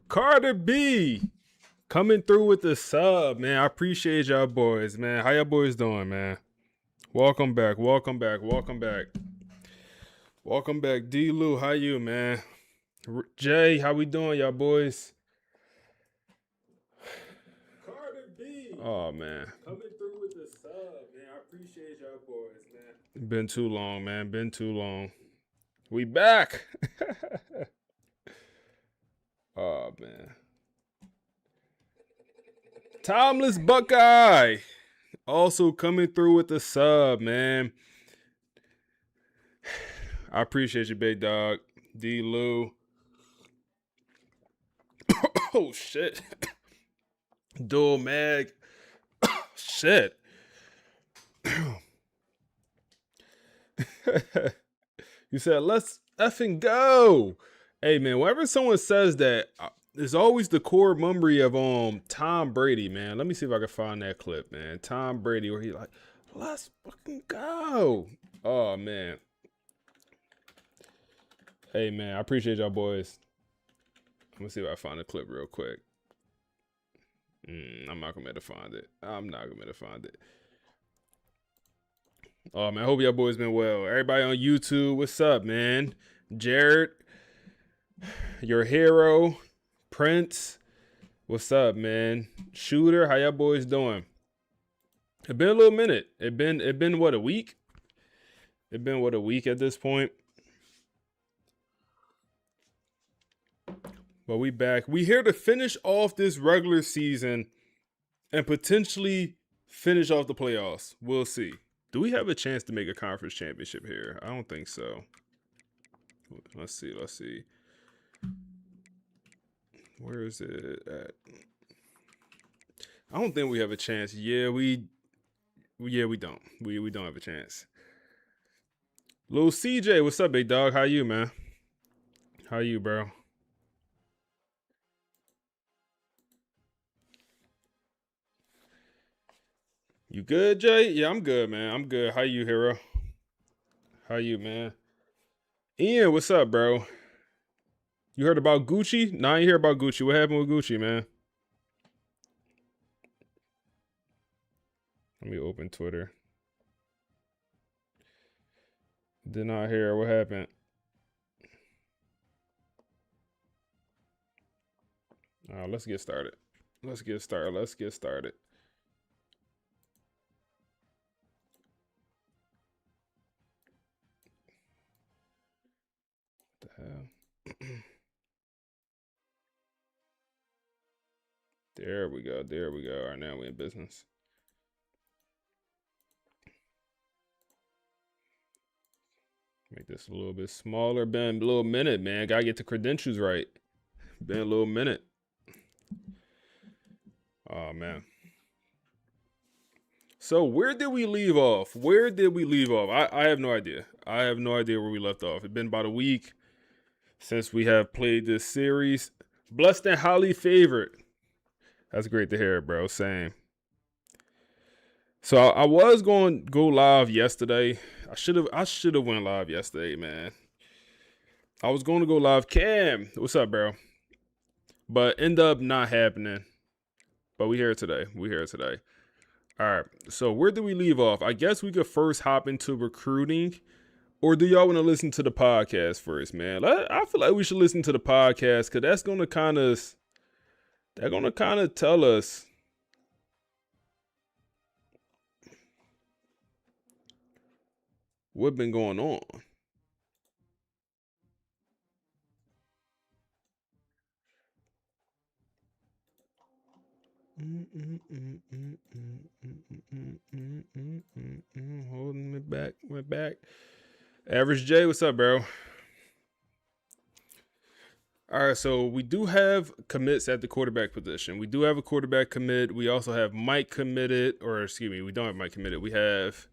Carter B coming through with the sub, man. I appreciate y'all boys, man. How y'all boys doing, man? Welcome back. Welcome back. Welcome back. Welcome back. D. Lou, how you, man? Jay, how we doing, y'all boys? Carter B. Oh, man. Coming through with the sub, man. I appreciate y'all boys, man. Been too long, man. Been too long. We back. Oh, man. Timeless Buckeye. Also coming through with the sub, man. I appreciate you, big dog. D. Lou. Oh, shit. Dual mag. Shit. You said, let's effing go. Hey, man, whenever someone says that, there's always the core memory of Tom Brady, man. Let me see if I can find that clip, man. Tom Brady, where he like, let's fucking go. Oh, man. Hey, man, I appreciate y'all boys. I'm going to see if I find the clip real quick. I'm not going to be able to find it. I'm not going to be able to find it. Oh, man, I hope y'all boys been well. Everybody on YouTube, what's up, man? Jared, your hero, Prince, what's up, man? Shooter, how y'all boys doing? It been a little minute. It been what, a week? It been what, a week at this point? But we back. We here to finish off this regular season and potentially finish off the playoffs. We'll see. Do we have a chance to make a conference championship here? I don't think so. Let's see. Let's see. Where is it at? I don't think we have a chance. Yeah, we don't. We don't have a chance. Lil CJ, what's up, big dog? How you, man? How you, bro? You good, Jay? Yeah, I'm good, man. I'm good. How you, hero? How you, man? Ian, what's up, bro? You heard about Gucci? Nah, I ain't hear about Gucci. What happened with Gucci, man? Let me open Twitter. Did not hear. What happened? Let's get started. Let's get started. Let's get started. What the hell? There we go. There we go. All right, now we in business. Make this a little bit smaller. Been a little minute, man. Gotta get the credentials right. Been a little minute. Oh, man. So where did we leave off? Where did we leave off? I have no idea. I have no idea where we left off. It's been about a week since we have played this series. Blessed and highly favored. That's great to hear, bro. Same. So I was going to go live yesterday. I should have went live yesterday, man. I was going to go live. Cam, what's up, bro? But end up not happening. But we here today. We here today. All right. So where did we leave off? I guess we could first hop into recruiting. Or do y'all want to listen to the podcast first, man? I feel like we should listen to the podcast because that's going to kind of tell us what's been going on. Holding me back. Went back. Average J, what's up, bro? All right, so we do have commits at the quarterback position. We do have a quarterback commit. We also have Mike committed, or excuse me, we don't have Mike committed. We have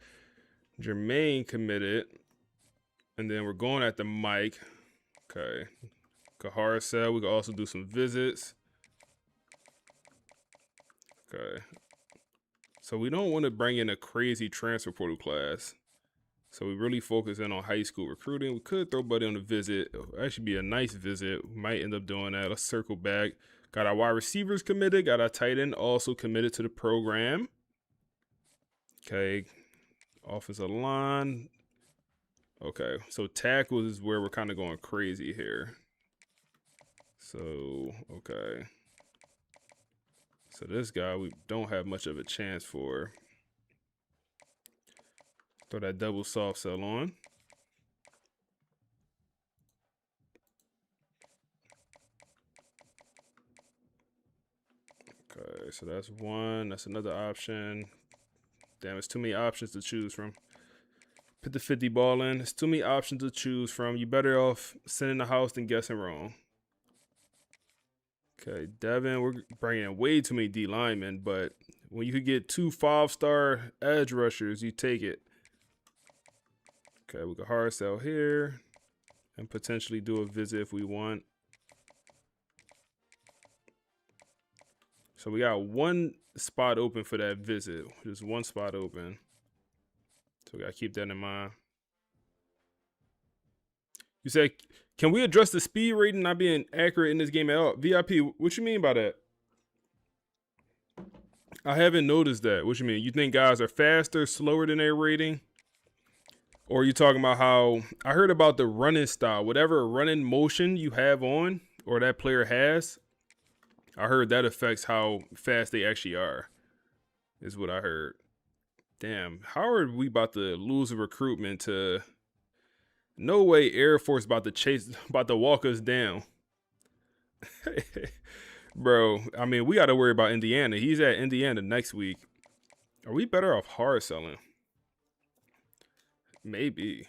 Jermaine committed, and then we're going at the Mike. Okay. Kahara said we can also do some visits. Okay. So we don't want to bring in a crazy transfer portal class. So we really focus in on high school recruiting. We could throw Buddy on a visit. It'll actually be a nice visit. We might end up doing that. Let's circle back. Got our wide receivers committed. Got our tight end also committed to the program. Okay. Offensive line. Okay. So tackles is where we're kind of going crazy here. So, okay. So this guy we don't have much of a chance for. Throw that double soft sell on. Okay, so that's one. That's another option. Damn, it's too many options to choose from. Put the 50 ball in. It's too many options to choose from. You better off sending the house than guessing wrong. Okay, Devin, we're bringing in way too many D linemen, but when you could get 2 5-star edge rushers, you take it. Okay, we can hard sell here and potentially do a visit if we want. So we got one spot open for that visit. Just one spot open. So we gotta keep that in mind. You said, can we address the speed rating not being accurate in this game at all? VIP, what you mean by that? I haven't noticed that. What you mean? You think guys are faster, slower than their rating? Or are you talking about how I heard about the running style, whatever running motion you have on or that player has? I heard that affects how fast they actually are, is what I heard. Damn, how are we about to lose a recruitment to... No way Air Force about to walk us down. Bro, I mean, we got to worry about Indiana. He's at Indiana next week. Are we better off hard selling? Maybe.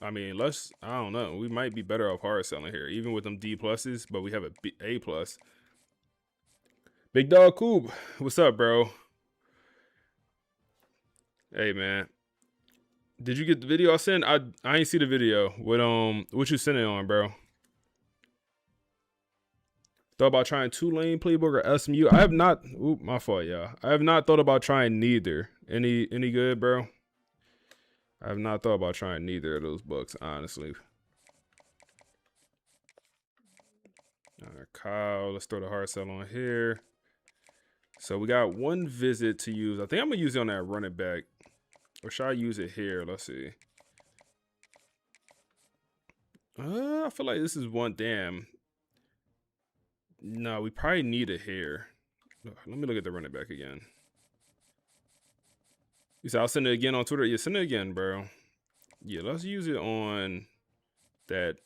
I mean, I don't know. We might be better off hard selling here, even with them D pluses, but we have a A plus. Big Dog Coop, what's up, bro? Hey, man. Did you get the video I sent? I ain't see the video. What you sent it on, bro? Thought about trying two-lane playbook or SMU. I have not. Oop, my fault, y'all. I have not thought about trying neither. Any good, bro? I have not thought about trying neither of those books, honestly. All right, Kyle, let's throw the hard sell on here. So we got one visit to use. I think I'm gonna use it on that running back. Or should I use it here? Let's see. I feel like this is one. Damn. No, we probably need it here. Let me look at the running back again. You said I'll send it again on Twitter. Yeah, send it again, bro. Yeah, let's use it on that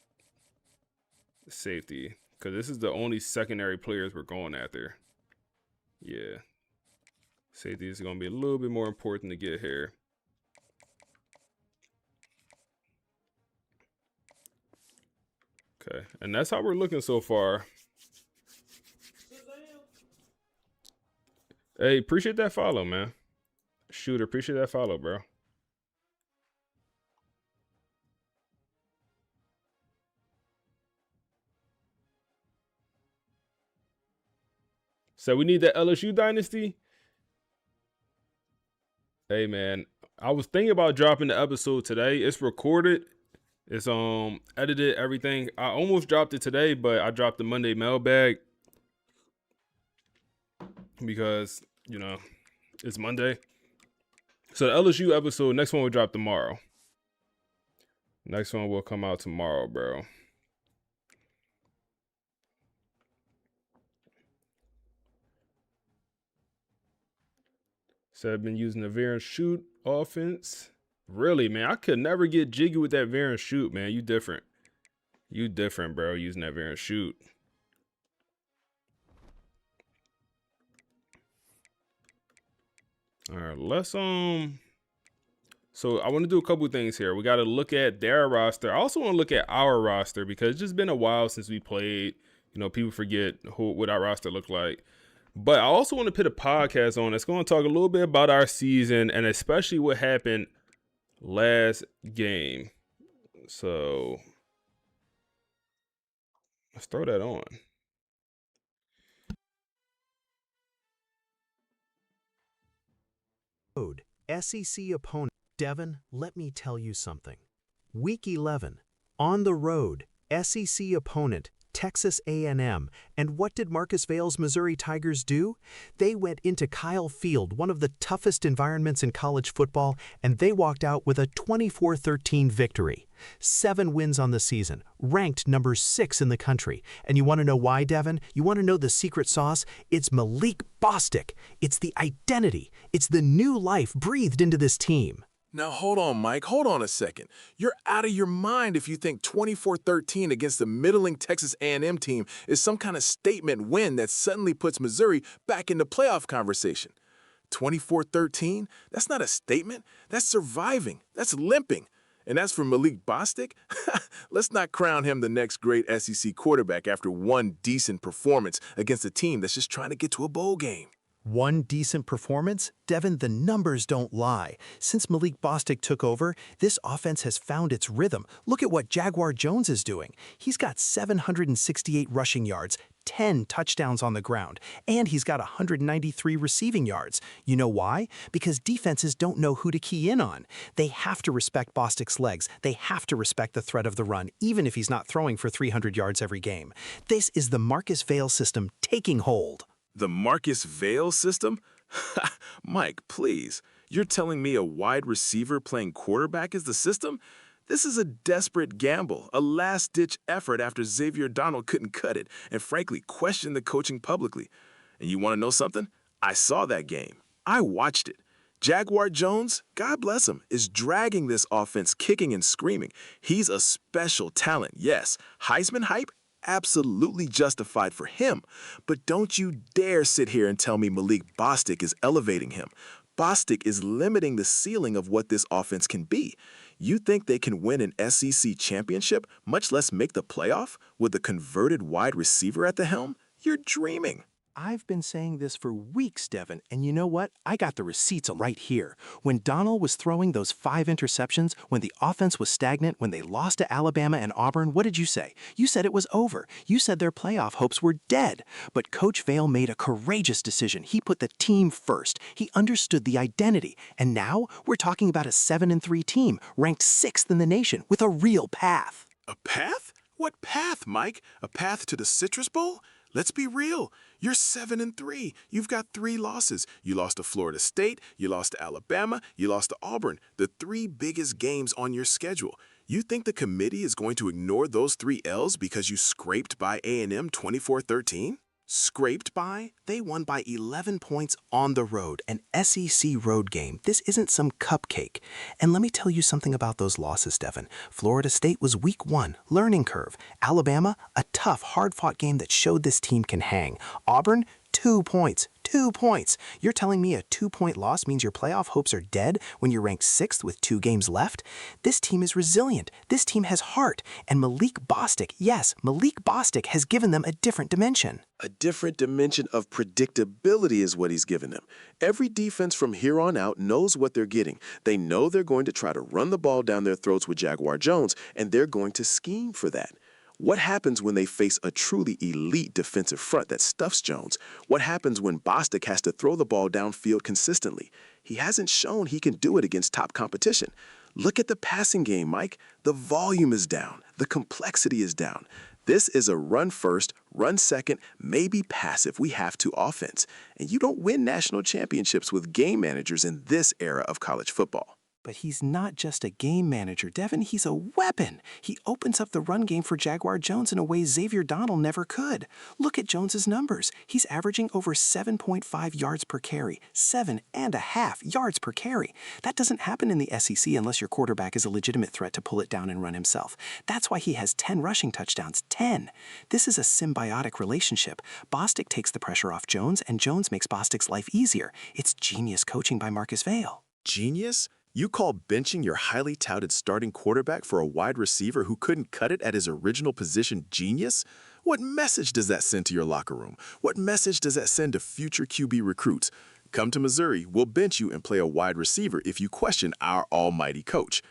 safety. Because this is the only secondary players we're going after. Yeah. Safety is going to be a little bit more important to get here. Okay, and that's how we're looking so far. Hey, appreciate that follow, man. Shooter, appreciate that follow, bro. So we need that LSU dynasty. Hey, man, I was thinking about dropping the episode today. It's recorded. It's edited, everything. I almost dropped it today, but I dropped the Monday mailbag because, you know, it's Monday. So the LSU episode, next one will drop tomorrow. Next one will come out tomorrow, bro. So I've been using the veer and shoot offense. Really, man, I could never get jiggy with that veer and shoot, man. You different. You different, bro, using that veer and shoot. All right, let's so I want to do a couple things here. We got to look at their roster. I also want to look at our roster because it's just been a while since we played. You know, people forget what our roster looked like. But I also want to put a podcast on that's going to talk a little bit about our season and especially what happened last game. So let's throw that on. SEC opponent. Devin, let me tell you something. Week 11, on the road, SEC opponent, Texas A&M, and what did Marcus Vale's Missouri Tigers do? They went into Kyle Field, one of the toughest environments in college football, and they walked out with a 24-13 victory. 7 wins on the season, ranked number 6 in the country. And you want to know why, Devin? You want to know the secret sauce? It's Malik Bostic. It's the identity. It's the new life breathed into this team. Now hold on, Mike. Hold on a second. You're out of your mind if you think 24-13 against the middling Texas A&M team is some kind of statement win that suddenly puts Missouri back in the playoff conversation. 24-13? That's not a statement. That's surviving. That's limping. And as for Malik Bostic, let's not crown him the next great SEC quarterback after one decent performance against a team that's just trying to get to a bowl game. One decent performance? Devin, the numbers don't lie. Since Malik Bostic took over, this offense has found its rhythm. Look at what Jaguar Jones is doing. He's got 768 rushing yards, 10 touchdowns on the ground, and he's got 193 receiving yards. You know why? Because defenses don't know who to key in on. They have to respect Bostic's legs. They have to respect the threat of the run, even if he's not throwing for 300 yards every game. This is the Marcus Vale system taking hold. The Marcus Vale system? Mike, please. You're telling me a wide receiver playing quarterback is the system? This is a desperate gamble, a last-ditch effort after Xavier Donald couldn't cut it and frankly questioned the coaching publicly. And you want to know something? I saw that game. I watched it. Jaguar Jones, God bless him, is dragging this offense kicking and screaming. He's a special talent, yes. Heisman hype? Absolutely justified for him. But don't you dare sit here and tell me Malik Bostic is elevating him. Bostic is limiting the ceiling of what this offense can be. You think they can win an SEC championship, much less make the playoff, with a converted wide receiver at the helm? You're dreaming. I've been saying this for weeks, Devin, and you know what? I got the receipts right here. When Donald was throwing those 5 interceptions, when the offense was stagnant, when they lost to Alabama and Auburn, what did you say? You said it was over. You said their playoff hopes were dead. But Coach Vale made a courageous decision. He put the team first. He understood the identity. And now we're talking about a 7-3 team, ranked 6th in the nation, with a real path. A path? What path, Mike? A path to the Citrus Bowl? Let's be real. You're 7-3. You've got 3 losses. You lost to Florida State, you lost to Alabama, you lost to Auburn, the 3 biggest games on your schedule. You think the committee is going to ignore those 3 L's because you scraped by A&M 24-13? Scraped by? They won by 11 points on the road, an SEC road game. This isn't some cupcake. And let me tell you something about those losses, Devin. Florida State was week 1, learning curve. Alabama, a tough, hard-fought game that showed this team can hang. Auburn, 2 points. 2 points. You're telling me a 2-point loss means your playoff hopes are dead when you're ranked 6th with 2 games left? This team is resilient. This team has heart. And Malik Bostic, yes, Malik Bostic has given them a different dimension. A different dimension of predictability is what he's given them. Every defense from here on out knows what they're getting. They know they're going to try to run the ball down their throats with Jaguar Jones, and they're going to scheme for that. What happens when they face a truly elite defensive front that stuffs Jones? What happens when Bostic has to throw the ball downfield consistently? He hasn't shown he can do it against top competition. Look at the passing game, Mike. The volume is down. The complexity is down. This is a run first, run second, maybe pass if we have to offense. And you don't win national championships with game managers in this era of college football. But he's not just a game manager, Devin. He's a weapon. He opens up the run game for Jaguar Jones in a way Xavier Donald never could. Look at Jones's numbers. He's averaging over 7.5 yards per carry, 7.5 yards per carry. That doesn't happen in the SEC unless your quarterback is a legitimate threat to pull it down and run himself. That's why he has 10 rushing touchdowns, 10. This is a symbiotic relationship. Bostic takes the pressure off Jones, and Jones makes Bostic's life easier. It's genius coaching by Marcus Vale. Genius? You call benching your highly touted starting quarterback for a wide receiver who couldn't cut it at his original position genius? What message does that send to your locker room? What message does that send to future QB recruits? Come to Missouri, we'll bench you and play a wide receiver if you question our almighty coach.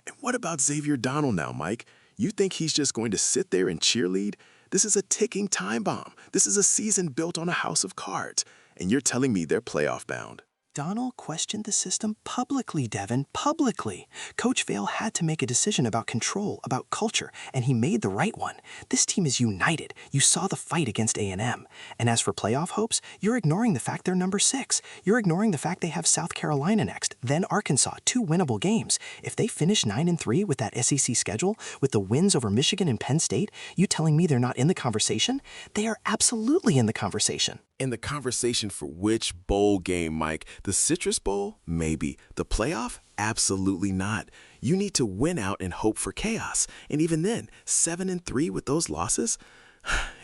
And what about Xavier Donald now, Mike? You think he's just going to sit there and cheerlead? This is a ticking time bomb. This is a season built on a house of cards. And you're telling me they're playoff bound. McDonnell questioned the system publicly, Devin, publicly. Coach Vale had to make a decision about control, about culture, and he made the right one. This team is united. You saw the fight against A&M. And as for playoff hopes, you're ignoring the fact they're number 6. You're ignoring the fact they have South Carolina next, then Arkansas, 2 winnable games. If they finish 9-3 with that SEC schedule, with the wins over Michigan and Penn State, you telling me they're not in the conversation? They are absolutely in the conversation. In the conversation for which bowl game, Mike? The Citrus Bowl? Maybe. The playoff? Absolutely not. You need to win out and hope for chaos. And even then, 7-3 with those losses?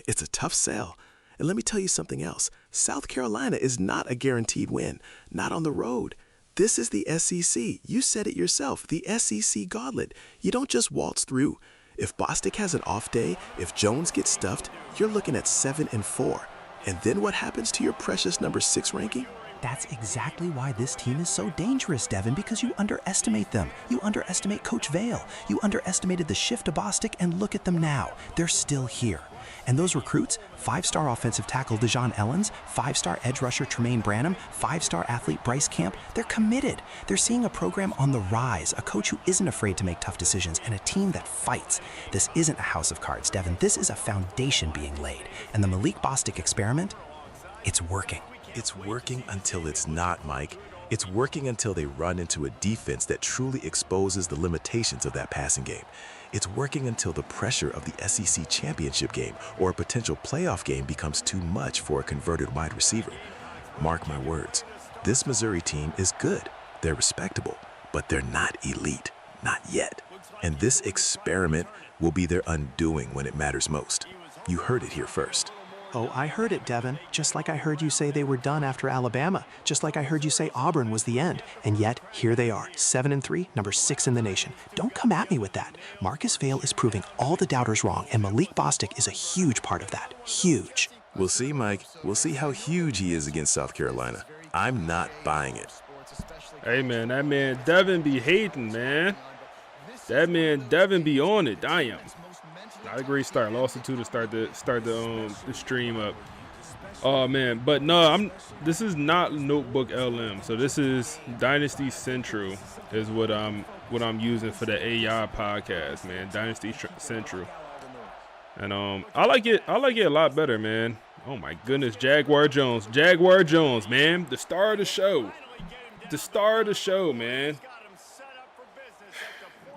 It's a tough sell. And let me tell you something else. South Carolina is not a guaranteed win. Not on the road. This is the SEC. You said it yourself. The SEC gauntlet. You don't just waltz through. If Bostic has an off day, if Jones gets stuffed, you're looking at 7-4. And then what happens to your precious number 6 ranking? That's exactly why this team is so dangerous, Devin, because you underestimate them. You underestimate Coach Vale. You underestimated the shift to Bostic, and look at them now. They're still here. And those recruits, 5-star offensive tackle Dejon Ellens, 5-star edge rusher Tremaine Branham, 5-star athlete Bryce Camp, they're committed. They're seeing a program on the rise, a coach who isn't afraid to make tough decisions, and a team that fights. This isn't a house of cards, Devin. This is a foundation being laid. And the Malik Bostic experiment, it's working. It's working until it's not, Mike. It's working until they run into a defense that truly exposes the limitations of that passing game. It's working until the pressure of the SEC championship game or a potential playoff game becomes too much for a converted wide receiver. Mark my words, this Missouri team is good. They're respectable, but they're not elite. Not yet. And this experiment will be their undoing when it matters most. You heard it here first. Oh, I heard it, Devin. Just like I heard you say they were done after Alabama. Just like I heard you say Auburn was the end. And yet, here they are, 7-3, number 6 in the nation. Don't come at me with that. Marcus Vale is proving all the doubters wrong, and Malik Bostic is a huge part of that. Huge. We'll see, Mike. We'll see how huge he is against South Carolina. I'm not buying it. Hey, man, that man Devin be hating, man. That man Devin be on it. Damn. Not a great start. Lost it 2 to start the stream up. Oh man, but no, this is not Notebook LM. So this is Dynasty Central is what I'm using for the AI podcast, man. Dynasty Central. And I like it a lot better, man. Oh my goodness, Jaguar Jones, man. The star of the show. The star of the show, man.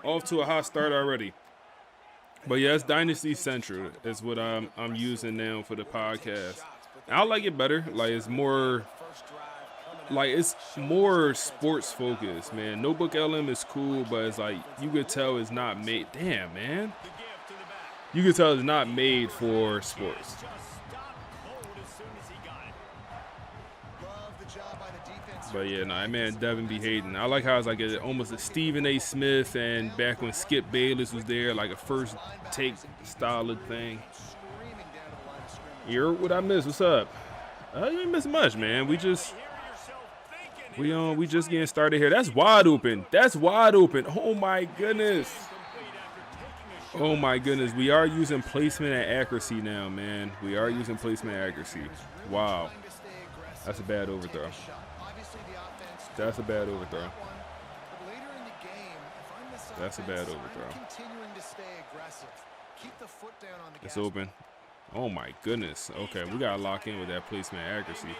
Off to a hot start already. But yeah, it's Dynasty Central is what I'm using now for the podcast. And I like it better. Like it's more sports focused, man. Notebook LM is cool, but it's like you could tell it's not made. Damn, man. You could tell it's not made for sports. But yeah, nah, man, Devin be hating. I like how it's like almost a Stephen A. Smith and back when Skip Bayless was there, like a first take style of thing. You heard what I missed? What's up? You ain't missing much, man. We just getting started here. That's wide open. That's wide open. Oh my goodness. Oh my goodness. We are using placement and accuracy now, man. We are using placement and accuracy. Wow. That's a bad overthrow. That's a bad overthrow. That's a bad overthrow. It's open. Oh my goodness. Okay, we gotta lock in with that placement accuracy.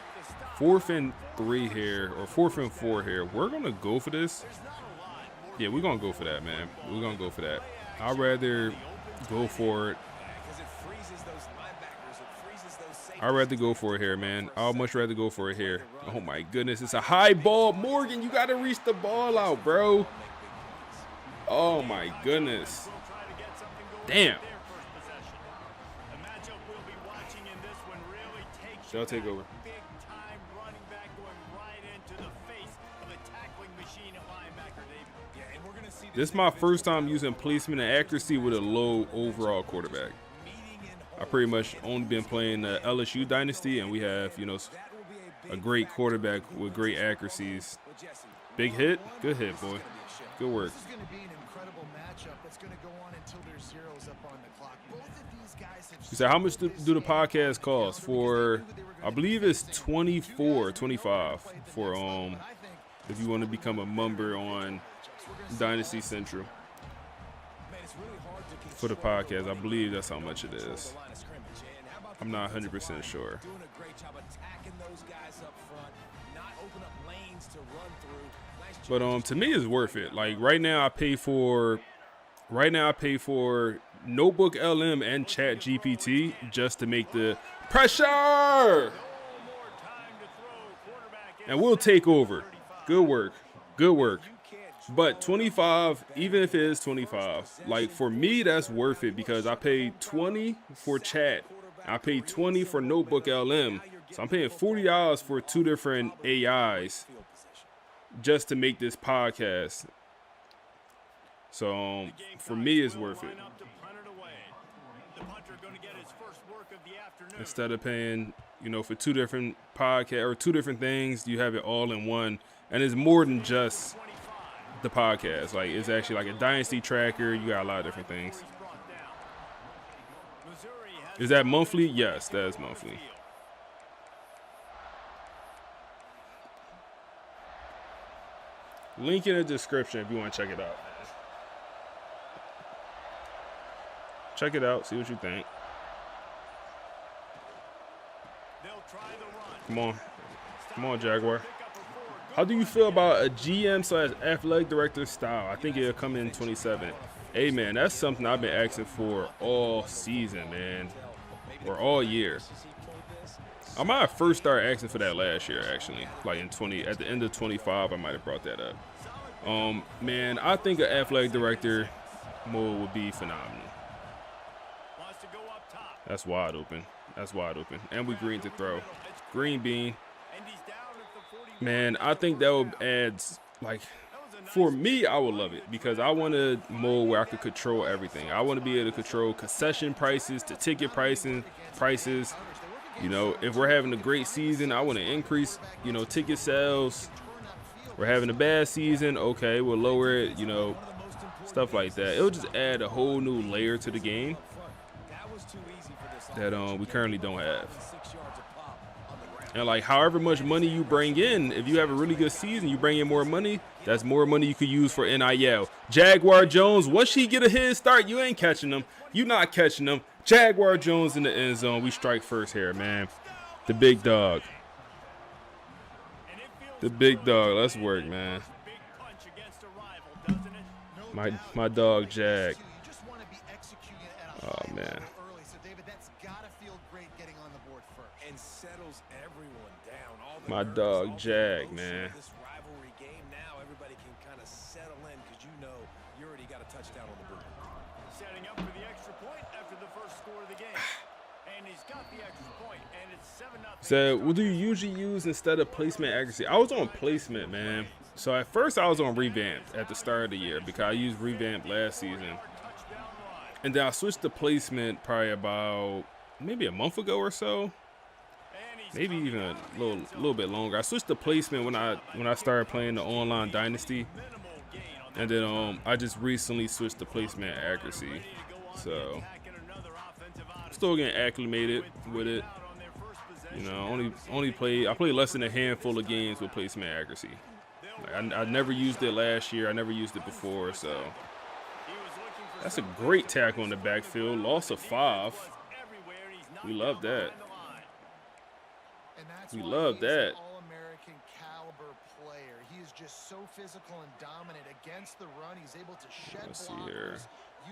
4th and 3 here, or 4th and 4 here. We're gonna go for this. Yeah, we're gonna go for that, man. We're gonna go for that. I'd rather go for it. I'd rather go for it here, man. I'd much rather go for it here. Oh my goodness, it's a high ball. Morgan, you gotta reach the ball out, bro. Oh my goodness. Damn. They'll take over. This is my first time using placement and accuracy with a low overall quarterback. I pretty much only been playing the LSU Dynasty, and we have, a great quarterback with great accuracies. Big hit? Good hit, boy. Good work. You So how much do the podcast cost? For, I believe it's 24, 25 for if you want to become a member on Dynasty Central for the podcast. I believe that's how much it is. I'm not 100% sure. But to me, it's worth it. Like right now, I pay for Notebook LM and Chat GPT just to make the pressure, and we'll take over. Good work, good work. But 25, even if it is 25, like for me, that's worth it because I paid 20 for Chat. I paid 20 for Notebook LM. So I'm paying $40 for 2 different AIs just to make this podcast. So for me, it's worth it. Instead of paying, for 2 different podcasts or 2 different things, you have it all in one. And it's more than just the podcast. Like it's actually like a dynasty tracker. You got a lot of different things. Is that monthly? Yes, that is monthly. Link in the description if you want to check it out. Check it out. See what you think. Come on. Come on, Jaguar. How do you feel about a GM/athletic director style? I think it'll come in 27. Hey, man, that's something I've been asking for all season, man. Or all year. I might have first started asking for that last year, actually. Like at the end of 25, I might have brought that up. Man, I think an athletic director mode would be phenomenal. That's wide open. That's wide open. And we green to throw. Green bean. Man, I think that would add, like, for me, I would love it because I want a mode where I could control everything. I want to be able to control concession prices to ticket prices. If we're having a great season, I want to increase, ticket sales. We're having a bad season, okay, we'll lower it, stuff like that. It'll just add a whole new layer to the game that we currently don't have. And like however much money you bring in, if you have a really good season, you bring in more money, that's more money you could use for NIL. Jaguar Jones, once he get a head start, you ain't catching him. You not catching him. Jaguar Jones in the end zone. We strike first here, man. The big dog. The big dog. Let's work, man. My dog, Jag. Oh, man. My dog, Jag, man. Setting up for the extra point after the first score of the game. And he's got the extra point, and it's 7-0. So, what do you usually use instead of placement accuracy? I was on placement, man. So, at first, I was on revamp at the start of the year because I used revamp last season. And then I switched to placement probably about maybe a month ago or so. Maybe even a little bit longer. I switched to placement when I started playing the online Dynasty. And then I just recently switched to placement accuracy. So still getting acclimated with it. I played less than a handful of games with placement accuracy. Like, I never used it last year. I never used it before. So that's a great tackle in the backfield. Loss of 5. We love that. We love that. All-American caliber player. He is just so physical and dominant against the run. He's able to shed Let's see here.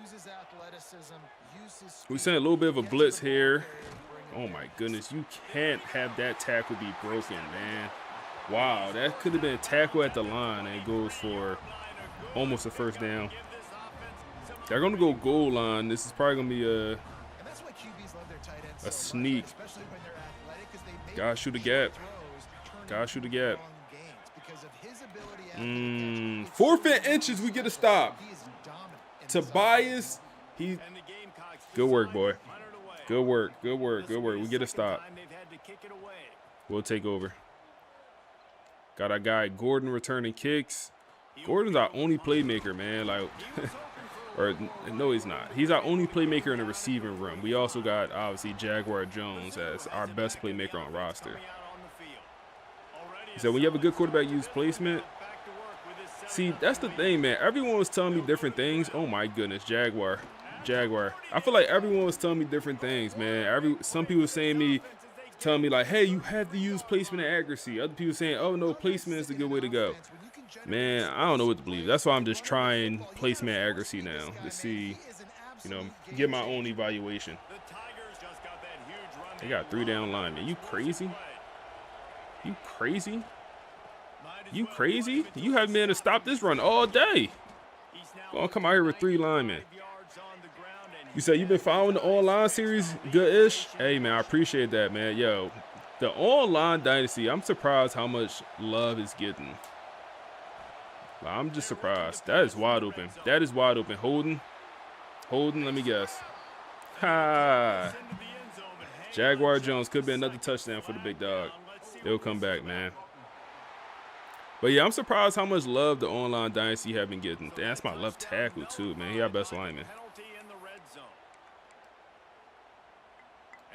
uses athleticism, uses speed. We sent a little bit of a blitz here. Oh my goodness, you can't have that tackle be broken, man. Wow, that could have been a tackle at the line and it goes for almost a first down. They're gonna go goal line. This is probably gonna be a sneak. Gotta shoot a gap. Gotta shoot a gap. 4th and inches, we get a stop. Tobias, good work, boy. Good work, good work, good work. We get a stop. We'll take over. Got our guy Gordon returning kicks. Gordon's our only playmaker, man. Like, Or no, he's not. He's our only playmaker in the receiving room. We also got obviously Jaguar Jones as our best playmaker on roster. So when you have a good quarterback, use placement. See, that's the thing, man. Everyone was telling me different things. Oh my goodness, Jaguar. I feel like everyone was telling me different things, man. Some people were telling me like, hey, you have to use placement and accuracy. Other people saying, oh no, placement is the good way to go. Man, I don't know what to believe. That's why I'm just trying placement and accuracy now to see, get my own evaluation. They got 3 down linemen. You crazy? You crazy? You crazy? You haven't been able to stop this run all day. Gonna come out here with 3 linemen. You said you've been following the online series good-ish? Hey, man, I appreciate that, man. Yo, the online Dynasty, I'm surprised how much love it's getting. I'm just surprised. That is wide open. That is wide open. Holden, let me guess. Ha! Jaguar Jones could be another touchdown for the big dog. They'll come back, man. But yeah, I'm surprised how much love the online Dynasty have been getting. Damn, that's my left tackle too, man. He our best lineman.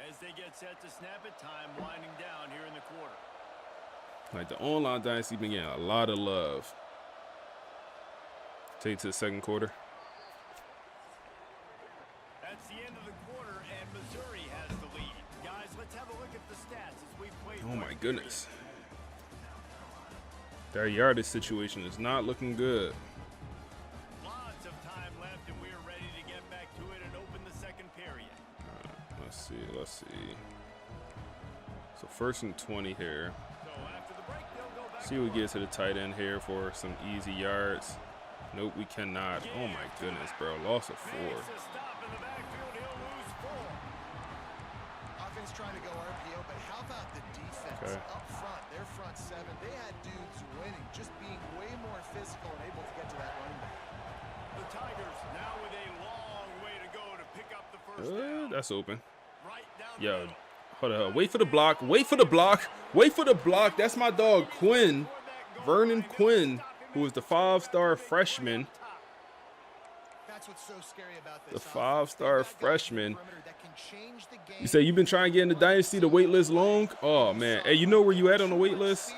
As they get set to snap it, time winding down here in the quarter. Like the online Dynasty been getting a lot of love. Take it to the second quarter. That's the end of the quarter, and Missouri has the lead. Guys, let's have a look at the stats as we play. Oh my goodness. Their yardage situation is not looking good. Lots of time left, and we're ready to get back to it and open the second period. Let's see. So 1st and 20 here. So after the break, they'll go back. See if we get to the tight end here for some easy yards. Nope, we cannot. Oh my goodness, bro. Loss of 4. Makes a stop in the backfield. He'll lose 4. Offense trying to go RPO, but how about the defense up front? Their front 7, they had dudes winning, just being way more physical and able to get to that running back. The Tigers now with a long way to go to pick up the first down. That's open. Right down the Yo, middle. hold on. Wait for the block. Wait for the block. Wait for the block. That's my dog, Quinn. Vernon Quinn, who is the 5-star freshman. That's what's so scary about The this 5-star freshman. that can change the game. You say you've been trying to get in the Dynasty, the wait list long? Oh, man. Hey, you know where you at on the wait list?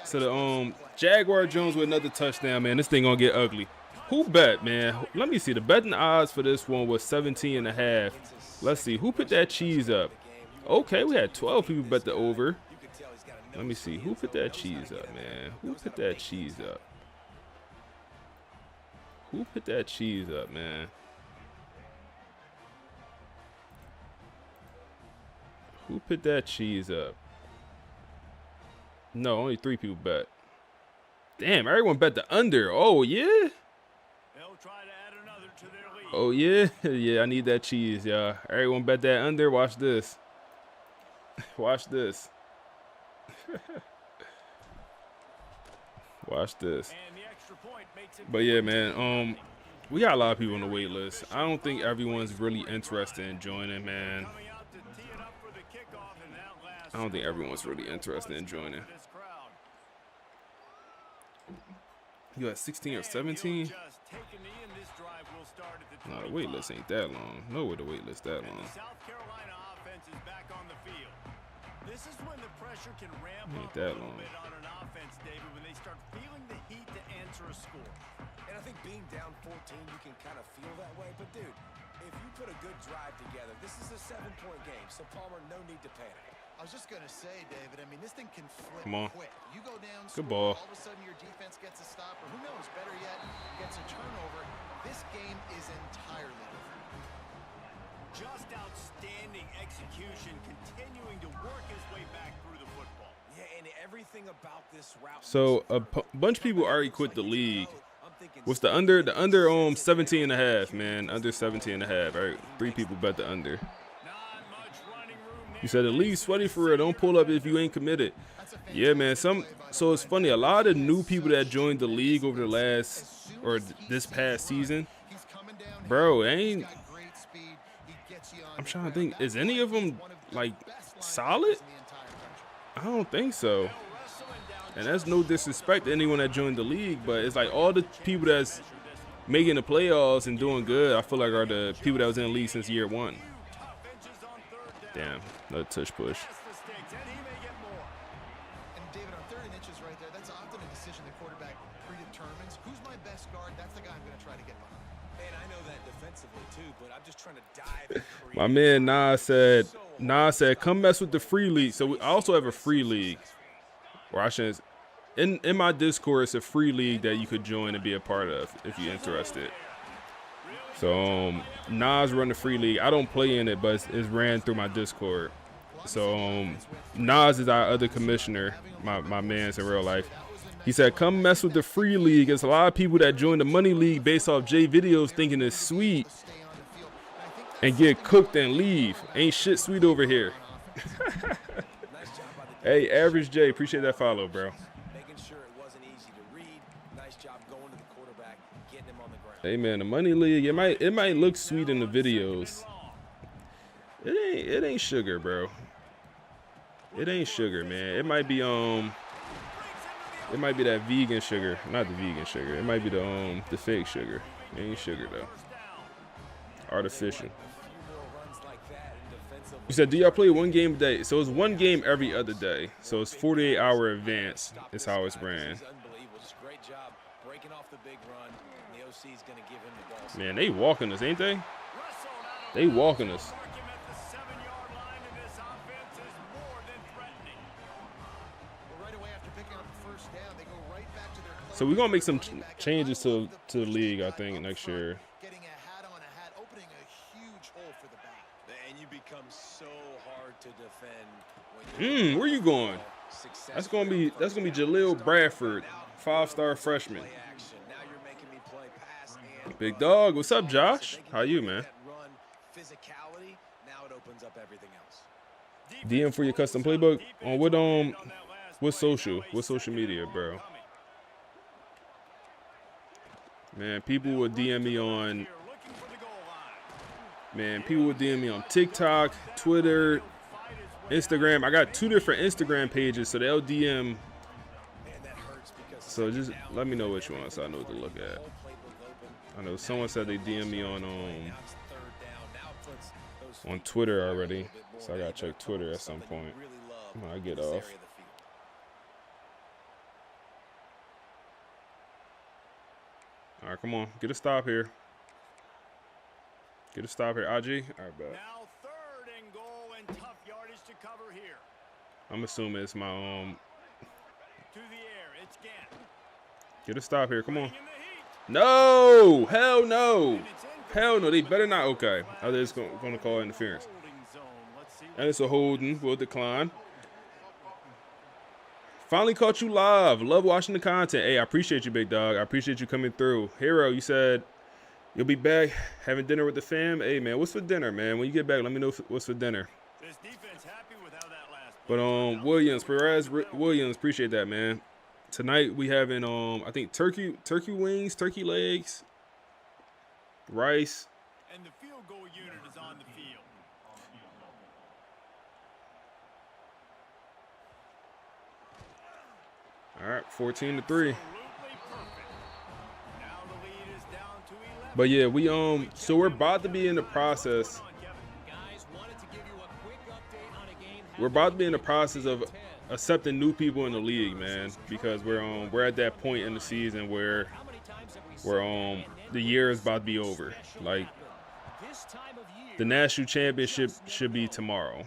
So the Jaguar Jones with another touchdown, man. This thing gonna get ugly. Who bet, man? Let me see. The betting odds for this one was 17.5. Let's see. Who put that cheese up? Okay, we had 12 people bet the over. Let me see. Who put that cheese up, man? Who put that cheese up? Who put that cheese up, man? Who put that cheese up? No, only 3 people bet. Damn, everyone bet the under. Oh, yeah? They'll try to add another to their lead. Oh, yeah? Yeah, I need that cheese, y'all. Everyone bet that under. Watch this. Watch this. Watch this. And the extra point makes it. But yeah, man, we got a lot of people on the wait list. I don't think everyone's really interested in joining, man. Coming out to tee it up for the kickoff, and that last I don't think everyone's really interested in joining. this crowd. You got 16 or 17? Just take a knee, and this drive will start at the No, the 25. wait list ain't that long. No way the wait list that And long. the South Carolina offense is back on the field. This is when the pressure can ramp Ain't up that a little long. bit on an offense, David, when they start feeling the heat to answer a score. And I think being down 14, you can kind of feel that way. But, dude, if you put a good drive together, this is a 7-point game. So, Palmer, no need to panic. I was just gonna say, David, I mean, this thing can flip Come on. quick. You go down, Good score, ball. all of a sudden your defense gets a stop, or who knows, better yet, gets a turnover. This game is entirely different. Just outstanding execution, continuing to work his way back through the football. Yeah, and everything about this route. So a bunch of people already quit the league. What's the under? The under 17.5, man. Under 17.5. All right, 3 people bet the under. Not much running room there. You said the league's sweaty for real. Don't pull up if you ain't committed. Yeah, man. So it's funny. A lot of new people that joined the league over the last or this past season, He's coming down bro. here. Ain't He's got great speed. He gets you on I'm the trying to ground. think. Is That any of might be them one of the like best linebackers solid? in the entire country. I don't think so. Wrestling down And that's no disrespect to anyone that joined the league, but it's like all the people that's making the playoffs and doing good, I feel like are the people that was in the league since year 1. Damn, another tush push. And David, on 3rd and inches right there, that's often a decision the quarterback predetermines. Who's my best guard? That's the guy I'm going to try to get behind. And I know that defensively too, but I'm just trying to dive. My man Nas said, come mess with the free league. So we also have a free league. Or I shouldn't. In my Discord, it's a free league that you could join and be a part of if you're interested. So Nas run the free league. I don't play in it, but it's ran through my Discord. So Nas is our other commissioner, my man's in real life. He said, come mess with the free league. There's a lot of people that join the money league based off J videos thinking it's sweet and get cooked and leave. Ain't shit sweet over here. Hey, Average J, appreciate that follow, bro. Making sure it wasn't easy to read. Nice job going to the quarterback, getting him on the ground. Hey man, the money league, it might look sweet in the videos. It ain't sugar, bro. It ain't sugar, man. It might be that vegan sugar, not the vegan sugar. It might be the fake sugar. It ain't sugar though. Artificial. You said, do y'all play one game a day? So it's one game every other day. So it's 48-hour advance is how it's ran. Man, they walking us, ain't they? They walking us. So we're gonna make some changes to the league, I think, next year. Getting a hat on a hat, opening a huge hole for the back. And you become so hard to defend. Where you going? That's gonna be Jaleel Bradford, 5-star freshman. Big dog, what's up, Josh? How you, man? DM for your custom playbook on what social media, bro? Man, people will DM me on. Man, people will DM me on TikTok, Twitter, Instagram. I got 2 different Instagram pages, so they'll DM. So just let me know which one, so I know what to look at. I know someone said they DM me on Twitter already, so I gotta check Twitter at some point when I get off. All right, come on, get a stop here. Get a stop here, IG. All right, bad. Now 3rd and goal and tough yardage to cover here. I'm assuming it's my To the air, it's Gant. Get a stop here, come on. No, hell no, hell no. They better not. Okay, I was going to call interference. And it's a holding. Will decline. Finally caught you live. Love watching the content. Hey, I appreciate you, big dog. I appreciate you coming through. Hero, you said you'll be back having dinner with the fam. Hey, man, what's for dinner, man? When you get back, let me know what's for dinner. This defense happy with how that last But Perez Williams, appreciate that, man. Tonight we having I think turkey wings, turkey legs, rice. And the field goal unit is on the field. All right, 14-3. But yeah, we so we're about to be in the process. We're about to be in the process of accepting new people in the league, man, because we're at that point in the season where the year is about to be over. Like, the national championship should be tomorrow.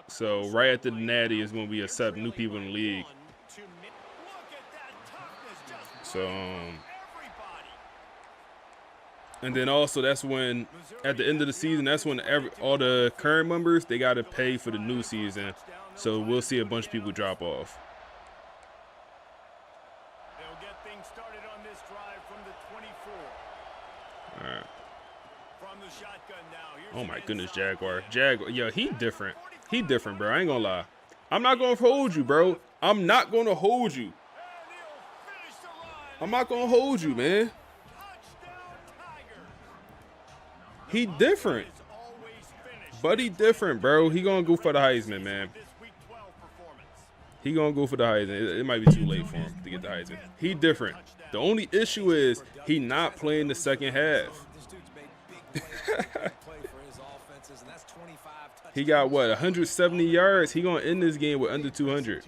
So right after the natty is when we accept new people in the league. So and then also that's when at the end of the season, that's when all the current members, they got to pay for the new season. So we'll see a bunch of people drop off. They'll get things started on this drive from the 24. All right. From the shotgun now. Oh my goodness, Jaguar. Yo, he different. He different, bro. I ain't gonna lie. I'm not gonna hold you, bro. I'm not gonna hold you. I'm not gonna hold you, man. He different. But he different, bro. He gonna go for the Heisman, man. He gonna go for the Heisman. It might be too late for him to get the Heisman. He different. The only issue is he not playing the second half. He got what, 170 yards? He gonna end this game with under 200.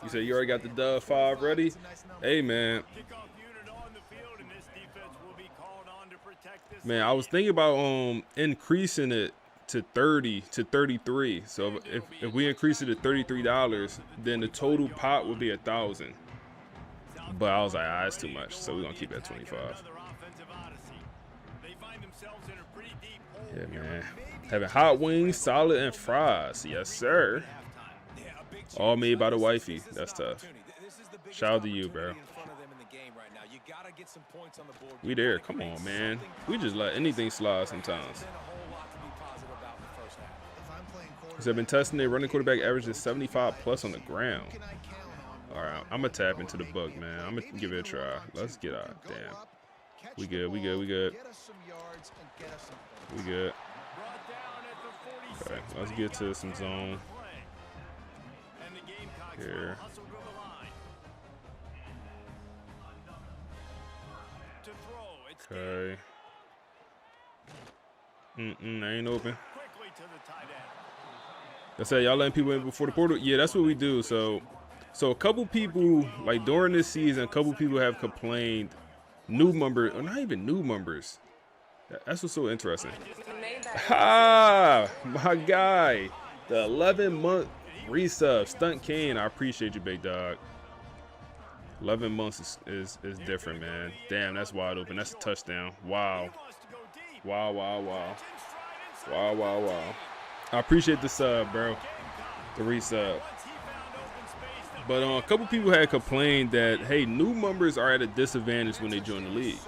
You said you already got the dub 5 ready? Hey man. Man, I was thinking about increasing it to 30 to 33. So if we increase it to $33, then the total pot would be 1,000. But I was like, it's too much, so we're gonna keep it at 25. Yeah, man. Having hot wings, salad, and fries. Yes, sir. All made by the wifey. That's tough. Shout out to you, bro. We there. Come on, man. We just let anything slide sometimes. Because I've been testing their running quarterback averages 75 plus on the ground. All right, I'm going to tap into the book, man. I'm going to give it a try. Let's get out. Damn. We good. We good. We good. We good. Okay, let's get to some zone. Here. Okay. I ain't open. I said y'all letting people in before the portal. Yeah, that's what we do. So a couple people, like during this season, a couple people have complained. New members, or not even new members. That's what's so interesting. My guy, the 11-month resub, Stunt Kane. I appreciate you, big dog. 11 months is different, man. Damn, that's wide open. That's a touchdown. Wow. Wow, wow, wow. Wow, wow, wow. I appreciate the sub, bro. The resub. But a couple people had complained that, hey, new members are at a disadvantage when they join the league.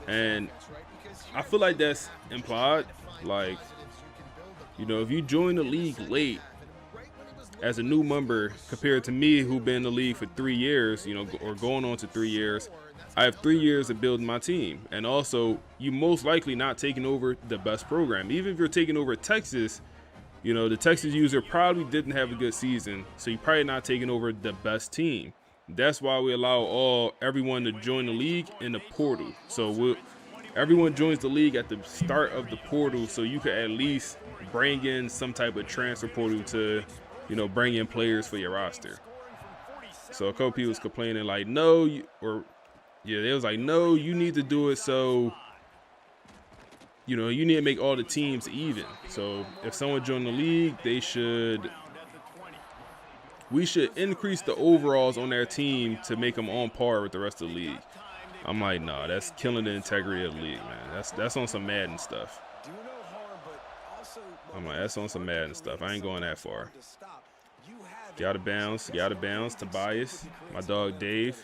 And I feel like that's implied. Like, you know, if you join the league late as a new member compared to me who've been in the league for 3 years, you know, or going on to 3 years, I have 3 years of building my team. And also, you most likely not taking over the best program. Even if you're taking over Texas, you know, the Texas user probably didn't have a good season, so you're probably not taking over the best team. That's why we allow everyone to join the league in the portal. So everyone joins the league at the start of the portal, so you could at least bring in some type of transfer portal to, you know, bring in players for your roster. So a couple people was complaining like, no, they was like, no, you need to do it so, you know, you need to make all the teams even. So if someone joined the league, we should increase the overalls on their team to make them on par with the rest of the league. I'm like, nah, that's killing the integrity of the league, man. That's on some Madden stuff. I'm like, that's on some Madden stuff. I ain't going that far. Get out of bounds. Tobias, my dog Dave.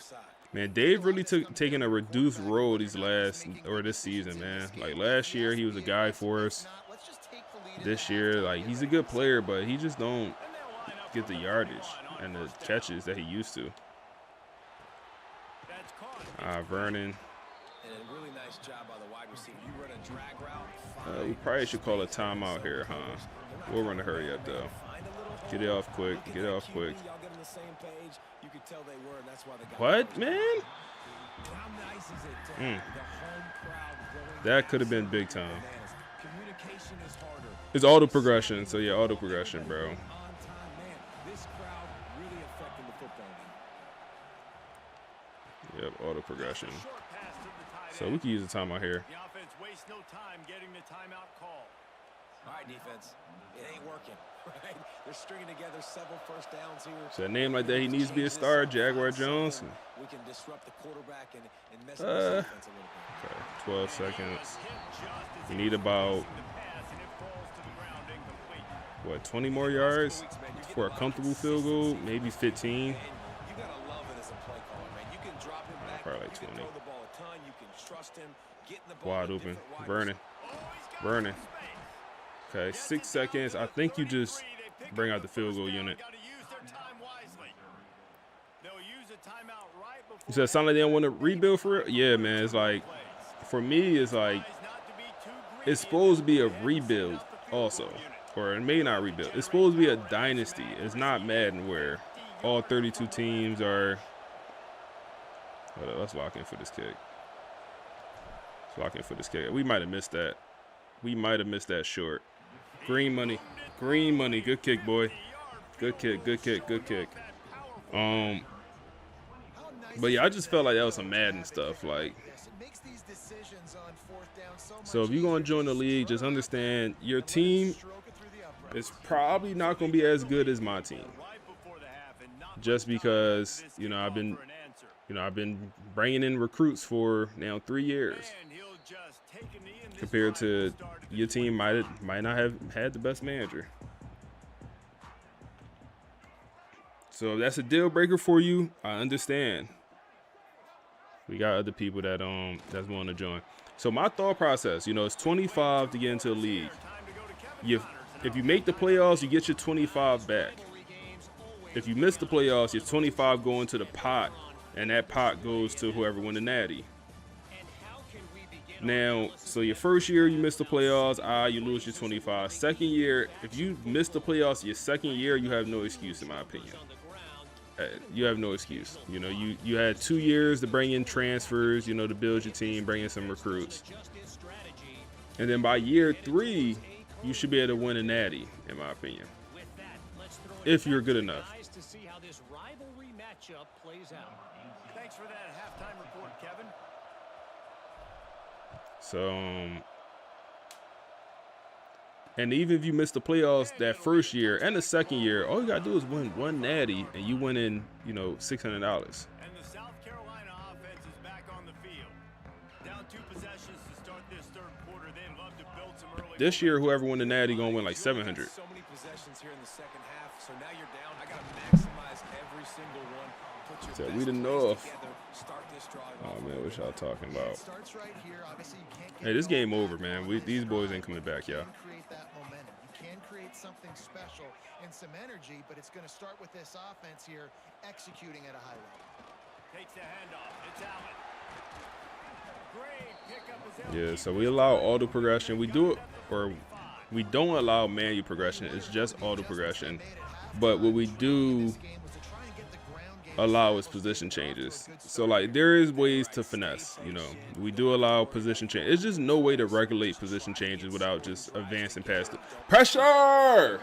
Man, Dave really taking a reduced role this season, man. Like last year, he was a guy for us. This year, like he's a good player, but he just don't get the yardage and the catches that he used to. Vernon. We probably should call a timeout here, huh? We'll run a hurry up though. Get it off quick. What, man? That could have been big time. It's auto progression, so yeah, auto progression, bro. Yep, auto progression. So we can use the timeout here. The offense wastes no time getting the timeout call. All right, defense. It ain't working. Right? They're stringing together several first downs here. So a name like that, he needs to be a star, Jaguar Jones. We can disrupt the quarterback and mess with the defense a little bit. Okay, 12 seconds. We need about, what, 20 more yards for a comfortable field goal? Maybe 15. Probably like 20. Wide open. Vernon. Okay, 6 seconds. I think you just bring out the field goal unit. You said it sounded like they don't want to rebuild for it? Yeah, man. It's like, for me, it's like, it's supposed to be a rebuild also, or it may not rebuild. It's supposed to be a dynasty. It's not Madden where all 32 teams are. Hold on, let's lock in for this kick. Let's lock in for this kick. We might have missed that. We might have missed that short. Green money. Green money. Good kick, boy. Good kick. Good kick. Good kick. But yeah, I just felt like that was some Madden stuff. Like, so if you're going to join the league, just understand your team is probably not going to be as good as my team. Just because, I've been bringing in recruits for now 3 years. Compared to your team might not have had the best manager. So if that's a deal breaker for you, I understand. We got other people that that's willing to join. So my thought process, it's 25 to get into the league. If you make the playoffs, you get your 25 back. If you miss the playoffs, your 25 go into the pot, and that pot goes to whoever won the natty. Now, so your first year you miss the playoffs, you lose your 25. Second year, if you miss the playoffs your second year, you have no excuse in my opinion. You have no excuse. You had 2 years to bring in transfers, to build your team, bring in some recruits. And then by year 3, you should be able to win a natty, in my opinion. If you're good enough. Thanks for that halftime report, Kevin. So, and even if you miss the playoffs that first year and the second year, all you gotta do is win one natty, and you win in, $600. And the South Carolina offense is back on the field. Down 2 possessions to start this third quarter. They'd love to build some early. This year, whoever won the natty gonna win like 700. So many possessions here in the second half. So now you're down. I gotta maximize every single one. Put your So best we the plays North. together. Start this drive Oh off man, what y'all talking about? Starts right here. Obviously, you can't Hey, this game over, man. These boys ain't coming back, y'all. create that momentum. You can create something special and some energy, but it's going to start with this offense here executing at a high level. Takes the handoff. It's Allen. Great pickup is Yeah, so we allow auto progression. We do it, or we don't allow manual progression. It's just auto progression. But what we do allow is position changes. So like there is ways to finesse, we do allow position change. It's just no way to regulate position changes without just advancing past it. Pressure!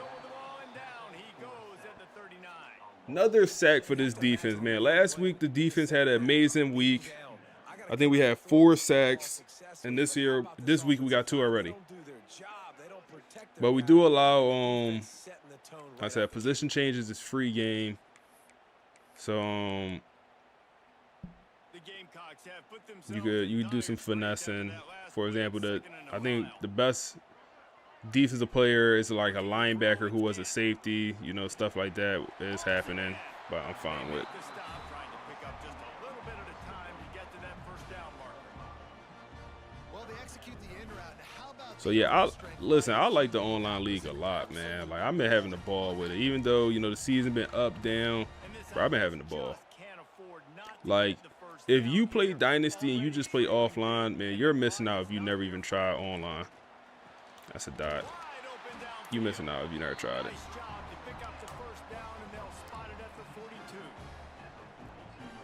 Another sack for this defense, man. Last week the defense had an amazing week. I think we had 4 sacks, and this week we got 2 already. But we do allow I said position changes is free game. So you could do some finessing. For example, I think the best defensive player is like a linebacker who was a safety, stuff like that is happening, but I'm fine with. So yeah, I like the online league a lot, man. Like I've been having the ball with it, even though the season been up, down. Bro, I've been having the ball. Like if you play Dynasty and you just play offline, man, you're missing out if you never even try online. That's a dot. You missing out if you never tried it.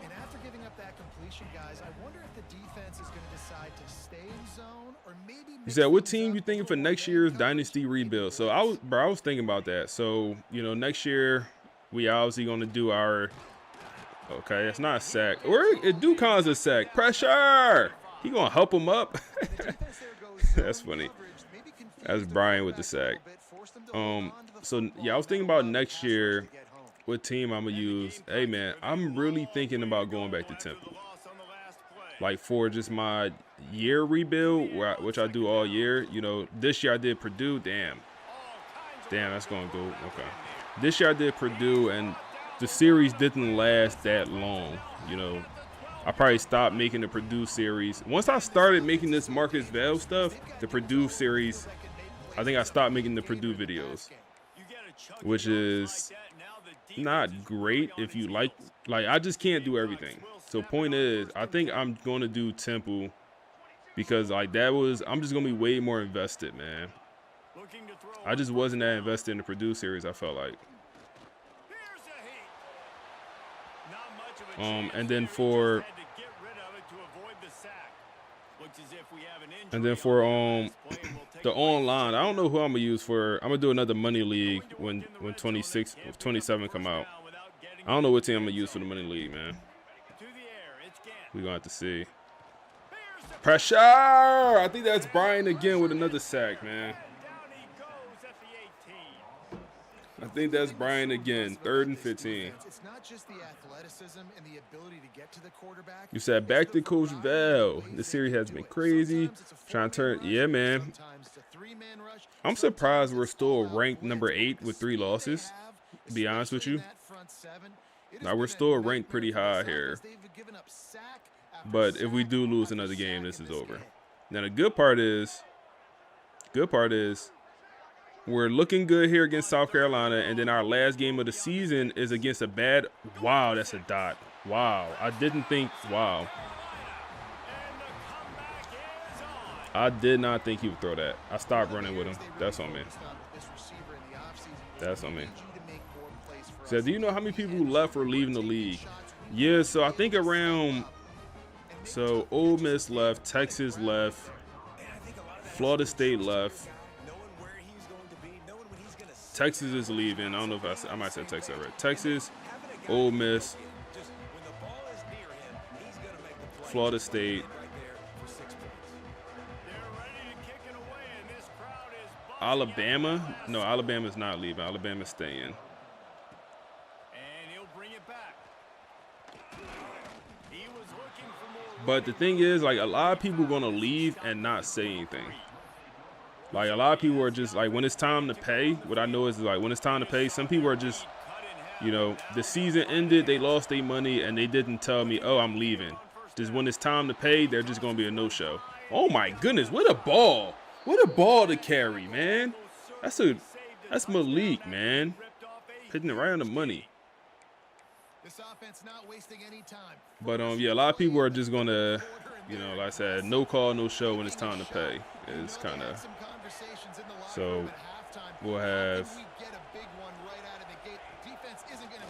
And after giving up that completion, guys, I wonder if the defense is going to decide to stay in zone or maybe. You said what team you thinking for next year's Dynasty rebuild? So I was thinking about that. So next year we obviously going to do our. Okay, it's not a sack. Or it do cause a sack. Pressure. He gonna help him up. That's funny. That's Brian with the sack. So yeah, I was thinking about next year, what team I'm gonna use. Hey man, I'm really thinking about going back to Temple. Like for just my year rebuild, which I do all year. This year I did Purdue. Damn, that's gonna go. Okay. This year I did Purdue, and the series didn't last that long. I probably stopped making the Purdue series. Once I started making this Marcus Vale stuff, the Purdue series, I think I stopped making the Purdue videos, which is not great if you like I just can't do everything. So point is, I think I'm going to do Temple because like I'm just gonna be way more invested, man. I just wasn't that invested in the Purdue series. I felt like. And then for the online, I don't know who I'm gonna use for. I'm gonna do another money league when 27 come out. I don't know what team I'm gonna use for the money league, man. We're gonna have to see. Pressure! I think that's Brian again with another sack, man. I think that's Brian again. 3rd and 15. It's not just the athleticism and the ability to get to the quarterback. You said back to Coach Vale. This series has been crazy. Trying to turn, yeah, man. I'm surprised we're still ranked number 8 with 3 losses. To be honest with you, now we're still ranked pretty high here. But if we do lose another game, this is over. Now the good part is, we're looking good here against South Carolina, and then our last game of the season is against a bad. Wow, that's a dot. Wow, I didn't think. Wow, I did not think he would throw that. I stopped running with him. That's on me. That's on me. So, do you know how many people who left or leaving the league? Yeah, so I think around. So Ole Miss left, Texas left, Florida State left. Texas is leaving. I don't know if I might say Texas already. Texas, Ole Miss, Florida State, Alabama. No, Alabama's not leaving. Alabama's staying. But the thing is, like, a lot of people are going to leave and not say anything. Like, a lot of people are just, like, when it's time to pay, what I know is, like, when it's time to pay, some people are just, you know, the season ended, they lost their money, and they didn't tell me, oh, I'm leaving. Just when it's time to pay, they're just going to be a no-show. Oh, my goodness, what a ball. What a ball to carry, man. That's Malik, man. Hitting it right on the money. But, yeah, a lot of people are just going to, you know, like I said, no call, no show when it's time to pay. It's kind of, so we'll have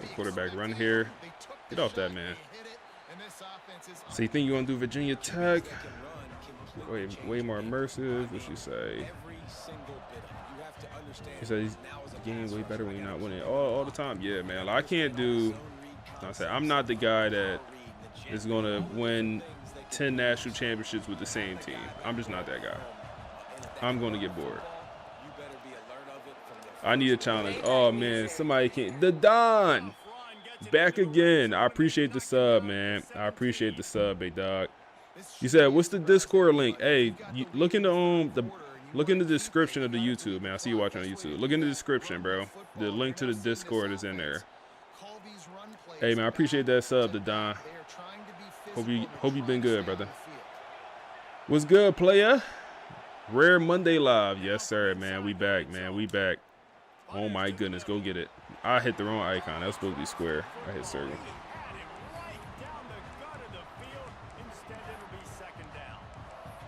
the quarterback run here. Get off that, man. So you think you want to do Virginia Tech? Way more immersive. What you say? He says the game way better when you're not winning all the time. Yeah, man. Like, I can't do. I'm not the guy that is going to win 10 national championships with the same team. I'm just not that guy. I'm going to get bored. I need a challenge. Oh, man. Somebody can't. The Don. Back again. I appreciate the sub, man. I appreciate the sub, big dog. You said, what's the Discord link? Hey, look in the description of the YouTube, man. I see you watching on YouTube. Look in the description, bro. The link to the Discord is in there. Hey, man, I appreciate that sub to Don. Hope you been good, brother. What's good, player? Rare Monday Live. Yes, sir, man. We back, man. We back. Oh, my goodness. Go get it. I hit the wrong icon. That was supposed to be square. I hit circle.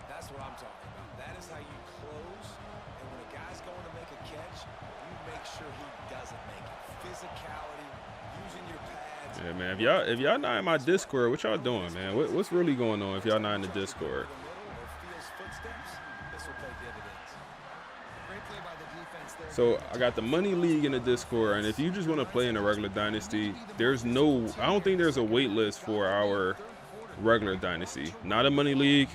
That's what I'm talking about. That is how you close. And when a guy's going to make a catch, you make sure he doesn't make it. Physicality, using your pads. Yeah, man. If y'all not in my Discord, what y'all doing, man? What's really going on if y'all not in the Discord? So I got the money league in the Discord, and if you just want to play in a regular dynasty, I don't think there's a wait list for our regular dynasty. Not a money league.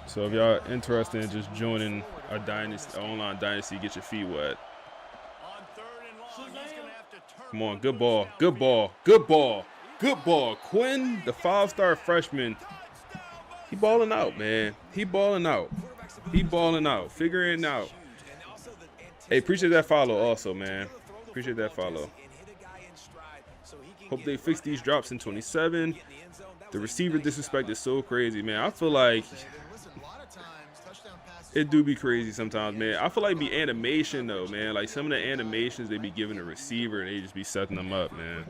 So if y'all interested in just joining a dynasty, online dynasty, get your feet wet. Come on, good ball, good ball, good ball, good ball. Quinn, the 5-star freshman, he balling out, man. He balling out. He balling out, figuring it out. Hey, appreciate that follow also, man. Appreciate that follow. Hope they fix these drops in 27. The receiver disrespect is so crazy, man. I feel like it do be crazy sometimes, man. I feel like the animation, though, man. Like, some of the animations they be giving the receiver, they just be setting them up, man.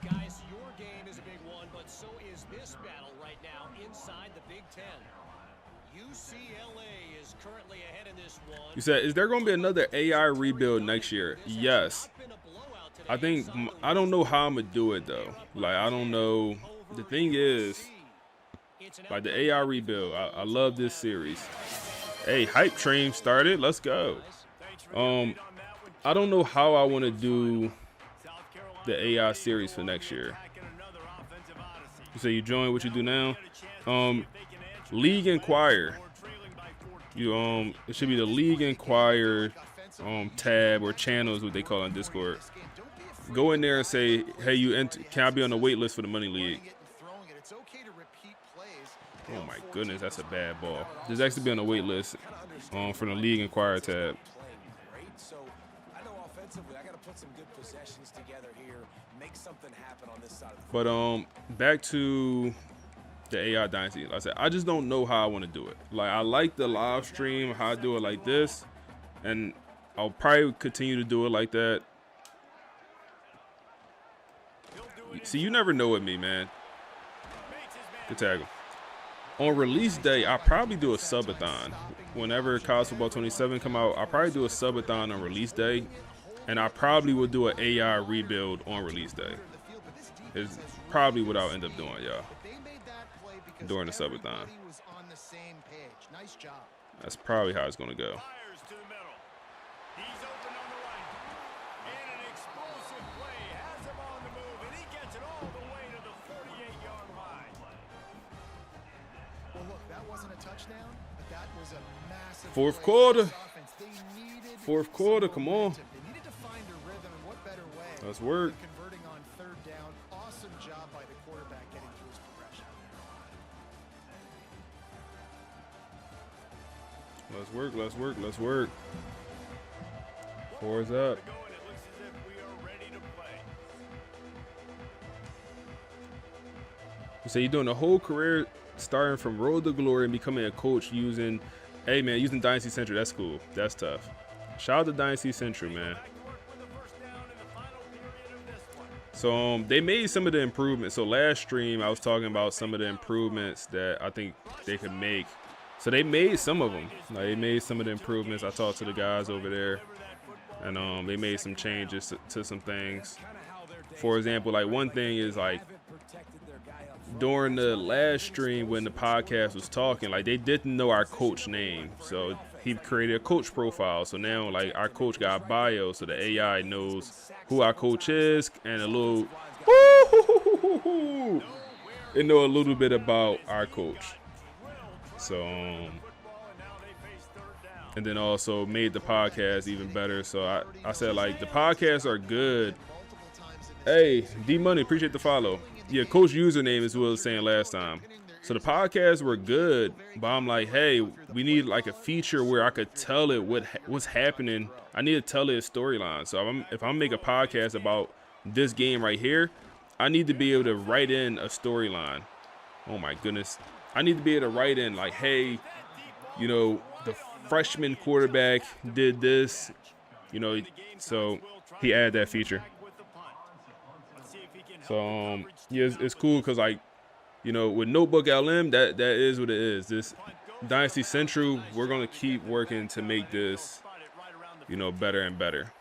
Guys, your game is a big one, but so is this battle inside the Big Ten. UCLA is currently ahead in this one. You said, is there going to be another AI rebuild next year? Yes. I think, I don't know how I'm going to do it, though. Like, I don't know. The thing is, like, the AI rebuild, I love this series. Hey, hype train started. Let's go. I don't know how I want to do the AI series for next year. You say you join what you do now. League Inquire. It should be the League Inquire tab or channel is what they call it on Discord. Go in there and say, hey, can I be on the wait list for the Money League? Oh my goodness, that's a bad ball. There's actually be on the wait list for the League Inquire tab. So I know offensively, I got to put some good possessions together here, make something happen on this side of the But back to the AI Dynasty. Like I said, I just don't know how I want to do it. Like, I like the live stream, how I do it like this, and I'll probably continue to do it like that. See, you never know with me, man. Good tackle. On release day, I'll probably do a subathon. Whenever College Football 27 come out, I'll probably do a subathon on release day, and I probably will do an AI rebuild on release day. It's probably what I'll end up doing, y'all. During the subathon. That's probably how it's going to go. Fourth quarter. Fourth quarter, come on. Let's work. Let's work, let's work, let's work. Four is up. So you're doing a whole career starting from road to glory and becoming a coach using, hey man, using Dynasty Central. That's cool. That's tough. Shout out to Dynasty Central, man. So they made some of the improvements. So last stream I was talking about some of the improvements that I think they could make. So they made some of them. Like, they made some of the improvements. I talked to the guys over there, and they made some changes to some things. For example, like one thing is like during the last stream when the podcast was talking, like they didn't know our coach name. So he created a coach profile. So now like our coach got a bio, so the AI knows who our coach is and a little, it know a little bit about our coach. So, and then also made the podcast even better. So I said, like, the podcasts are good. Hey, D-Money, appreciate the follow. Yeah, coach username is what I was saying last time. So the podcasts were good, but I'm like, hey, we need like a feature where I could tell it what's happening. I need to tell it a storyline. So if I'm making a podcast about this game right here, I need to be able to write in a storyline. Oh my goodness. I need to be able to write in like, hey, you know, the freshman quarterback did this, you know, so he added that feature. So, yeah, it's cool because, like, you know, with Notebook LM, that is what it is. This Dynasty Central, we're going to keep working to make this, you know, better and better.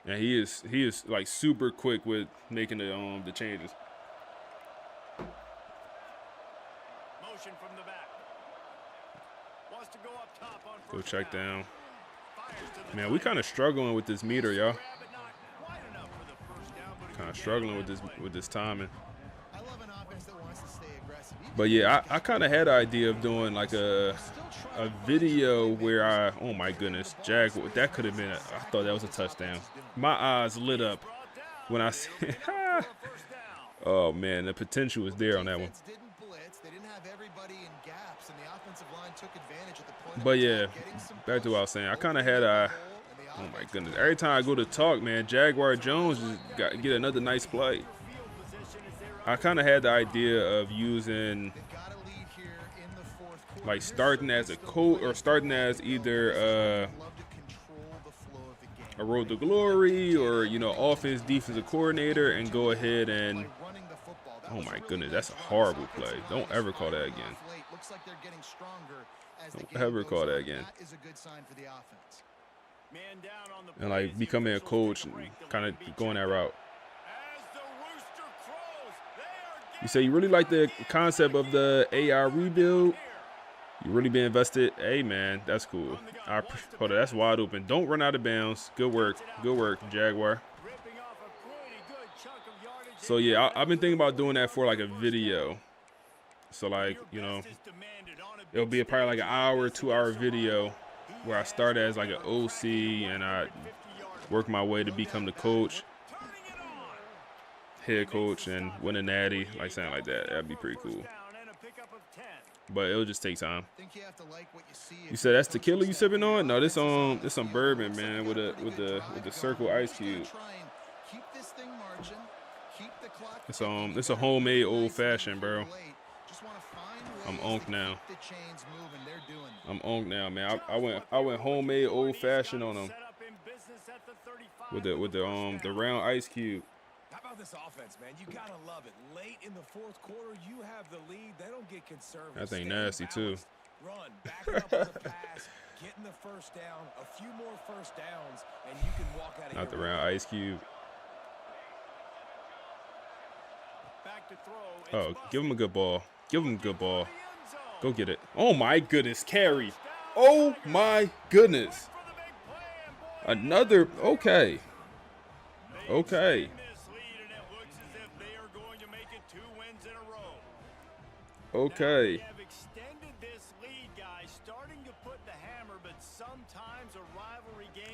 And he is like super quick with making the changes. Motion from the back. Wants to go up top on Go first check down. down. Man, we kind of struggling with this meter, y'all. Kind of struggling with this timing. But yeah, I kind of had the idea of doing like a video where oh my goodness, Jag, that could have been, I thought that was a touchdown. My eyes lit up when I said, oh man, the potential was there on that one. But yeah, back to what I was saying. I kind of had oh my goodness, every time I go to talk, man, Jaguar Jones just get another nice play. I kind of had the idea of using, like, starting as a coach or starting as either a road to glory or, you know, offense, defensive coordinator and go ahead and, oh my goodness, that's a horrible play. Don't ever call that again. Don't ever call that again. And like becoming a coach and kind of going that route. You say you really like the concept of the AI rebuild. You really been invested. Hey man, that's cool. Hold on, that's wide open. Don't run out of bounds. Good work, Jaguar. So yeah, I've been thinking about doing that for like a video. So like, you know, it'll be probably like an hour, 2 hour video where I start as like an OC and I work my way to become the coach, head coach, and win a natty, like something like that. That'd be pretty cool. But it'll just take time. You said that's tequila you sipping on? No, this some bourbon, man, with the circle ice cube. It's a homemade old fashioned, bro. I'm onked now. I'm onked now, man. I went homemade old fashioned on them with the round ice cube. How about this offense, man? You gotta love it. Late in the fourth quarter, you have the lead. They don't get conservative. That thing nasty too. Run, back it up on the pass, getting the first down, a few more first downs, and you can walk out of here. Not the round ice cube. Oh, give him a good ball. Give him a good ball. Go get it. Oh my goodness, carry. Oh my goodness. Another, okay. Okay. Okay.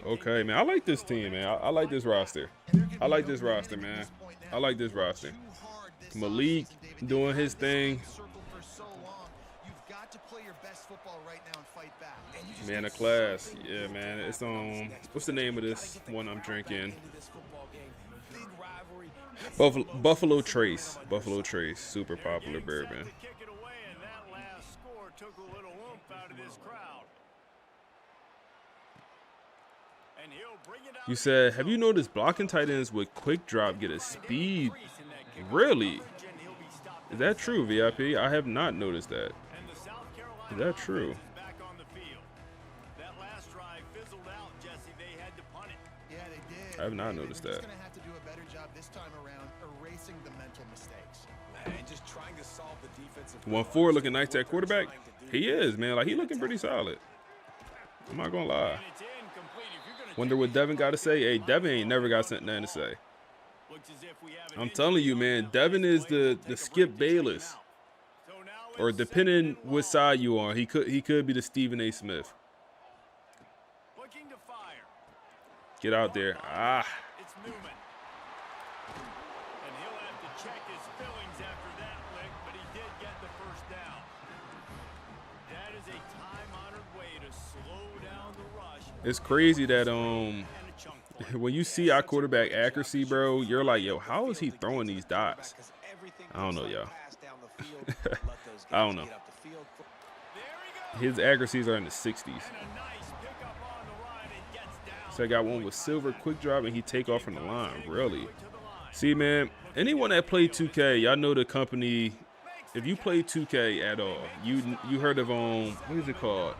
Okay, man. I like this team, man. I like this roster. I like this roster, man. I like this roster. Malik doing his thing. Man of class. Yeah, man. It's what's the name of this one I'm drinking? Buffalo Trace. Buffalo Trace. Super popular bourbon. You said, have you noticed blocking tight ends with quick drop get a speed? Really? Is that true, VIP? I have not noticed that. Is that true? I have not noticed that. 1-4 looking nice at quarterback. He is, man. Like, he looking pretty solid. I'm not gonna lie. Wonder what Devin got to say. Hey, Devin ain't never got nothing to say. I'm telling you, man. Devin is the Skip Bayless, or depending what side you on, he could be the Stephen A. Smith. Get out there. Ah. It's crazy that when you see our quarterback accuracy, bro, you're like, yo, how is he throwing these dots? I don't know, y'all. I don't know. His accuracies are in the 60s. So I got one with silver quick drop and he take off from the line. Really? See, man, anyone that played 2K, y'all know the company. If you play 2K at all, you heard of what is it called?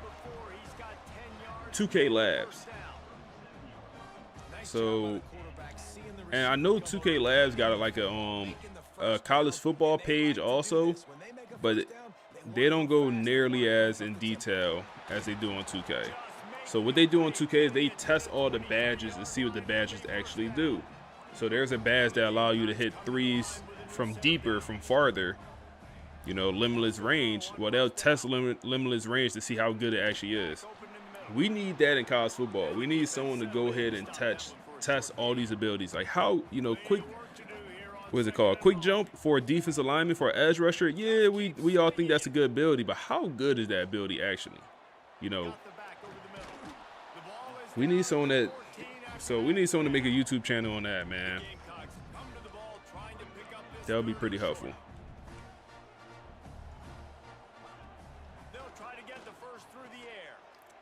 2K Labs. So, and I know 2K Labs got like a college football page also, but they don't go nearly as in detail as they do on 2K. So what they do on 2K is they test all the badges and see what the badges actually do. So there's a badge that allow you to hit threes from deeper, from farther, you know, limitless range. Well, they'll test limitless range to see how good it actually is. We need that in college football. We need someone to go ahead and test all these abilities. Like how, you know, quick, what is it called? Quick jump for a defensive lineman, for an edge rusher. Yeah, we all think that's a good ability, but how good is that ability actually? You know, we need someone to make a YouTube channel on that, man. That would be pretty helpful.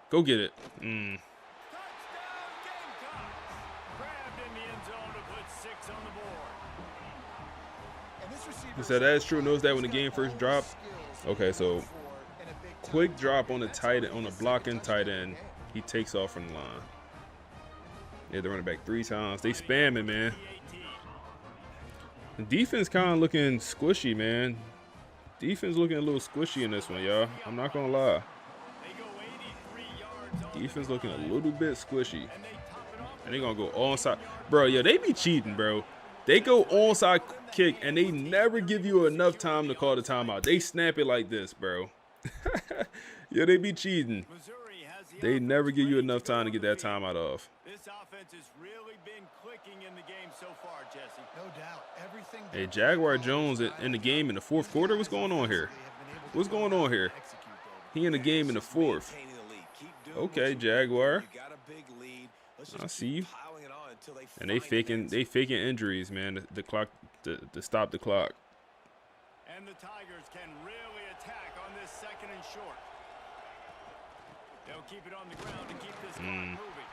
Go get it. He said that's true. Knows that when the game first dropped. Okay, so quick drop on the tight end, on the blocking tight end. He takes off from the line. Yeah, they're running back 3 times. They spamming, man. The defense kind of looking squishy, man. Defense looking a little squishy in this one, y'all. I'm not gonna lie. Defense looking a little bit squishy. And they gonna go onside. Bro, yeah, they be cheating, bro. They go onside kick and they never give you enough time to call the timeout. They snap it like this, bro. Yeah, they be cheating. They never give you enough time to get that timeout off. This offense has really been clicking in the game so far, Jesse. No doubt. Everything. Hey, Jaguar Jones in the game in the fourth quarter. What's going on here? What's going on here? He in the game in the fourth. Okay, Jaguar. I see you. And they faking injuries, man. The clock to stop the clock. And the Tigers can really attack on this 2nd and short. They'll keep it on the ground to keep this clock moving.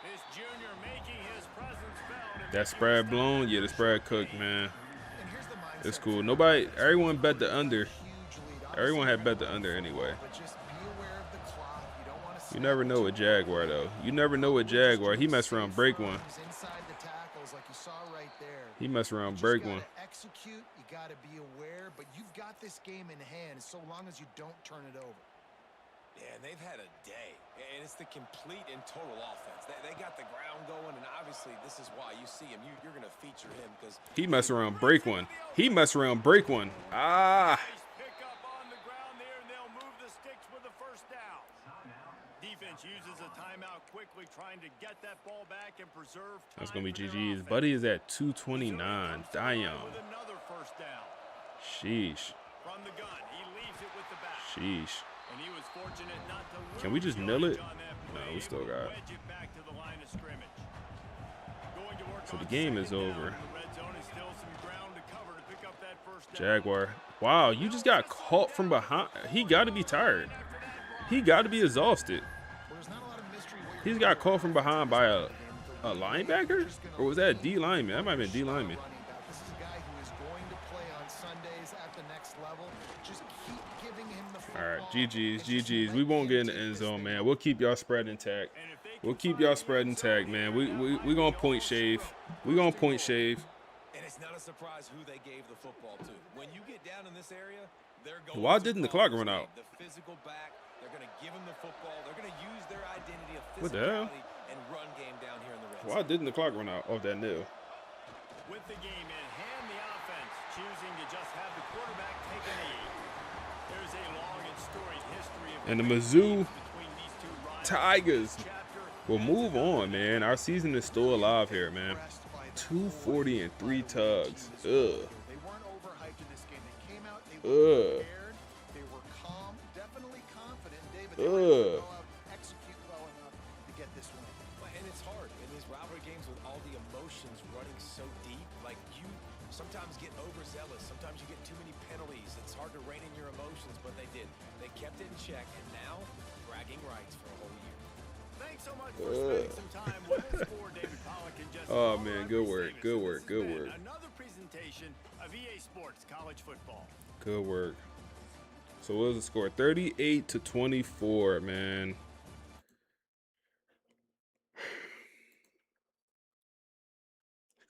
This junior making his presence felt. That spread blown? Yeah, the spread cooked, man. It's cool. Nobody, everyone bet the under. Everyone had bet the under anyway. You never know with Jaguar, though. You never know with Jaguar. He messed around, break one. He messed around, break one. Execute, you got to be aware, but you've got this game in hand so long as you don't turn it over. Yeah, and they've had a day, and it's the complete and total offense. They got the ground going, and obviously this is why you see him. You're going to feature him because he messed around, break one. He messed around, break one. Ah. Pick up on the ground there, and they'll move the sticks with a 1st down. Defense uses a timeout quickly, trying to get that ball back and preserve time. That's gonna be GG's. Buddy is at 229. Damn. With another 1st down. Sheesh. From the gun, he leaves it with the back. Sheesh. And he was fortunate not to Can we just nil it? No, we still got it. So the game is over. Jaguar. Wow, you just got caught from behind. He got to be tired. He got to be exhausted. He's got caught from behind by a linebacker? Or was that a D lineman? That might have been D lineman. All right, GG's. We won't get in the end zone, man. We'll keep y'all spread intact. We'll keep y'all spread intact, man. We gonna point shave. We gonna point shave. And it's not a surprise who they gave the football to. When you get down in this area, they're going. Why didn't the clock run out? The physical back. They're gonna give him the football. They're gonna use their identity of What the hell? physicality and run game down here in the red zone. Why didn't the clock run out off that nil? With the game in hand, the offense choosing to just have the quarterback take a knee. There's a long and storied history of And the Mizzou Tigers will move on, man. Our season is still alive here, man. 240 and 3 tugs. Ugh. They weren't overhyped in this game. They came out, they were prepared, they were calm, definitely confident. David, they were able to execute well enough to get this win. And it's hard in these rivalry games with all the emotions running so deep. Like, you sometimes get overzealous. Sometimes you get too many penalties. It's hard to rein in your emotions, but they did. They kept it in check, and now bragging rights for a whole year. Thanks so much for spending some time with us for David Pollock and Jesse. Oh, man, good work. Good work. Good work. Another presentation of EA Sports College Football. Good work. So what was the score? 38-24, man.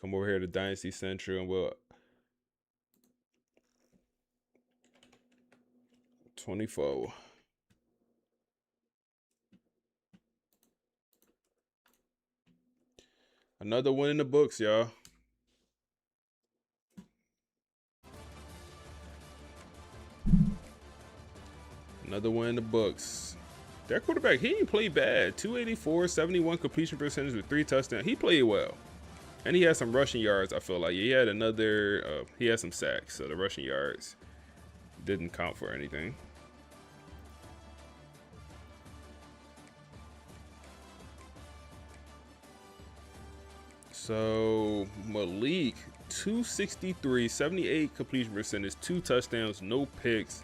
Come over here to Dynasty Central and we'll 24. Another win in the books, y'all. Another win in the books. Their quarterback, he didn't play bad. 284, 71 completion percentage with 3 touchdowns. He played well. And he had some rushing yards, I feel like. He had another, he had some sacks. So the rushing yards didn't count for anything. So Malik, 263, 78 completion percentage, 2 touchdowns, no picks,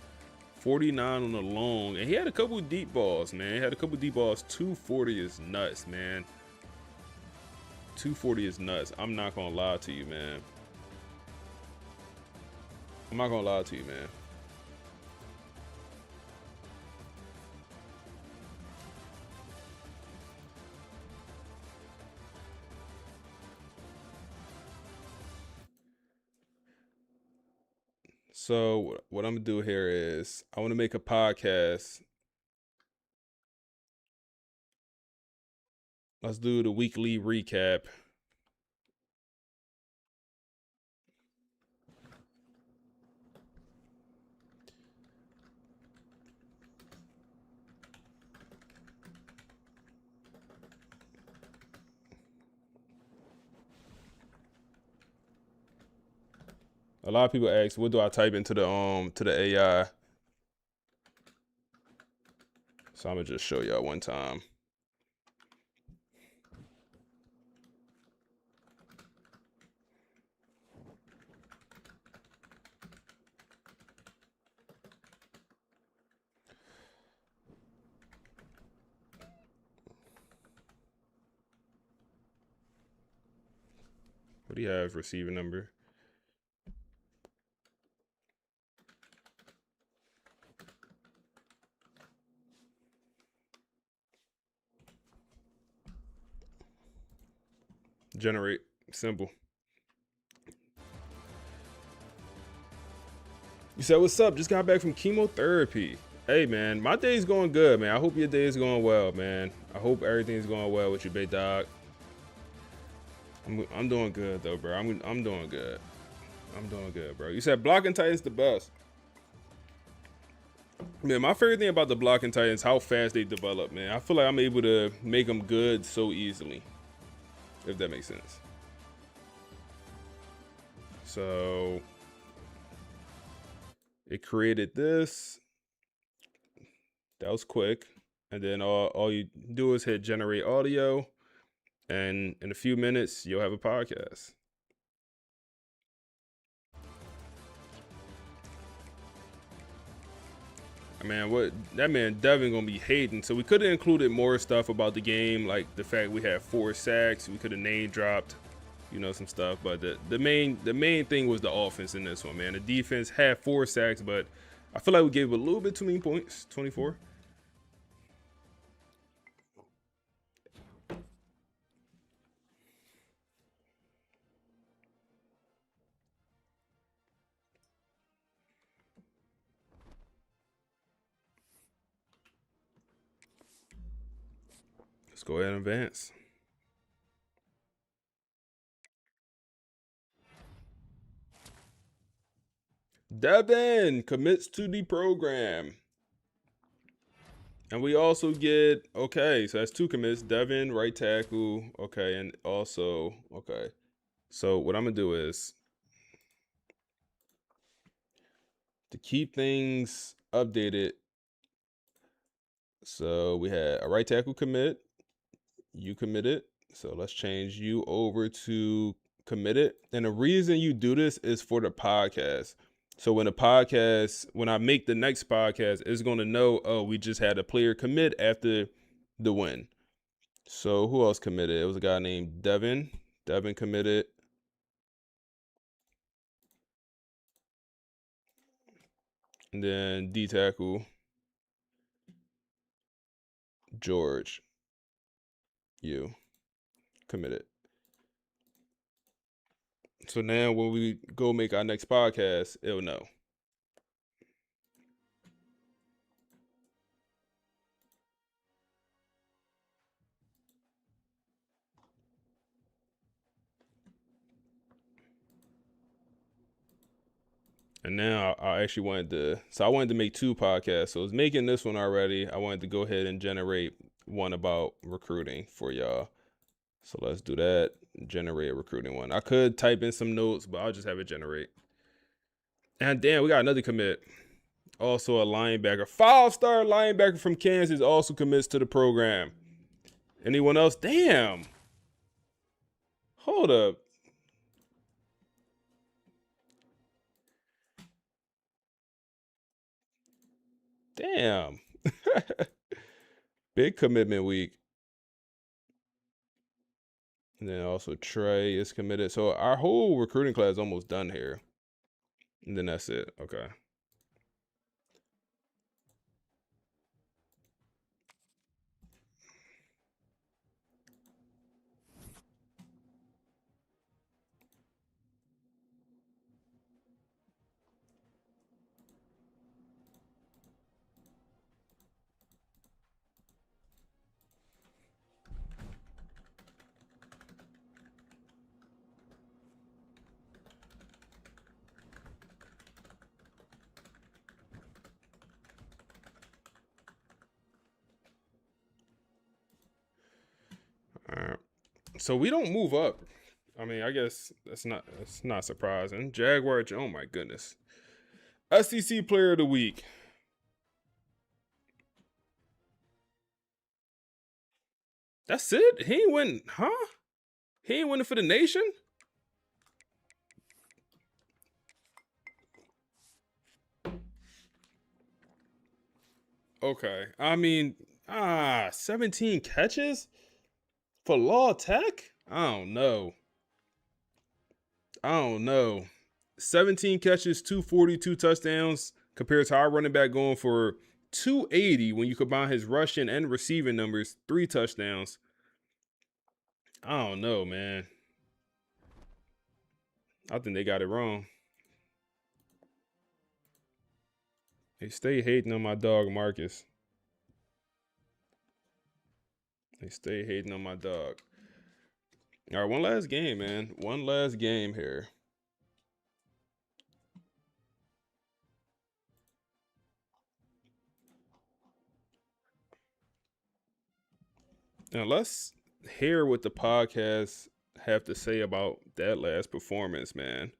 49 on the long. And he had a couple of deep balls, man. He had a couple of deep balls. 240 is nuts, man. 240 is nuts. I'm not going to lie to you, man. I'm not gonna lie to you, man. So what I'm gonna do here is I want to make a podcast. Let's do the weekly recap. A lot of people ask, what do I type into the AI? So I'm gonna just show y'all one time. What do you have? Receiver number. Generate. Simple. You said, what's up? Just got back from chemotherapy. Hey, man, my day's going good, man. I hope your day is going well, man. I hope everything's going well with you, big dog. I'm doing good, though, bro. I'm doing good. I'm doing good, bro. You said blocking Titans the best. Man, my favorite thing about the blocking Titans, how fast they develop, man. I feel like I'm able to make them good so easily, if that makes sense. So it created this. That was quick. And then all you do is hit generate audio. And in a few minutes, you'll have a podcast. Man, what that man Devin gonna be hating. So we could have included more stuff about the game, like the fact we had 4 sacks. We could have name dropped, you know, some stuff. But the main thing was the offense in this one, man. The defense had 4 sacks, but I feel like we gave a little bit too many points. 24. Let's go ahead and advance. Devin commits to the program. And we also get, okay, so that's 2 commits. Devin, right tackle, okay, and also, okay. So what I'm going to do is, to keep things updated, so we had a right tackle commit, you committed. So let's change you over to committed. And the reason you do this is for the podcast. So when I make the next podcast, it's going to know, oh, we just had a player commit after the win. So who else committed? It was a guy named Devin. Devin committed. And then D tackle, George, you committed. So now when we go make our next podcast, it'll know. And now I actually I wanted to make 2 podcasts. So I was making this one already. I wanted to go ahead and generate one about recruiting for y'all. So let's do that. Generate a recruiting one. I could type in some notes, but I'll just have it generate. And damn, we got another commit. Also a linebacker. 5-star linebacker from Kansas also commits to the program. Anyone else? Damn. Hold up. Damn. Big commitment week. And then also Trey is committed. So our whole recruiting class is almost done here. And then that's it. Okay. All right. So we don't move up. I mean, I guess that's not surprising. Jaguar, oh my goodness. SEC Player of the Week. That's it? He ain't win, huh? He ain't winning for the nation? Okay. I mean, 17 catches for Law Tech? I don't know. 17 catches, 242 touchdowns compared to our running back going for 280 when you combine his rushing and receiving numbers, 3 touchdowns. I don't know, man. I think they got it wrong. They stay hating on my dog, Marcus. They stay hating on my dog. All right, one last game, man. One last game here. Now, let's hear what the podcast have to say about that last performance, man.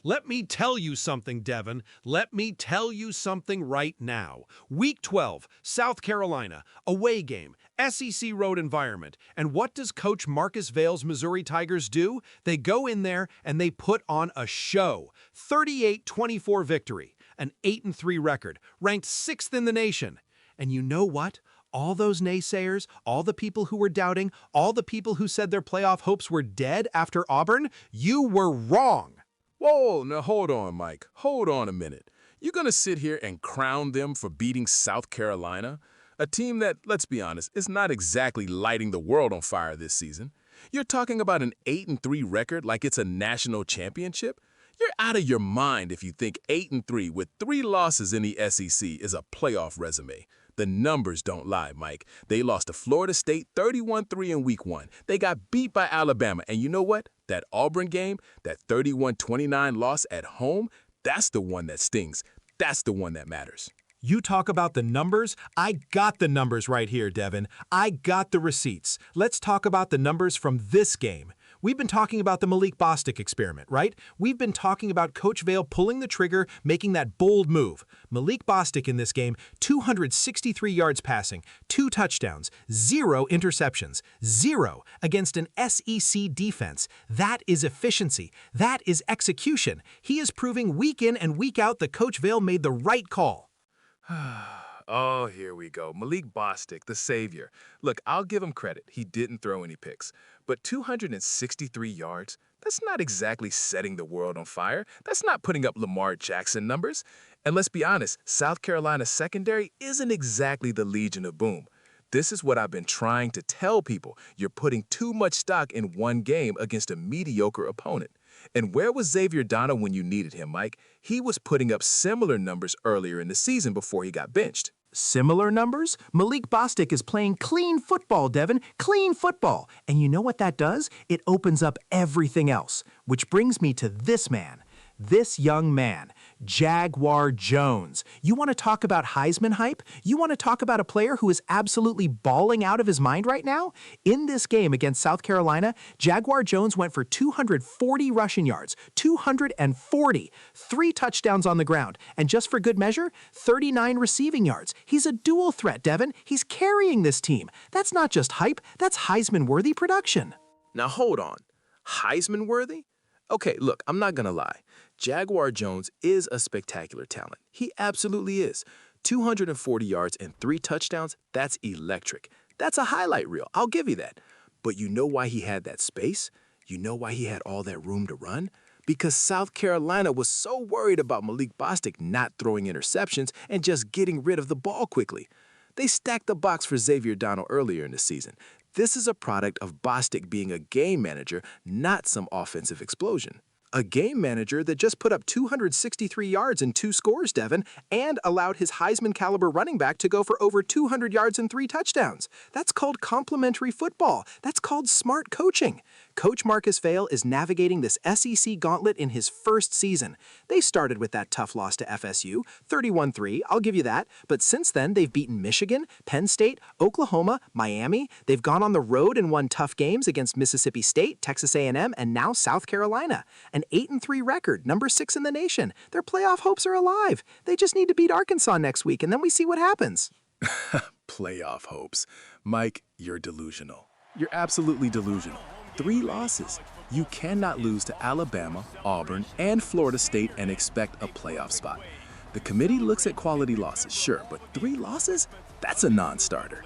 Let me tell you something, Devin. Let me tell you something right now. Week 12, South Carolina, away game, SEC road environment. And what does Coach Marcus Vale's Missouri Tigers do? They go in there and they put on a show. 38-24 victory, an 8-3 record, ranked 6th in the nation. And you know what? All those naysayers, all the people who were doubting, all the people who said their playoff hopes were dead after Auburn, you were wrong. Whoa, now hold on, Mike. Hold on a minute. You're going to sit here and crown them for beating South Carolina? A team that, let's be honest, is not exactly lighting the world on fire this season. You're talking about an 8-3 record like it's a national championship? You're out of your mind if you think 8-3 with 3 losses in the SEC is a playoff resume. The numbers don't lie, Mike. They lost to Florida State 31-3 in Week 1. They got beat by Alabama. And you know what? That Auburn game, that 31-29 loss at home, that's the one that stings. That's the one that matters. You talk about the numbers? I got the numbers right here, Devin. I got the receipts. Let's talk about the numbers from this game. We've been talking about the Malik Bostic experiment, right? We've been talking about Coach Vale pulling the trigger, making that bold move. Malik Bostic in this game, 263 yards passing, 2 touchdowns, 0 interceptions, 0 against an SEC defense. That is efficiency. That is execution. He is proving week in and week out that Coach Vale made the right call. Oh, here we go. Malik Bostic, the savior. Look, I'll give him credit. He didn't throw any picks. But 263 yards, that's not exactly setting the world on fire. That's not putting up Lamar Jackson numbers. And let's be honest, South Carolina's secondary isn't exactly the Legion of Boom. This is what I've been trying to tell people. You're putting too much stock in one game against a mediocre opponent. And where was Xavier Donna when you needed him, Mike? He was putting up similar numbers earlier in the season before he got benched. Similar numbers? Malik Bostic is playing clean football, Devin. Clean football. And you know what that does? It opens up everything else. Which brings me to this man. This young man, Jaguar Jones. You want to talk about Heisman hype? You want to talk about a player who is absolutely balling out of his mind right now? In this game against South Carolina, Jaguar Jones went for 240 rushing yards, 240, 3 touchdowns on the ground, and just for good measure, 39 receiving yards. He's a dual threat, Devin. He's carrying this team. That's not just hype, that's Heisman-worthy production. Now hold on. Heisman-worthy? Okay, look, I'm not gonna lie. Jaguar Jones is a spectacular talent. He absolutely is. 240 yards and 3 touchdowns, that's electric. That's a highlight reel, I'll give you that. But you know why he had that space? You know why he had all that room to run? because South Carolina was so worried about Malik Bostic not throwing interceptions and just getting rid of the ball quickly. They stacked the box for Xavier Donald earlier in the season. This is a product of Bostic being a game manager, not some offensive explosion. A game manager that just put up 263 yards and 2 scores, Devin, and allowed his Heisman-caliber running back to go for over 200 yards and 3 touchdowns. That's called complementary football. That's called smart coaching. Coach Marcus Vale is navigating this SEC gauntlet in his first season. They started with that tough loss to FSU, 31-3, I'll give you that, but since then they've beaten Michigan, Penn State, Oklahoma, Miami. They've gone on the road and won tough games against Mississippi State, Texas A&M, and now South Carolina. An 8-3 record, number 6 in the nation. Their playoff hopes are alive. They just need to beat Arkansas next week, and then we see what happens. Playoff hopes. Mike, you're delusional. You're absolutely delusional. 3 losses. You cannot lose to Alabama, Auburn, and Florida State and expect a playoff spot. The committee looks at quality losses, sure, but 3 losses? That's a non-starter.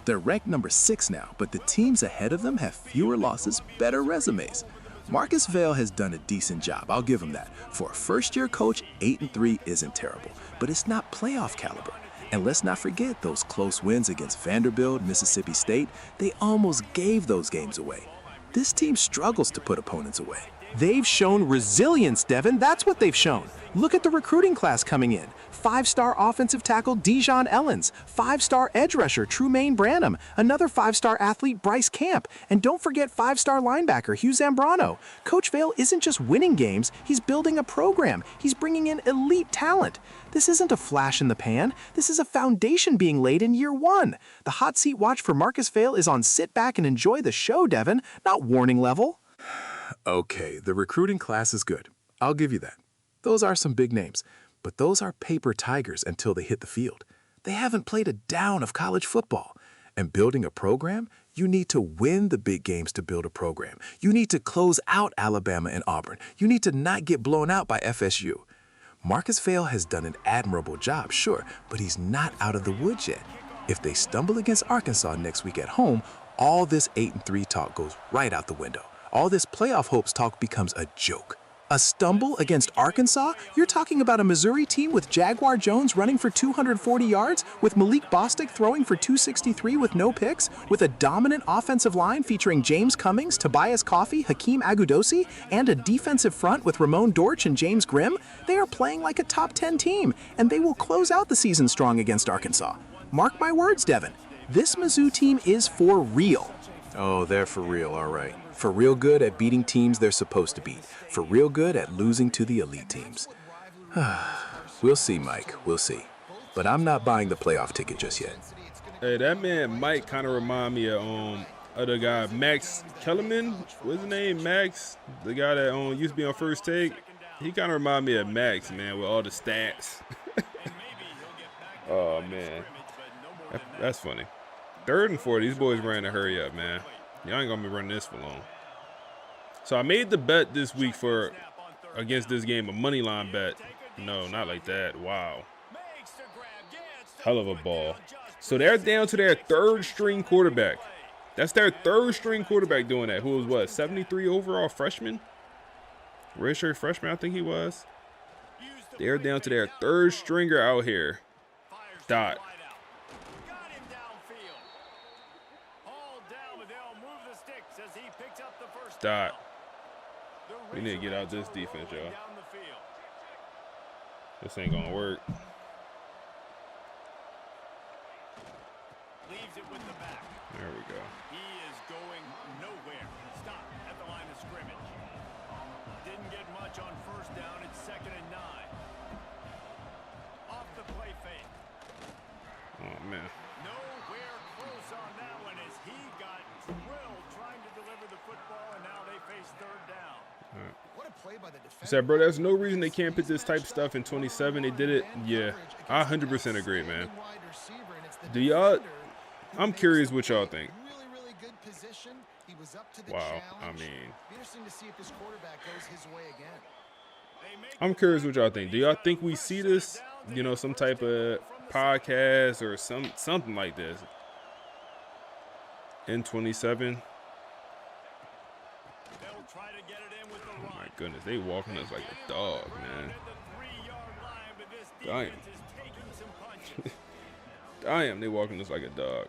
They're ranked number 6 now, but the teams ahead of them have fewer losses, better resumes. Marcus Vale has done a decent job, I'll give him that. For a first-year coach, 8-3 isn't terrible, but it's not playoff caliber. And let's not forget those close wins against Vanderbilt, Mississippi State. They almost gave those games away. This team struggles to put opponents away. They've shown resilience, Devin. That's what they've shown. Look at the recruiting class coming in. 5-star offensive tackle Dijon Ellens, 5-star edge rusher Trumaine Branham, another 5-star athlete Bryce Camp, and don't forget 5-star linebacker Hugh Zambrano. Coach Vale isn't just winning games, he's building a program. He's bringing in elite talent. This isn't a flash in the pan. This is a foundation being laid in year 1. The hot seat watch for Marcus Vale is on sit back and enjoy the show, Devin, not warning level. Okay, the recruiting class is good. I'll give you that. Those are some big names, but those are paper tigers until they hit the field. They haven't played a down of college football. And building a program, you need to win the big games to build a program. You need to close out Alabama and Auburn. You need to not get blown out by FSU. Marcus Vale has done an admirable job, sure, but he's not out of the woods yet. If they stumble against Arkansas next week at home, all this 8-3 talk goes right out the window. All this playoff hopes talk becomes a joke. A stumble against Arkansas? You're talking about a Missouri team with Jaguar Jones running for 240 yards, with Malik Bostic throwing for 263 with no picks, with a dominant offensive line featuring James Cummings, Tobias Coffey, Hakeem Agudosi, and a defensive front with Ramon Dortch and James Grimm. They are playing like a top 10 team, and they will close out the season strong against Arkansas. Mark my words, Devin. This Mizzou team is for real. Oh, they're for real, all right. For real good at beating teams they're supposed to beat. For real good at losing to the elite teams. We'll see, Mike. We'll see. But I'm not buying the playoff ticket just yet. Hey, that man Mike kind of remind me of the guy Max Kellerman. What's his name? Max, the guy that used to be on First Take. He kind of remind me of Max, man, with all the stats. Oh man, that's funny. 3rd and 4. These boys ran to hurry up, man. Y'all ain't gonna be running this for long. So I made the bet this week against this game, a money line bet. No, not like that. Wow. Hell of a ball. So they're down to their 3rd string quarterback. That's their 3rd string quarterback doing that. Who was what? 73 overall freshman? Redshirt freshman, I think he was. They're down to their 3rd stringer out here. Dot. Dot. We need to get out this defense, y'all. This ain't gonna work. There we go. He is going nowhere. Stop at the line of scrimmage. Didn't get much on 1st down. It's 2nd and 9. Off the play fake. Oh man. Nowhere close on that one as he got drilled trying to deliver the football, and now they face 3rd down. What a play by the defense. I said, bro, there's no reason they can't put this type of stuff in 27. They did it. Yeah, I 100% agree, man. Do y'all? I'm curious what y'all think. Really good position. He was up to the Wow, challenge. I mean, Be interesting to see if this quarterback goes his way again. I'm curious what y'all think. Do y'all think we see this? You know, some type of podcast or something like this in 27? They'll try to get it in with the run. Oh my goodness, they walking us like a dog, man. Damn. Damn, they walking us like a dog.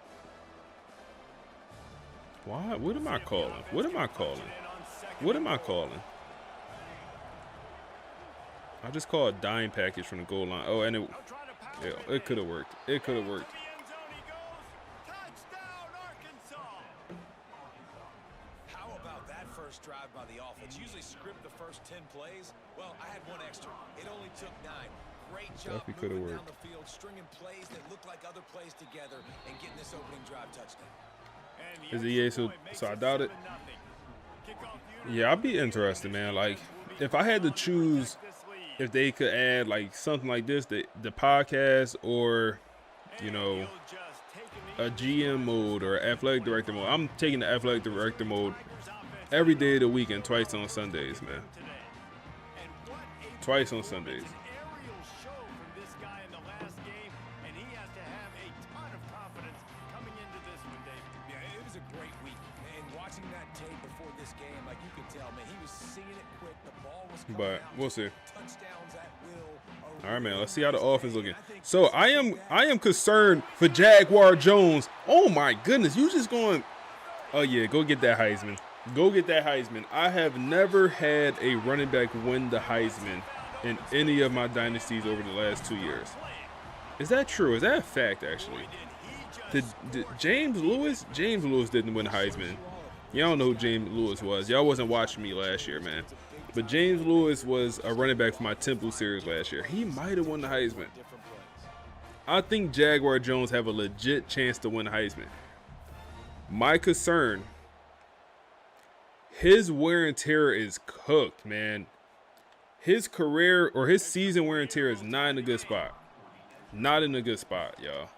Why? What am I calling? What am I calling? What am I calling? I just called a dime package from the goal line. Oh, and it could have worked. It could have worked. How about that first drive by the offense? Usually script the first 10 plays. Well, I had one extra. It only took 9. Great job moving down the field, stringing plays that look like other plays together, and getting this opening drive touchdown. Is it yeah? So I doubt it. Yeah, I'd be interested, man. Like, if I had to choose, if they could add like something like this, the podcast, or you know, a GM mode or athletic director mode. I'm taking the athletic director mode every day of the week and twice on Sundays, man. Twice on Sundays. But we'll see. All right, man. Let's see how the offense looking. So I am concerned for Jaguar Jones. Oh my goodness, you just going? Oh yeah, go get that Heisman. Go get that Heisman. I have never had a running back win the Heisman in any of my dynasties over the last 2 years. Is that true? Is that a fact actually? Did James Lewis? James Lewis didn't win the Heisman. Y'all don't know who James Lewis was. Y'all wasn't watching me last year, man. But James Lewis was a running back for my Temple series last year. He might have won the Heisman. I think Jaguar Jones have a legit chance to win the Heisman. My concern, his wear and tear is cooked, man. His career or his season wear and tear is not in a good spot. Not in a good spot, y'all.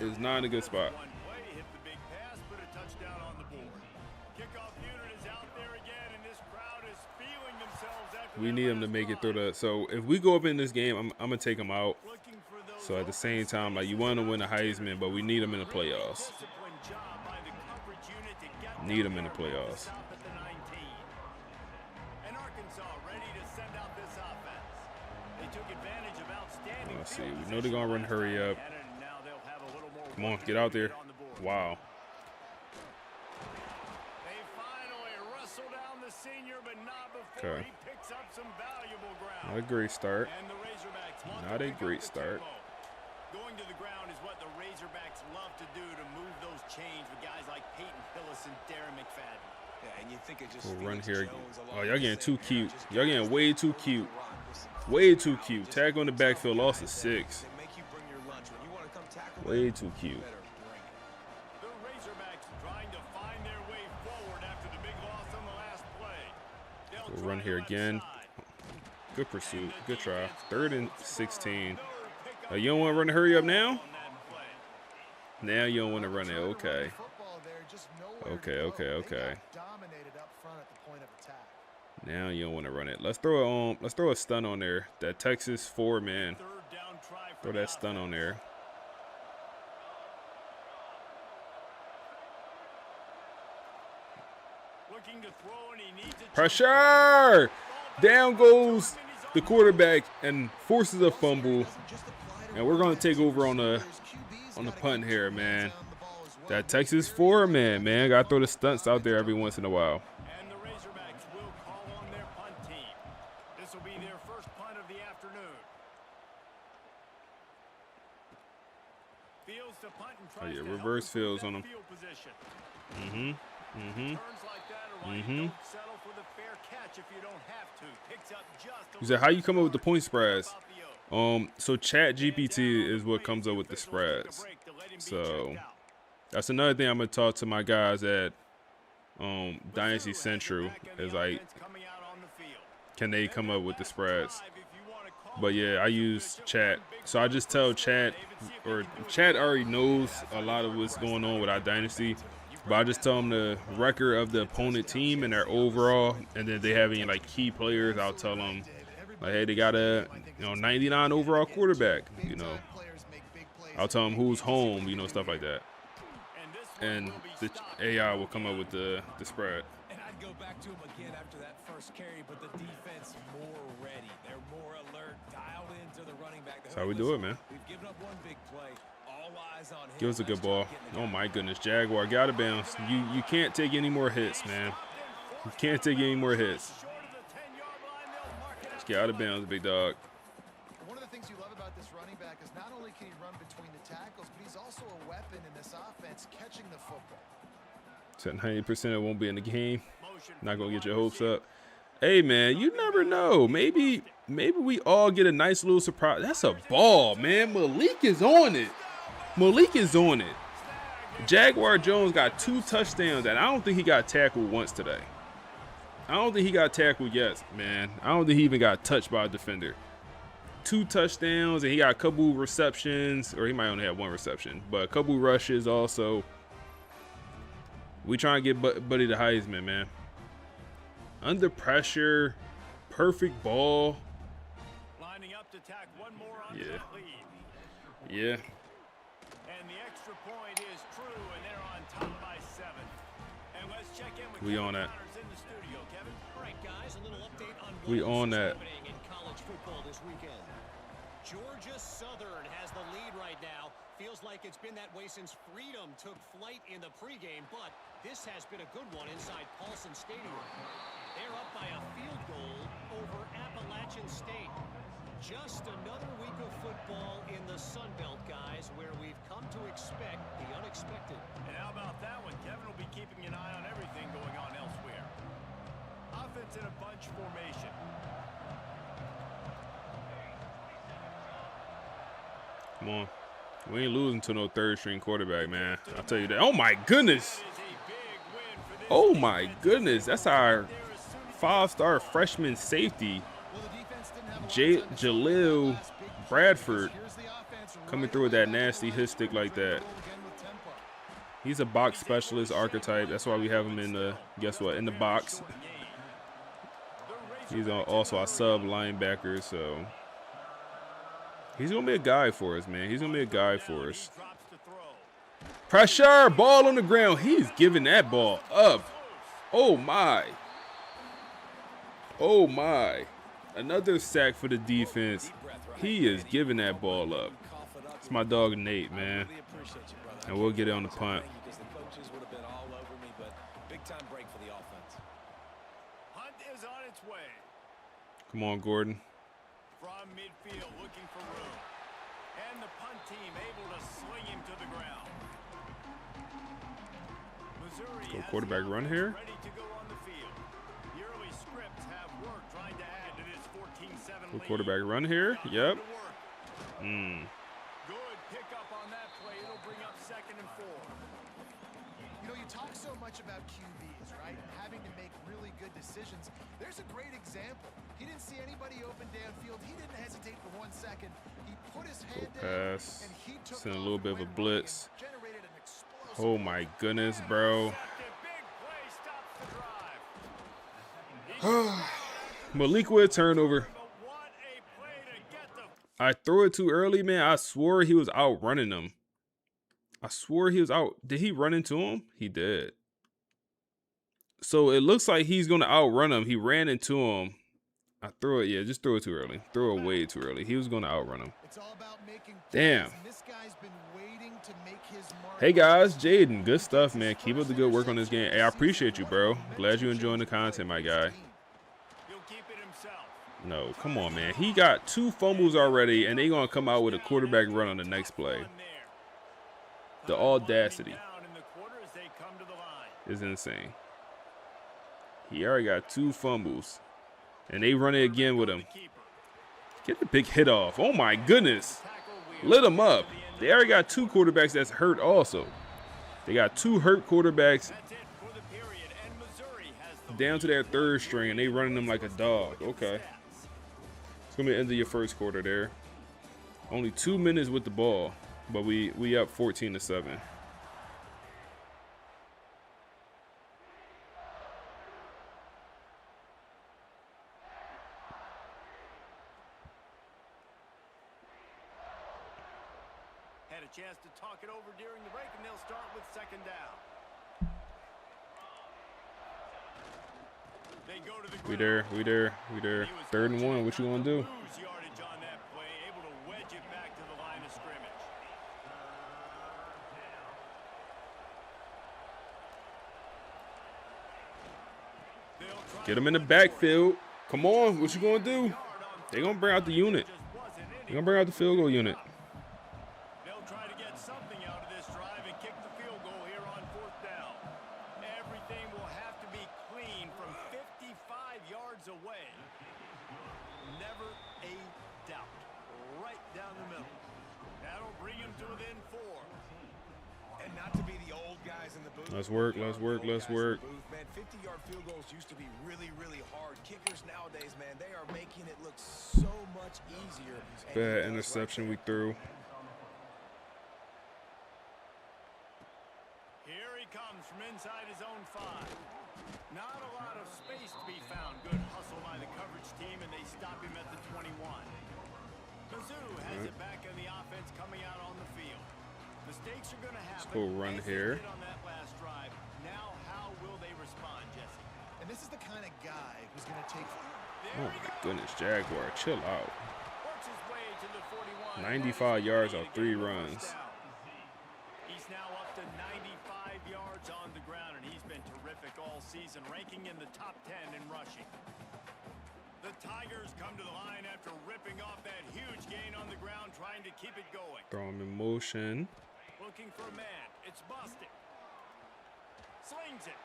It's not in a good spot. We need him to make it through the. So if we go up in this game, I'm gonna take him out. So at the same time, like, you want to win the Heisman, but we need him in the playoffs. Need him in the playoffs. Let's see. We know they're gonna run hurry up. Come on, get out there. Wow. Okay. Not a great start. Not a great start. Going to the ground is what the Razorbacks love to do to move those chains with guys like Peyton Hillis and Darren McFadden. Yeah, and you think it just we'll run here. Oh, y'all getting too cute. Y'all getting way too cute. Way too cute. Tag on the backfield, lost to 6. Way too cute. The Razorbacks trying to find their way forward after the big loss on the last play. We'll run here again. Good pursuit. Good try. 3rd and 16. You don't want to run the hurry up now? Now you don't want to run it. Okay. Okay. Now you don't want to run it. Let's throw a stun on there. That Texas 4-man. Throw that stun on there. Pressure! Down goes the quarterback and forces a fumble. And we're going to take over on the punt here, man. That Texas 4-man, man. Got to throw the stunts out there every once in a while. And the Razorbacks will call on their punt team. This will be their first punt of the afternoon. Fields to punt and tries to reverse fields on him. Don't settle for the fair catch if you don't have to. Picks up just He said, how you come up with the point spreads? So Chat GPT is what comes up with the spreads. So that's another thing I'm gonna talk to my guys at Dynasty Central is like, can they come up with the spreads? But yeah, I use Chat. So I just tell Chat, or Chat already knows a lot of what's going on with our Dynasty. But I just tell them the record of the opponent team and their overall, and then if they have any like key players, I'll tell them like, hey, they got a 99 overall quarterback. I'll tell them who's home, stuff like that. and the AI will come up with the spread. And I'd go back to him again after that first carry, but the defense more ready. They're more alert, dialed into the running back. That's how we do it, man. We've given up one big play. All eyes on him. Give us a good ball. Oh my goodness, Jaguar, get out of bounds. You can't take any more hits, man. You can't take any more hits. Just get out of bounds, big dog. One of the things you love about this running back is not only can he run between the tackles, but he's also a weapon in this offense catching the football. Said 90% it won't be in the game. Not gonna get your hopes up. Hey man, you never know. Maybe we all get a nice little surprise. That's a ball, man. Malik is on it. Malik is on it. Jaguar Jones got 2 touchdowns, and I don't think he got tackled once today. I don't think he got tackled yet, man. I don't think he even got touched by a defender. 2 touchdowns, and he got a couple receptions, or he might only have 1 reception, but a couple rushes also. We trying to get Buddy the Heisman, man. Under pressure, perfect ball. Lining up to tack one more on Yeah. that lead. Yeah. And the extra point is true, and they're on top by 7. And let's check in with We Kevin on that. Connors in the studio. Kevin? All right, guys, a little update on what We else on is that. happening in college football this weekend. Georgia Southern has the lead right now. Feels like it's been that way since Freedom took flight in the pregame, but this has been a good one inside Paulson Stadium. They're up by a field goal over Appalachian State. Just another week of football in the Sun Belt, guys, where we've come to expect the unexpected. And how about that one? Kevin will be keeping an eye on everything going on elsewhere. Offense in a bunch formation. Come on. We ain't losing to no 3rd-string quarterback, man. I'll tell you that. Oh, my goodness. Oh, my goodness. That's our 5-star freshman safety, Jalil Bradford, coming through with that nasty hit stick like that. He's a box specialist archetype. That's why we have him in the, guess what, in the box. He's also our sub linebacker, so he's going to be a guy for us, man. He's going to be a guy for us. Pressure, ball on the ground. He's giving that ball up. Oh, my. Oh, my. Another sack for the defense. He is giving that ball up. It's my dog, Nate, man. And we'll get it on the punt. Come on, Gordon. From midfield, looking for room. And the punt team able to swing him to the ground. Missouri Go quarterback run here. ready to go on the field. The early scripts have worked trying to add to this 14-7 Go lead. quarterback run here. Yep. Good pickup on that play. It'll bring up 2nd and 4. You know, you talk so much about QBs, right? Having to make really good decisions. There's a great example. He didn't see anybody open downfield. He didn't hesitate for 1 second. He put his hand down Pass. and he took Send a off little bit of a and went blitz. running and generated an explosive Oh, my goodness, bro. Big play stops the drive. Malik with a turnover. But what a play to get the I threw it too early, man. I swore he was outrunning him. I swore he was out. Did he run into him? He did. So it looks like he's going to outrun him. He ran into him. I threw it. Yeah, just threw it too early. Threw it way too early. He was going to outrun him. It's all about making Damn. plays, and this guy's been waiting to make his mark. Hey, guys. Jaden, good stuff, man. Keep up the good work on this game. Hey, I appreciate you, bro. Glad you're enjoying the content, my guy. He'll keep it himself. No, come on, man. He got 2 fumbles already, and they going to come out with a quarterback run on the next play. One there. The audacity Down in the quarter as they come to the line. is insane. He already got 2 fumbles, and they run it again with him. Keeper. Get the big hit off. Oh, my goodness. Lit him up. They already got 2 quarterbacks that's hurt also. They got 2 hurt quarterbacks That's it for the period, and Missouri has the down to their 3rd string, and they running them like a dog. Okay. It's going to be the end of your 1st quarter there. Only 2 minutes with the ball, but we up 14-7. Had a chance to talk it over during the break, and they'll start with second down. They go to the We there. Third and 1. What you gonna do? Lose yardage on that play, able to wedge it back to the line of scrimmage. Get him in the backfield. Come on, what you gonna do? They gonna bring out the unit. They gonna bring out the field goal unit. They'll try to get something out of this drive and kick the field goal here on fourth down. Everything will have to be clean from 55 yards away. Never a doubt. Right down the middle. That'll bring him to within 4. And not to be the old guys in the booth. Let's work. Man, 50-yard field goals used to be really, really hard. Kickers nowadays, man, they are making it look so much easier. Bad interception we threw. Here he comes from inside his own 5. Not a lot of space to be found. Good hustle by the coverage team, and they stop him at the 21. Mizzou has it back on the offense coming out on the field. Mistakes are going to happen. Let's go run here. On that last drive. Now, how will they respond, Jesse? And this is the kind of guy who's going to take... Oh my goodness, Jaguar, chill out. Works his way to the 41. 95 yards on 3 runs. He's now up to 95 yards on the ground, and he's been terrific all season, ranking in the top 10 in rushing. The Tigers come to the line after ripping off that huge gain on the ground, trying to keep it going. Throw him in motion. Looking for a man. It's busted. Slings it.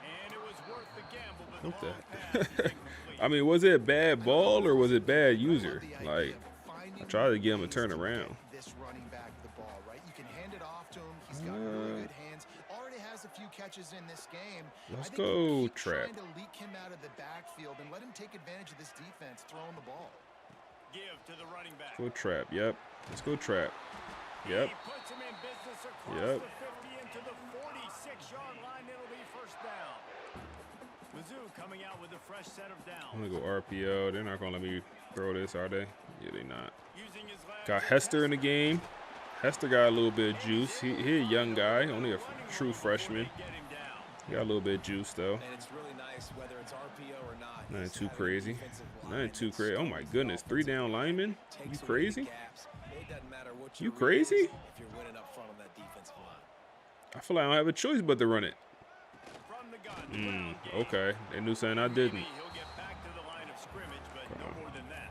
And it was worth the gamble, but What the long the? pass is incomplete. I mean, was it a bad ball or was it bad user? Like, I tried to get him to turn around. This running back the ball, right? You can hand it off to him. He's got really good hands. Already has a few catches in this game. Let's I think go, you keep Trap. trying to leak him out of the backfield and let him take advantage of this defense throwing the ball. Give to the running back. Go Trap. Yep. Let's go Trap. Yep. He puts him in business across Yep. the 50 into the 46-yard line. It'll be first down. Mizzou coming out with a fresh set of downs. I'm gonna go RPO. They're not gonna let me throw this, are they? Yeah, they not. Using his last Got Hester in the game. Hester got a little bit of juice. He a young guy, only a true freshman. get him down. He got a little bit of juice though. And it's really nice whether it's RPO or not. Nothing He's too having a crazy. defensive line Nothing too that's crazy. Oh my goodness, 3 down linemen? You takes away the crazy? gaps. It doesn't matter what You your read crazy? is if you're winning up front on that defensive line. I feel like I don't have a choice but to run it. From the gun. Okay. They knew something I didn't. He'll get back to the line of scrimmage, but no more than that.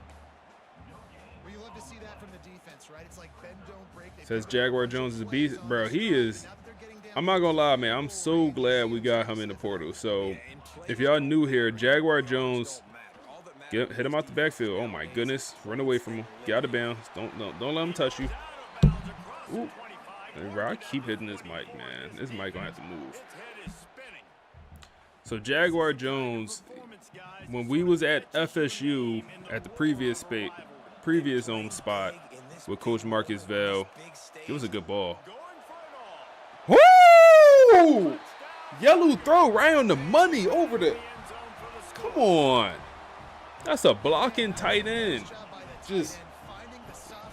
Well, you love to see that from the defense, right? It's like bend, don't break. They Says pick up Jaguar a bunch of Jones is a plays beast. on Bro, this he drive, is. and now that they're getting down I'm not gonna lie, man. I'm so glad we got him in the portal. So, if y'all new here, Jaguar Jones, hit him out the backfield. Oh my goodness, run away from him. Get out of bounds. Don't let him touch you. Ooh. Hey, bro, I keep hitting this mic, man. This mic gonna have to move. So Jaguar Jones, when we was at FSU at the previous spot with Coach Marcus Vale, it was a good ball. Woo! Yellow throw right on the money over the. Come on, that's a blocking tight end. Just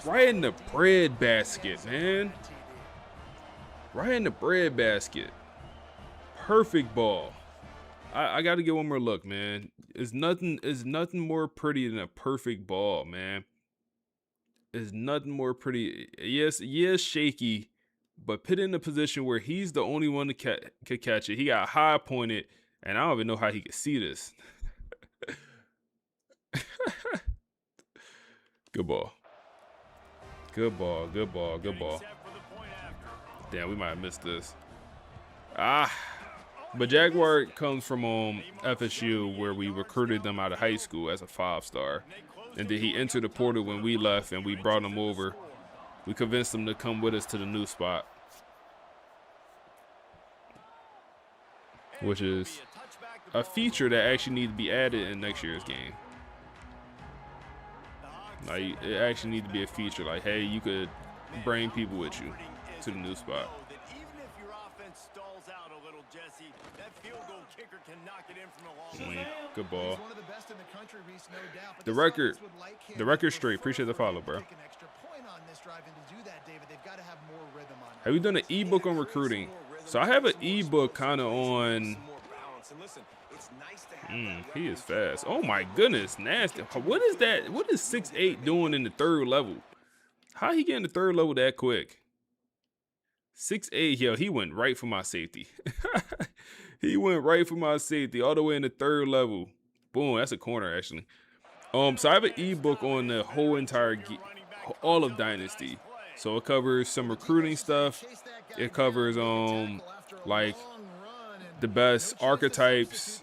right in the bread basket, man. Right in the bread basket. Perfect ball. I got to get one more look, man. It's nothing more pretty than a perfect ball, man. It's nothing more pretty. Yes, shaky, but put in a position where he's the only one to could catch it. He got high pointed, and I don't even know how he could see this. Good ball. Good ball. Good ball. Good ball. Damn, we might have missed this. But Jaguar comes from FSU, where we recruited them out of high school as a 5-star. And then he entered the portal when we left, and we brought him over. We convinced him to come with us to the new spot, which is a feature that actually needs to be added in next year's game. Like, it actually needs to be a feature. Like, hey, you could bring people with you to the new spot. Good ball. The record straight. Appreciate the follow, bro. this drive, and to do that, David, they've got to have more rhythm on it. Have you done an ebook on recruiting? So I have an ebook kind of on. He is fast. Oh my goodness, nasty. What is that? What is 6'8" doing in the third level? How he getting the third level that quick? 6'8", yo, he went right for my safety. He went right for my safety all the way in the third level. Boom, that's a corner actually. So I have an ebook on the whole entire, all of Dynasty. So it covers some recruiting stuff. It covers like the best archetypes.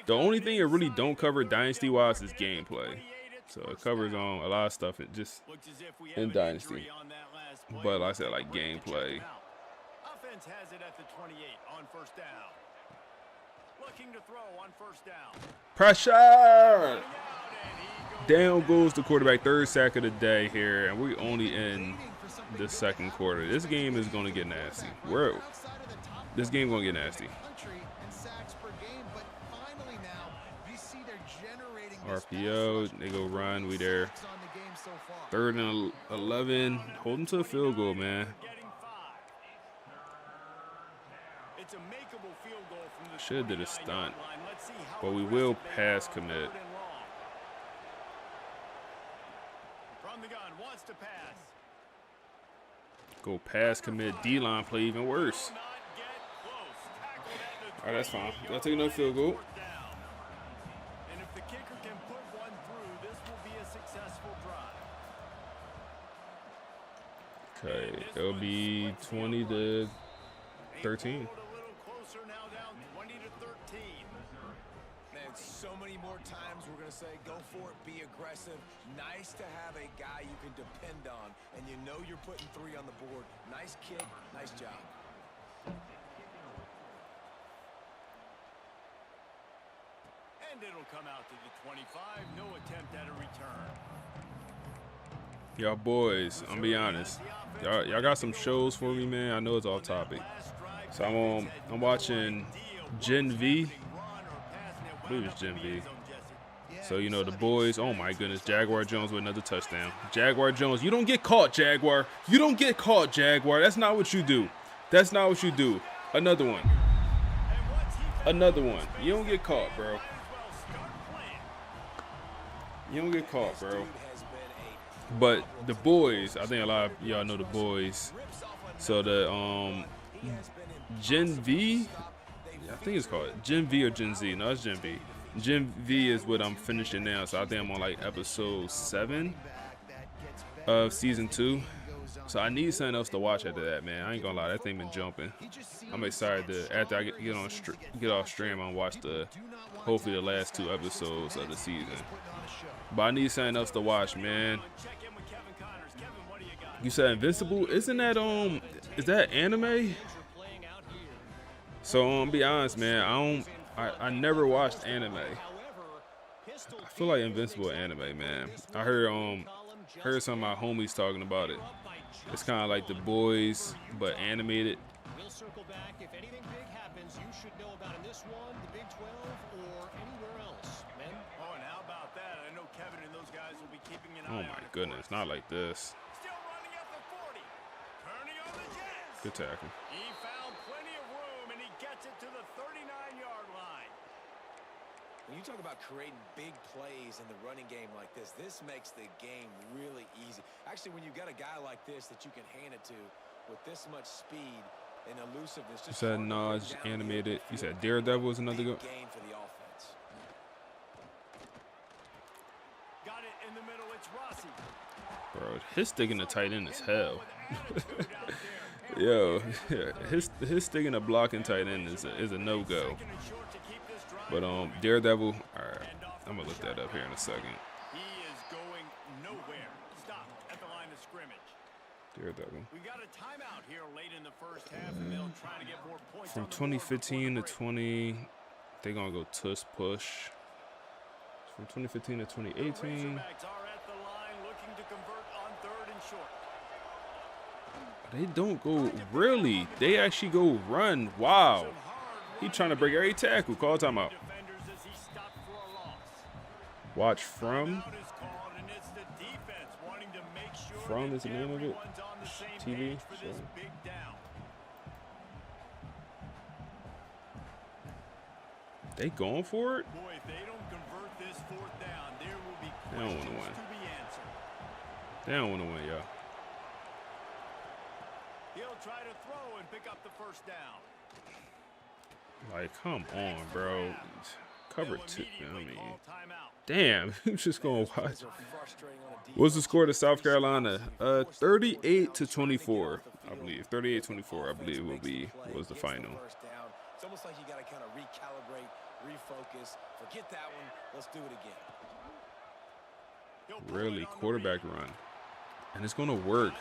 The only thing it really don't cover Dynasty-wise is gameplay. So it covers a lot of stuff just in Dynasty. But like I said, like gameplay. Offense has it at the 28 on first down. Looking to throw on first down. Pressure! Down goes the quarterback, third sack of the day here, and we only in the second quarter. This game is going to get nasty. This game going to get nasty. RPO, they go run, we there. 3rd and 11, hold them to a field goal, man. Should have did a stunt, but we will pass commit. Go pass commit, D-line play even worse. All right, that's fine. Y'all take another field goal. Okay, it'll be 20 to 13. Man, so many more times we're going to say, go for it, be aggressive. Nice to have a guy you can depend on, and you know you're putting 3 on the board. Nice kick, nice job. And it'll come out to the 25. No attempt at a return. Y'all boys, I'm gonna be honest. Y'all got some shows for me, man. I know it's off topic. So I'm watching Gen V. I believe it's Gen V. So, you know, the boys, oh my goodness, Jaguar Jones with another touchdown. Jaguar Jones, you don't get caught, Jaguar. You don't get caught, Jaguar. That's not what you do. That's not what you do. Another one. Another one. You don't get caught, bro. You don't get caught, bro. But the boys, I think a lot of y'all know the boys. So the Gen V, I think it's called Gen V or Gen Z. No, it's Gen V. Gen V is what I'm finishing now. So I think I'm on like episode 7 of season 2. So I need something else to watch after that, man. I ain't gonna lie, that thing been jumping. I'm excited to, after I get off stream, I'll watch hopefully the last 2 episodes of the season. But I need something else to watch, man. You said Invincible? Isn't that is that anime? So be honest, man, I never watched anime. I feel like Invincible anime, man. I heard some of my homies talking about it. It's kind of like The Boys, but animated. We'll circle back. If anything big happens, you should know about in this one, the Big 12, or anywhere else. Men? Oh, and how about that? I know Kevin and those guys will be keeping an eye Oh on my it. goodness, not like this. Still running at the 40. Turning on the jets. Good tackle. He found plenty of room, and he gets it to the 39-yard line. When you talk about creating big plays in the running game like this makes the game really easy. Actually, when you've got a guy like this that you can hand it to with this much speed and elusiveness. You said Naj animated. You said Daredevil was another good. Gain for the offense. Got it in the middle. It's Rossi. Bro, his sticking the tight end is hell. Yo, yeah, his sticking a blocking tight end is a no-go. But Daredevil, all right, I'm gonna look that up here in a second. He is going nowhere. Stop at the line of scrimmage. Daredevil. We got a timeout here late in the first half, and they'll try to get more points. From on the board 2015 to before the break. 20, they're gonna go tush push. From 2015 to 2018. Razorbacks are at the line looking to convert on 3rd and short. They don't go really. They actually go run. Wow. He trying to break every tackle. Call timeout. Defenders as he stopped for a loss. Watch From. From is the name of it. TV. So. They going for it? They don't want to win. They don't want to win, y'all. He'll try to throw and pick up the first down. Like, come on, bro. Cover 2. I mean, damn. Just going to watch. What's the score to South Carolina? 38-24, I believe. 38-24, I believe was the final. It's almost like you got to kind of recalibrate, refocus. Forget that one. Let's do it again. Really, quarterback run. And it's going to work.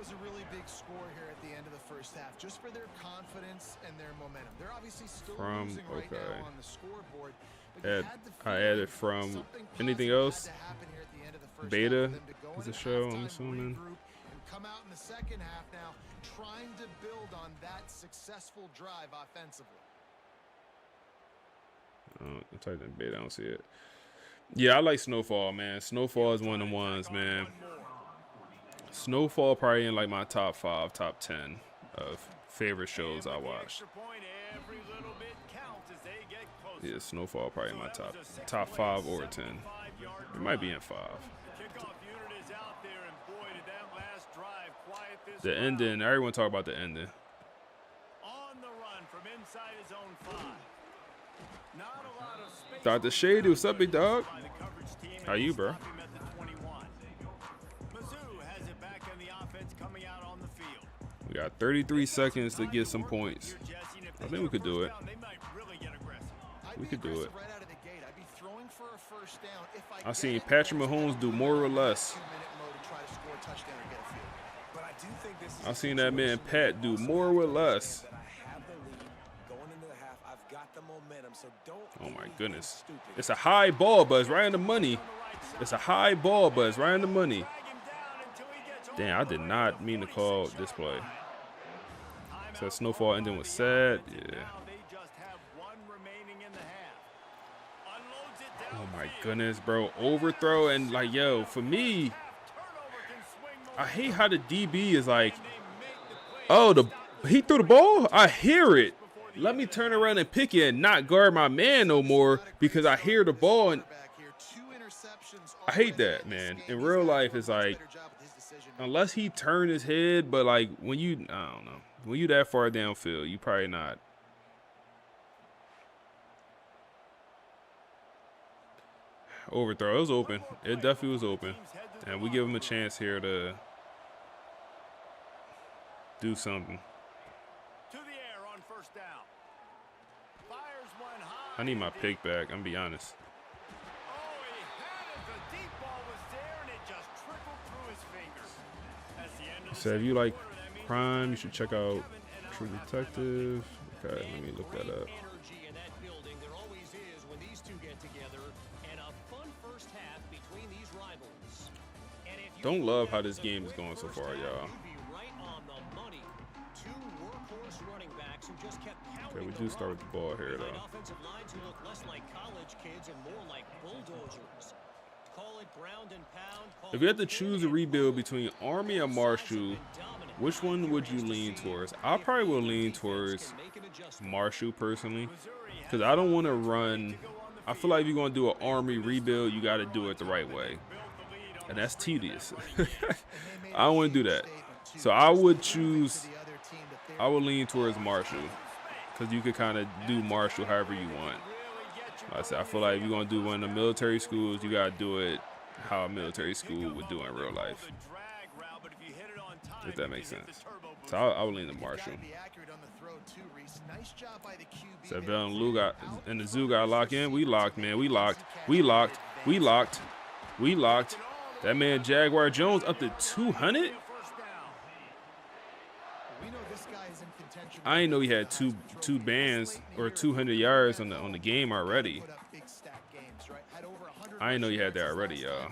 A really big score here at the end of the first half, just for their confidence and their momentum. They're obviously still losing right now on the scoreboard. I added From. Anything else? Beta is a show, I'm assuming. Come out in the second half now, trying to build on that successful drive offensively. I typed in beta, I don't see it. Yeah, I like Snowfall, man. Snowfall is one of the ones, man. Snowfall probably in like my top 5, top 10 of favorite shows I watch. Yeah, Snowfall probably in my top 5 or 10. It might be in 5. The ending, everyone talk about the ending. Dr. Shady, what's up, big dog? How you, bro? We got 33 seconds to get some points. I think we could do it. We could do it. I've seen Patrick Mahomes do more or less. I've seen that man Pat do more with less. Oh my goodness. It's a high ball, Buzz, right on the money. It's a high ball, Buzz, right on the money. Damn, I did not mean to call this play. So Snowfall ending was sad. Yeah. Oh my goodness, bro. Overthrow and like, yo, for me, I hate how the DB is like, oh, he threw the ball? I hear it. Let me turn around and pick it and not guard my man no more because I hear the ball. And I hate that, man. In real life, it's like, unless he turned his head, but like when you, I don't know, when you that far downfield, you probably not. Overthrow. It was open. It definitely was open. And we give him a chance here to do something. I need my pick back. I'm going to be honest. So if you like crime, you should check out True Detective. Okay, let me look that up. Don't love how this game is going so far, y'all. Okay, we do start with the ball here, though. If you had to choose a rebuild between Army or Marshall, which one would you lean towards? I probably will lean towards Marshall personally, because I don't want to run. I feel like if you're going to do an Army rebuild, you got to do it the right way. And that's tedious. I don't want to do that. So I would lean towards Marshall, because you could kind of do Marshall however you want. Like I said, I feel like if you're going to do one of the military schools, you got to do it how a military school would do in real life. If that makes sense. So I would lean to Marshall. So Vale and Lou and the Zoo got locked in. We locked, man. We locked. That man Jaguar Jones up to 200. I didn't know he had two bands or 200 yards on the game already. I didn't know you had that already, y'all.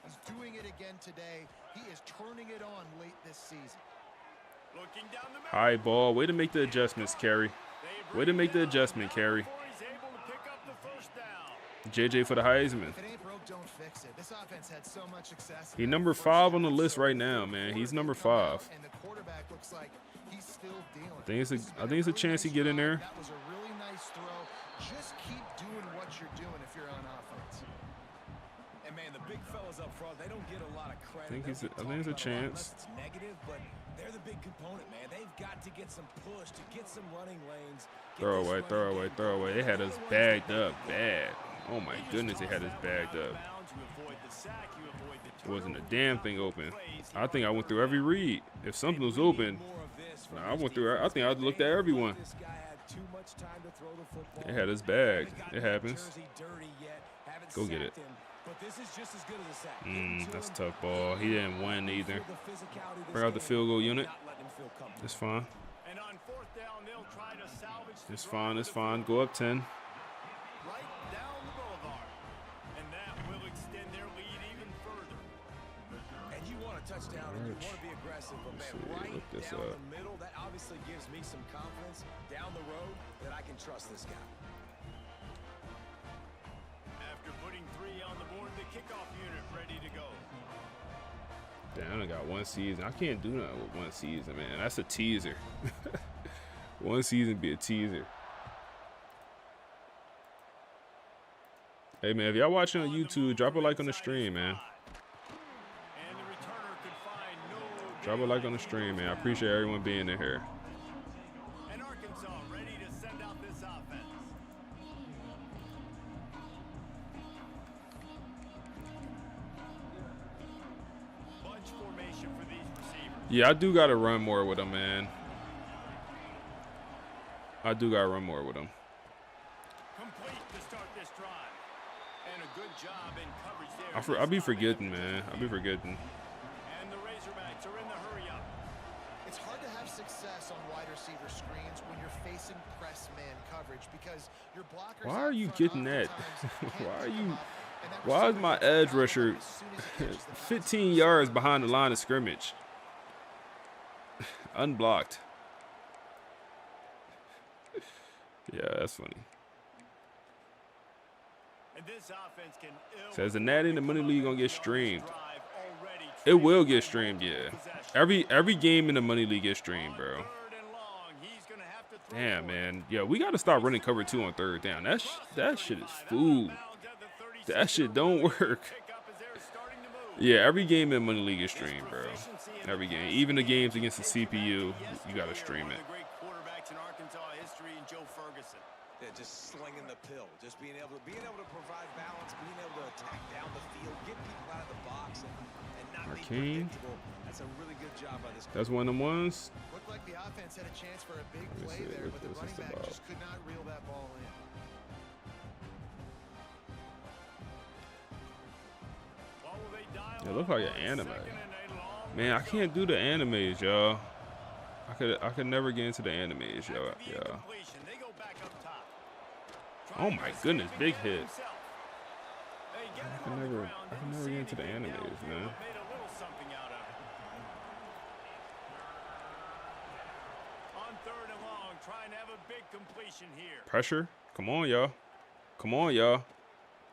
He's doing it again today. He is turning it on late this season. Looking down the middle. High ball. Way to make the adjustments, Carey. Way to make the adjustment, Carey. Before he's able to pick up the first down. JJ for the Heisman. If it ain't broke, don't fix it. This offense had so much success. He's number 5 on the list right now, man. He's number 5. And the quarterback looks like he's still dealing. I think it's a chance he get in there. That was a really nice throw. Just keep doing what you're doing if you're on offense. And man, the big fellas up front, they don't get a lot of credit. I think it's a Unless chance. it's negative, but they're the big component, man. They've got to get some push, to get some running lanes. Throw away, throw away, throw away. They had us bagged up bad. Oh my goodness, they had us bagged up. It wasn't a damn thing open. I think I went through every read. If something was open, I went through. I think I looked at everyone. They had us bagged. It happens. Go get it. That's a tough ball. He didn't win either. Bring out the field goal unit. It's fine. It's fine. It's fine. Go up 10. Right down the boulevard. And that will extend their lead even further. And you want a touchdown and you want to be aggressive, but man, right down the middle, that obviously gives me some confidence down the road that I can trust this guy. After putting 3 on the board, the kickoff unit ready to go. Damn, I got 1 season. I can't do nothing with 1 season, man. That's a teaser. 1 season be a teaser. Hey, man, if y'all watching on YouTube, drop a like on the stream, man. And the returner could find no Drop a like on the stream, man. I appreciate everyone being in here. And Arkansas ready to send out this offense. Bunch formation for these receivers. Yeah, I do got to run more with him, man. I do got to run more with him. Complete to start this drive. And a good job in coverage there. I'll be forgetting, man. I'll be forgetting. And the Razorbacks are in the hurry up. It's hard to have success on wide receiver screens when you're facing press man coverage because your blockers. Why are out you front getting that? oftentimes can't Why are pick you? them up, and that Why is receiver my gets edge fouled rusher as soon as he catches the pass. 15 yards behind the line of scrimmage? Unblocked. Yeah, that's funny. And this offense can Says the Natty in the Money League gonna get streamed. It will get streamed, yeah. Every game in the Money League gets streamed, bro. Damn, man. Yeah, we gotta start running cover 2 on 3rd down. That shit is food. That shit don't work. Yeah, every game in Money League is streamed, bro. Every game, even the games against the CPU, you gotta stream it. Yeah, just slinging the pill, just being able to provide balance, being able to attack down the field, get people out of the box, and not be predictable. That's a really good job by this. That's one of them ones. Looked like the offense had a chance for a big play see, there, what but the this running is back about. just could not reel that ball in. It looks like an anime. Man, I can't do the animes, y'all. I could never get into the animes, y'all. Yeah. Oh my goodness, big hit. I can never get into the animes, man. Pressure? Come on, y'all. Come on, y'all.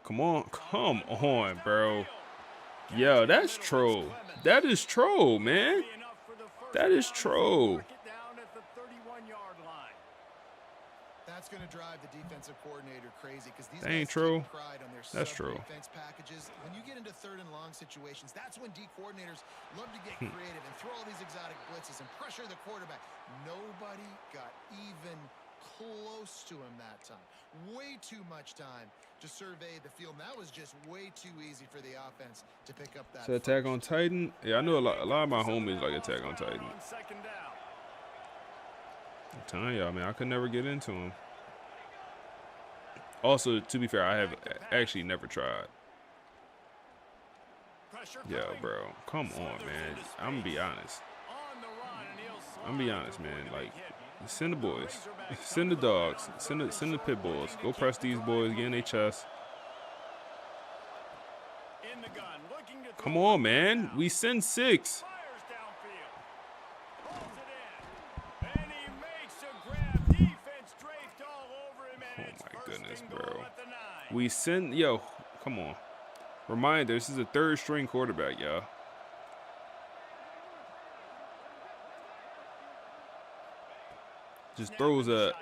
Come on. Come on, bro. Yo, that's troll. That is troll, man. That is troll. That's going to drive the defensive coordinator crazy because these That ain't guys true. take pride on their That's true. defense packages. When you get into 3rd and long situations, that's when D coordinators love to get creative and throw all these exotic blitzes and pressure the quarterback. Nobody got even close to him that time. Way too much time to survey the field. And that was just way too easy for the offense to pick up that. So Attack on Titan. Yeah, I know a lot of my homies like Attack on Titan. I'm telling y'all, man, I could never get into him. Also, to be fair, I have actually never tried. Yo, bro, come on, man. I'm gonna be honest. Man. Like, send the boys, send the dogs, send the pit bulls. Go press these boys, get in their chest. Come on, man. We send 6. We send, yo, come on. Reminder, this is a third string quarterback, y'all. Just throws a.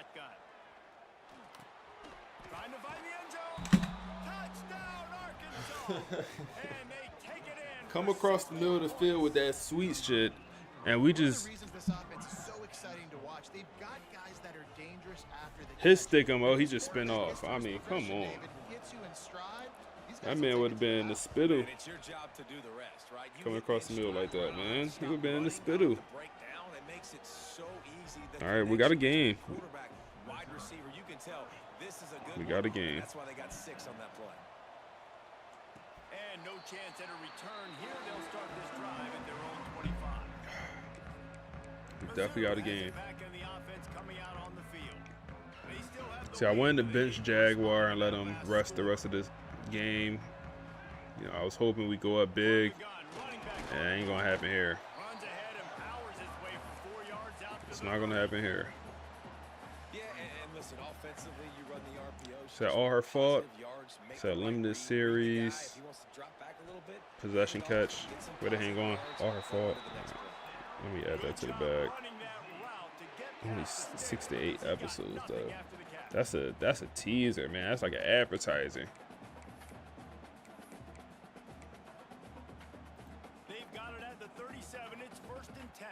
Trying to find the end zone. Touchdown, Arkansas. And they take it in. Come across the middle of the field with that sweet shit, and we just. Reasons this offense is so exciting to watch. They've got guys that are dangerous after the His stick him, oh, he just spin off. I mean, come on. That man would have been in the spittle. And it's your job to do the rest, right? You Coming hit across the that middle like stride that, when man. you He would have been in the stop spittle. running, break down, it makes it so easy. The All right, we got a game. Quarterback, wide receiver, you can tell this is a good We got a one. game. That's why they got 6 on that play. And no chance at a return here. They'll start this drive at their own 25. We definitely got a game. Back in the offense coming out on the field. They still have the See, I wanted to bench Jaguar and let him rest the rest of this game. You know, I was hoping we go up big. And it ain't gonna happen here. runs ahead and powers his way for 4 yards out to It's the not gonna happen here. Yeah, and listen, offensively, you run the RPO. Is that all her fault? Yards, make Is that the right limited read, series? if he wants to drop back a little bit, Possession hand off, catch. get some Where the hang going? yards, All her fault. to the next play. Let me add that to the bag. running that route to get Only past the 6 to 8 He got episodes nothing though. after the catch. That's a teaser, man. That's like an advertising. They've got it at the 37. It's 1st and 10.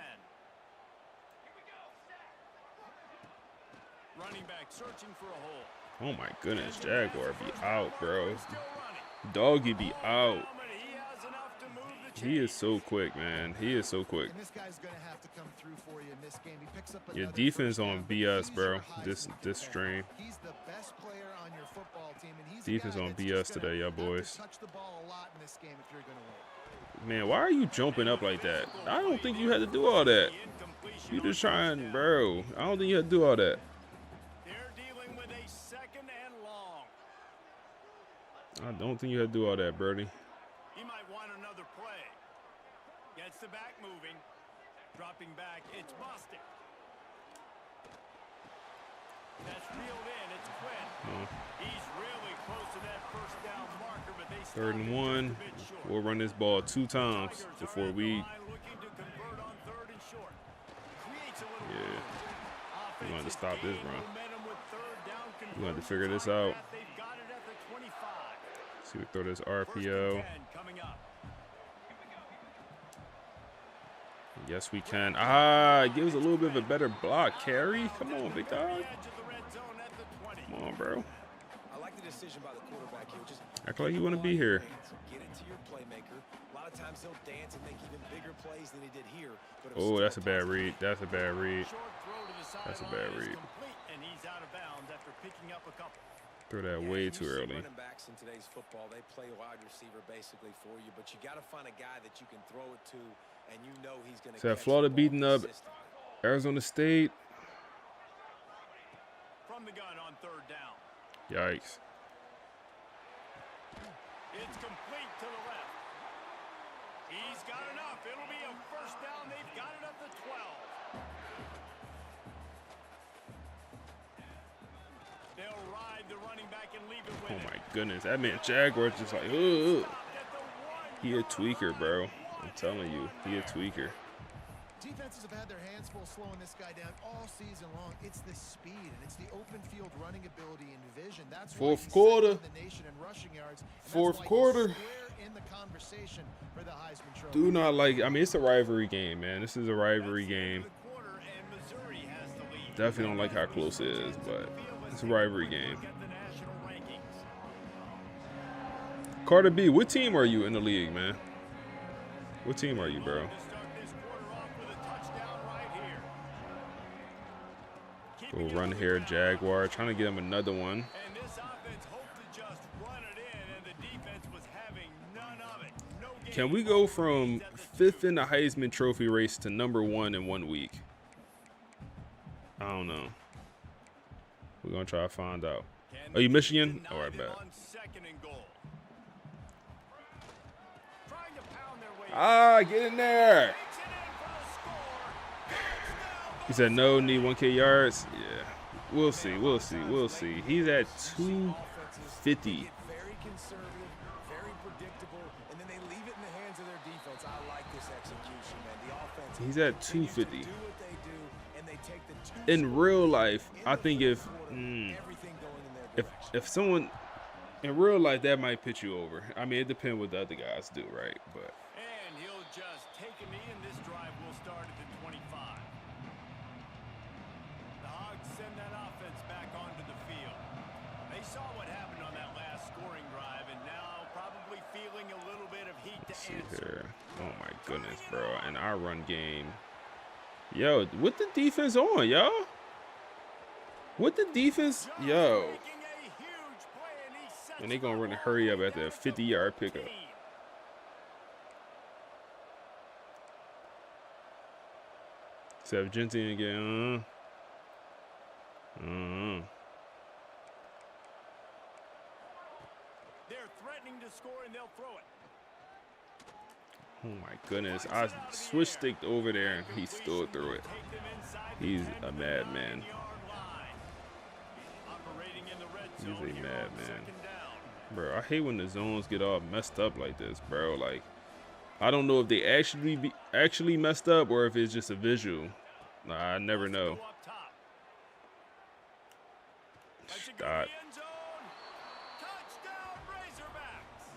Running back searching for a hole. Oh my goodness, Jaguar be out, bro. Still running. Doggy be out. He has enough to move the He chains. is so quick, man. He is so quick. And this guy's gonna have to come through for you in this game. He picks up Your another defense first on down. BS, He's bro. your Heisman This contender. stream. He's the best player on your football team, and he's Defense a guy on that's BS just gonna today, y'all have to boys. touch the ball a lot in this game if you're gonna win. Man, why are you jumping up like that? I don't think you had to do all that. You just trying, bro. I don't think you had to do all that. They're dealing with a 2nd and long. I don't think you had to do all that, Birdie. He might want another play. Gets the back moving. Dropping back. It's Bostic. That's reeled in. It's Quinn. No. He's really close to that 1st down marker, but they stop 3rd and him 1. just a bit short. We'll run this ball 2 times Tigers are before at the we. line looking to convert on 3rd and short. Creates a little Yeah. room. We wanted to Offense stop this gained run. momentum with 3rd down We wanted to conversions. figure this On out. that, they've got it at the 25. See, we throw this 1st and RPO. 10 coming up. Yes, we can. Ah, it gives a little bit of a better block carry. Come on, big dog. Edge of the red zone at the 20. Come on, bro. I like the decision by the quarterback here. Just Act like you want to be here. get it to your playmaker. A lot of times he'll dance and make even bigger plays than he did here. But it was Oh, still that's a bad positive. read. That's a bad read. Short throw to the That's a sideline bad is read. complete, and he's out of bounds after picking up a couple. Throw that Yeah, way you too see early. Running backs in today's football, they play wide receiver basically for you, but you got to find a guy that you can throw it to, and you know he's going to. So that Florida beating up Arizona State. From the gun on 3rd down. Yikes. It's complete to the left. He's got enough. It'll be a 1st down. They've got it at the 12. They'll ride the running back and leave it with Oh him. my goodness, that man Jaguar just like, ugh. He a tweaker, bro. I'm telling you, he a tweaker. Defenses have had their hands full slowing this guy down all season long. It's the speed and it's the open field running ability and vision. That's why Fourth he's quarter. second in the nation in rushing yards. And that's Fourth why he's quarter. square in the conversation for the Heisman Trophy. Do not like. I mean, it's a rivalry game, man. This is a rivalry game. The quarter, and Missouri has the lead. Definitely don't like how close it is, but it's a rivalry game. Get the national rankings. Carter B, what team are you in the league, man? What team are you, bro? To start this quarter off with a touchdown right here. Go Keeping it run on the here, ground. Jaguar. Trying to get him another one. And this offense hoped to just run it in, and the defense was having none of it. No game Can we go from 5th in the Heisman Trophy race to #1 in 1 week? I don't know. We're gonna try to find out. Can Are you they Michigan? deny All right, them bet. on 2nd and goal? Trying to pound their way Ah, get in there. Takes it in for the score. He said no, need 1K yards. Yeah, we'll see. We'll see. We'll see. He's at 50. Very conservative, very predictable, and then they leave it in the hands of their defense. I like this execution, man. The offense. He's at continues to 250. do what they do, and they take the In real life, I think if everything going in their direction. if someone in real life, that might pitch you over. I mean, it depends what the other guys do, right? But And he'll just take a knee, and this drive will start at the 25. The Hogs send that offense back onto the field. They saw what happened on that last scoring drive, and now probably feeling a little bit of heat to let's see answer. here. Oh my goodness, bro! And our run game, yo, what the defense on, y'all? What the defense, yo? Making a huge play, and he sets And they gonna the run a ball hurry up down at the to 50-yard pickup. 14. Except Genty again. They're threatening to score, and they'll throw it. Oh my goodness! I switch sticked over there and he stood through it. Take them inside the He's 10 a to the madman. 9-yard line. Operating in the red He's zone a here on madman. second down. Bro, I hate when the zones get all messed up like this, bro. Like, I don't know if they actually messed up or if it's just a visual. Nah, I never know. Go up top. Lets it go to Stop. the end zone. Touchdown,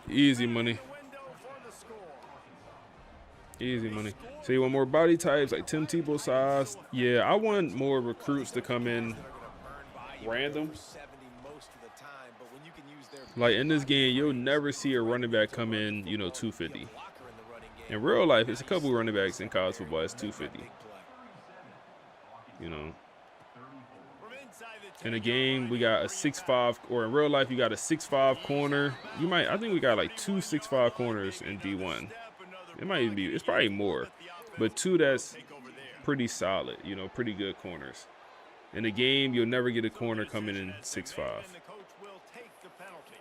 Razorbacks. Easy money. The window for the score. Easy money. So you want more body types like Tim Tebow size? Yeah, I want more recruits to come in random. 70 most of the time, but when you can use their Like in this game, you'll never see a running back come in, 250. blocker in the running game, In real life, it's a couple running backs in college football. It's 250. big play. From inside the In a game, we got a 6'5", or in real life, you got a 6'5" corner. I think we got like 2 6'5" corners in D1. It might even be, it's probably more, but 2 that's pretty solid, pretty good corners. In a game, you'll never get a corner coming in 6'5". and the coach will take the penalty.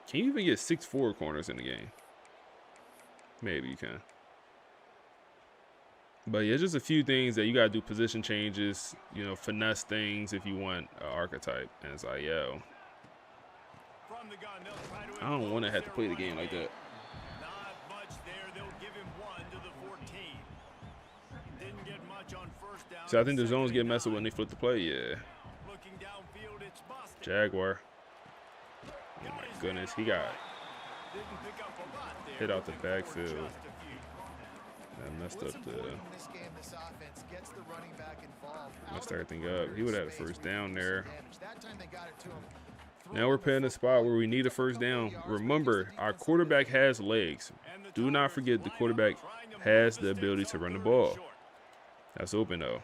Can you even get 6'4" corners in the game? Maybe you can. But yeah, just a few things that you gotta do: position changes, finesse things if you want an archetype. And it's like, yo, From the gun, they'll try to I don't want to impose have to their play the running game like that. Not much there. They'll give him 1 to the 14. Didn't get much on first down. So I think the Second zones and get messed up 9. when they flip the play. Yeah, Looking downfield, it's busted. Jaguar. Oh my goodness, he got Didn't pick up a lot there. hit out the Looking for backfield. just a few. That messed What's up the important in this game, this offense gets the running back involved. messed Out of everything the up. He would have had a space first where you down can there. do some damage. That time they got it to him. Now we're playing a spot where we need a first down. Remember, our quarterback has legs. Do not forget the quarterback has the ability to run the ball. That's open though.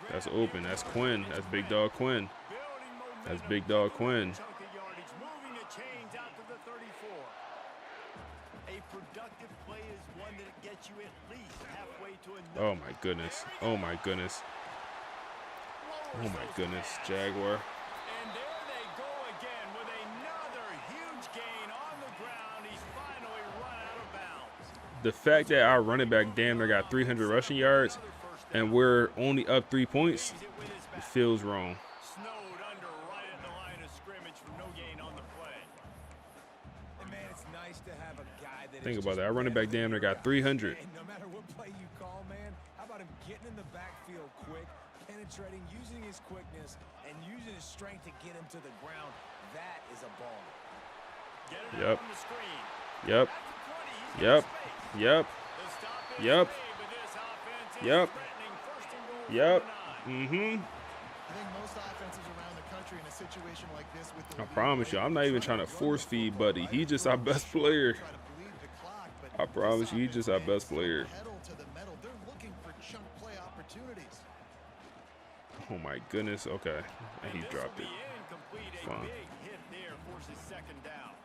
That's open. That's Quinn. That's Big Dog Quinn. That's Big Dog Quinn. Chunk of yardage, moving the chains out to the 34. A productive play is one that gets you at least halfway to a Oh my goodness. Oh my goodness. Oh my goodness. Jaguar. And there they go again with another huge gain on the ground. He's finally run out of bounds. The fact that our running back damn near got 300 rushing yards and we're only up 3 points, it feels wrong. Snowed under right at the line of scrimmage for no gain on the play. And man, it's nice to have a guy that Think is about just that. Our running back damn near got 300. And no matter what play you call, man, how about him getting in the backfield quick, penetrating, using his quickness, and using his strength to get him to the ground? That is a ball. Get it Yep. out on the screen. Yep. At the 20, he's got Yep. space. Yep. The stop is Yep. made, but this offense is Yep. threatening. First and goal from Yep. the 9. Mm-hmm. I think most offenses around the country in a situation like this with the I promise you, I'm not even trying to force feed Buddy. He's just our best player. try to bleed the clock, but I promise you, he's just our best player. pedal to the metal. They're looking for chunk play opportunities. Oh my goodness. Okay. And he This dropped will it. be incomplete. A Fine. big hit there forces second down.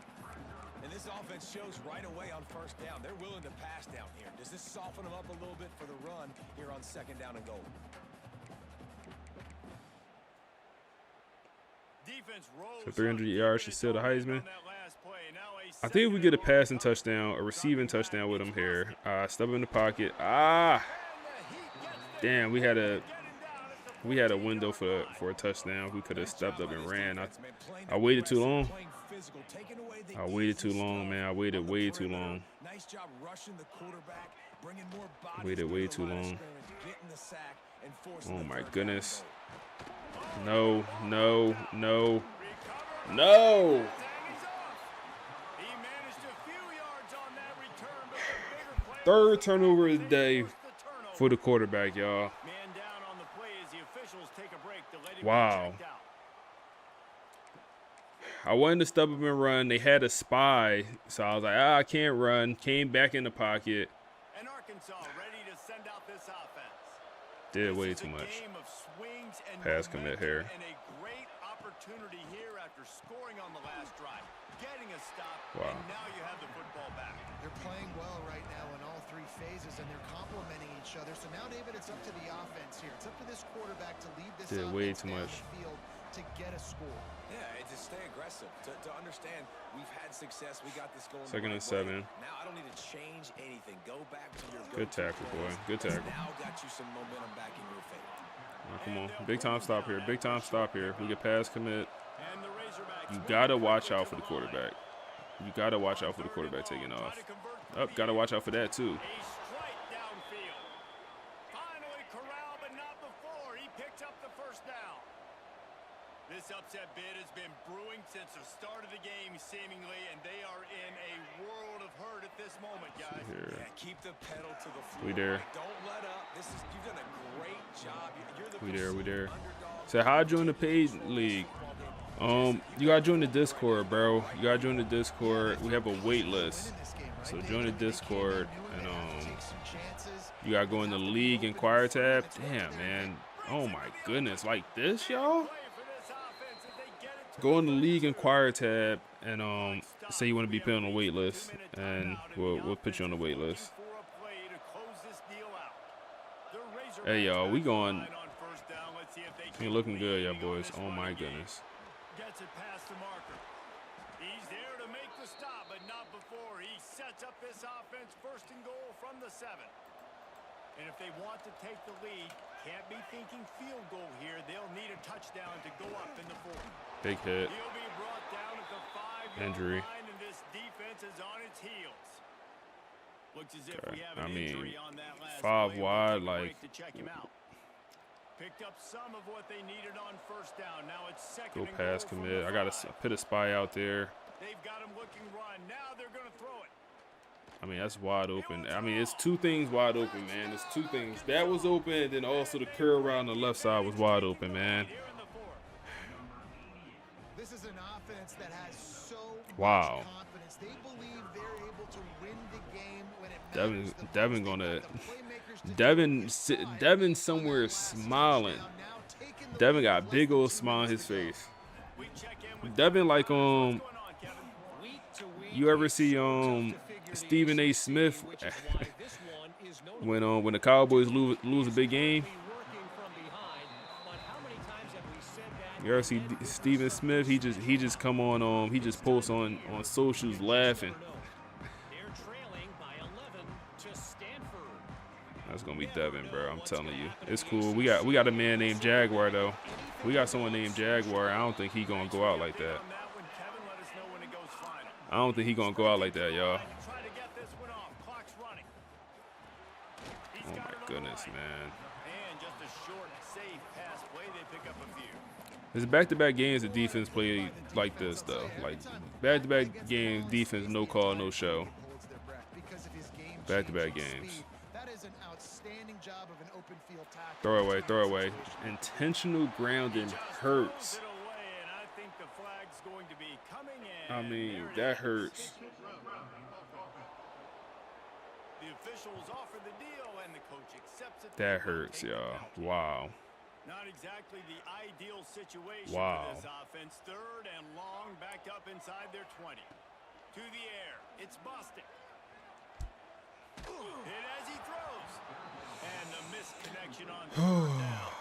And this offense shows right away on first down. They're willing to pass down here. Does this soften them up a little bit for the run here on second down and goal? Defense rolls So 300 up, yards keeping should seal the it going Heisman. on that last play. Now a I think if we get a second and passing goal. touchdown, a receiving touchdown with him here. Step in the pocket. Ah. And the Heat gets Damn, we had a. getting down at the We had a window for a touchdown. We could have stepped up and ran. I waited too long. I waited too long, man. I waited way too long. Nice job rushing the quarterback, bringing more bodies. Waited way too long. Getting the sack and forcing Oh the my third down. goodness. No, no, no, no. Third turnover of the day for the quarterback, y'all. Wow. I wanted to step up and run. They had a spy, so I was like, I can't run. Came back in the pocket. And Arkansas ready to send out this offense. Did way too much. Pass commit here. And a great opportunity here after scoring on the last drive. Getting a stop, Wow. and now you have the football back. They're playing well right now in all three phases, and they're complementing each other. So now, David, it's up to the offense here. It's up to this quarterback to lead this Did offense way too down much. the field to get a score. Yeah, and to stay aggressive, to understand we've had success, we got this going. Second the and right way. 7. Now I don't need to change anything. Go back to your Good go-to tackle, boy. plays. Good That's tackle. now got you some momentum back in your favor. Oh, come on. Big time stop here. Big time stop here. We get pass commit. And the Razorbacks You got to watch out for the quarterback. You got to watch out for the quarterback taking off. Up, got to watch out for that, too. a strike downfield. Finally corralled, but not before. He picked up the first down. This upset bid has been brewing since the start of the game, seemingly, and they are in a world of hurt at this moment, guys. Here. Yeah, keep the pedal to the floor. We there. Don't let up. You've done a great job. You're the We there. We there. underdog. So how I join the paid league? You gotta join the Discord, bro. You gotta join the Discord. We have a wait list. So join the Discord, and you gotta go in the league inquire tab. Damn, man. Oh my goodness, like this, y'all. Go in the league inquire tab and say you want to be put on the wait list, and we'll put you on the wait list. Hey, y'all, we going. Ain't looking good, y'all boys. Oh my goodness. Gets it past the marker. He's there to make the stop, but not before. He sets up this offense first and goal from the 7. And if they want to take the lead, can't be thinking field goal here. They'll need a touchdown to go up in the 4th. Big hit. He'll be brought down at the 5-yard Injury. line, and this defense is on its heels. Looks as if Okay. we have I an mean, injury on that last 5 play. wide, We'll take a like. break to check him out. Picked up some of what they needed on first down. Now it's second Go and pass goal from commit. the I gotta 5. put a spy out there. They've got him looking run. Now they're going to throw it. I mean, that's wide open. I mean, it's two things wide open, man. It's two things. That was open, and then also the curl around the left side was wide open, man. Here in the 4th. This is an offense that has so Wow. much confidence. They believe they're able to win the game when it matters. Devin gonna. Devin somewhere smiling. Devin got a big old smile on his face. Devin like you ever see Stephen A. Smith when the Cowboys lose a big game? You ever see Stephen Smith? He just come on he just posts on socials laughing. That's gonna be Devin, bro. I'm telling you, it's cool. We got a man named Jaguar though. We got someone named Jaguar. I don't think he gonna go out like that. I don't think he gonna go out like that, y'all. Oh my goodness, man. And just a short, safe pass play. They pick up a few. It's back-to-back games the defense play like this though. Like back-to-back games, defense no call, no show. Back-to-back games. That is an outstanding job of an open field tackle. Throw away. Intentional grounding hurts. I mean, that hurts. The officials offer the deal, and the coach accepts it. That hurts, y'all. Wow. Not exactly the ideal situation Wow. for this offense. 3rd and long, backed up inside their 20. To the air. It's busted. Hit as he throws. And the misconnection on 3rd down.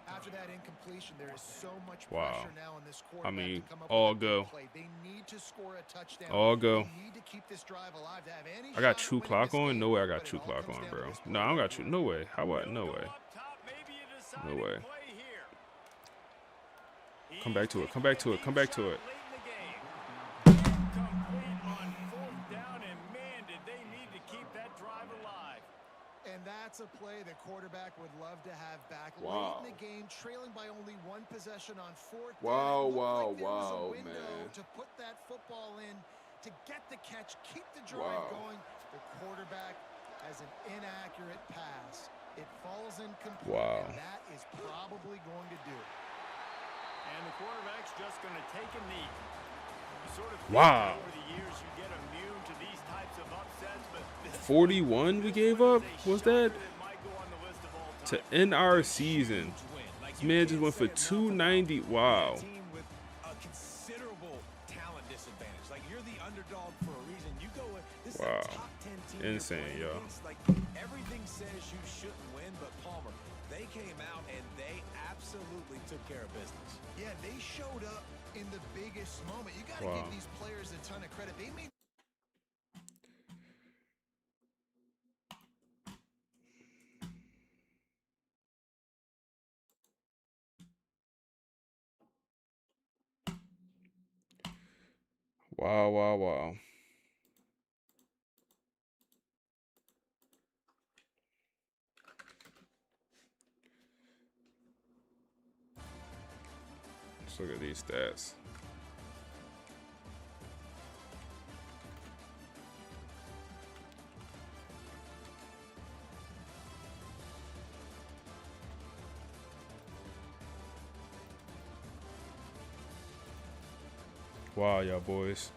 After that incompletion, there is so much Wow. pressure now on this quarterback I mean, to come up all with a big go. play. They need to score a touchdown. All go. They need to keep this drive alive to have any I got shot at true winning clock this on? game, No way I got but it true all clock comes on, down to bro. this No, I don't got true. No way. How about no way? Up top, maybe a No deciding way. play Come back to it. Come back to it. Come back to it. Complete on 4th down, and man, did they need to keep that drive alive. And that's a play the quarterback would love to have back. Wow. Late in the game, trailing by only 1 possession on 4th Wow, down. It looked wow, like there was a wow, window man. to put that football in, to get the catch, keep the drive Wow. going. The quarterback has an inaccurate pass. It falls incomplete, Wow. and that is probably going to do it. And the quarterback's just going to take a knee. You sort of think Wow. over the years you get immune to these types of upsets, but this 41 we gave up? Was that might go on the list of all to time. end our season? This man just went for 290. Wow. Team with a considerable talent disadvantage. Like, you're the underdog for a reason. You go in, this Wow. is a top 10 team. you're Insane, playing yo. against. Like, everything says you shouldn't win, but Palmer, they came out and they absolutely took care of business. Yeah, they showed up in the biggest moment. You got to Wow. give these players a ton of credit. They made Wow, wow, wow. Let's look at these stats. Wow, y'all boys.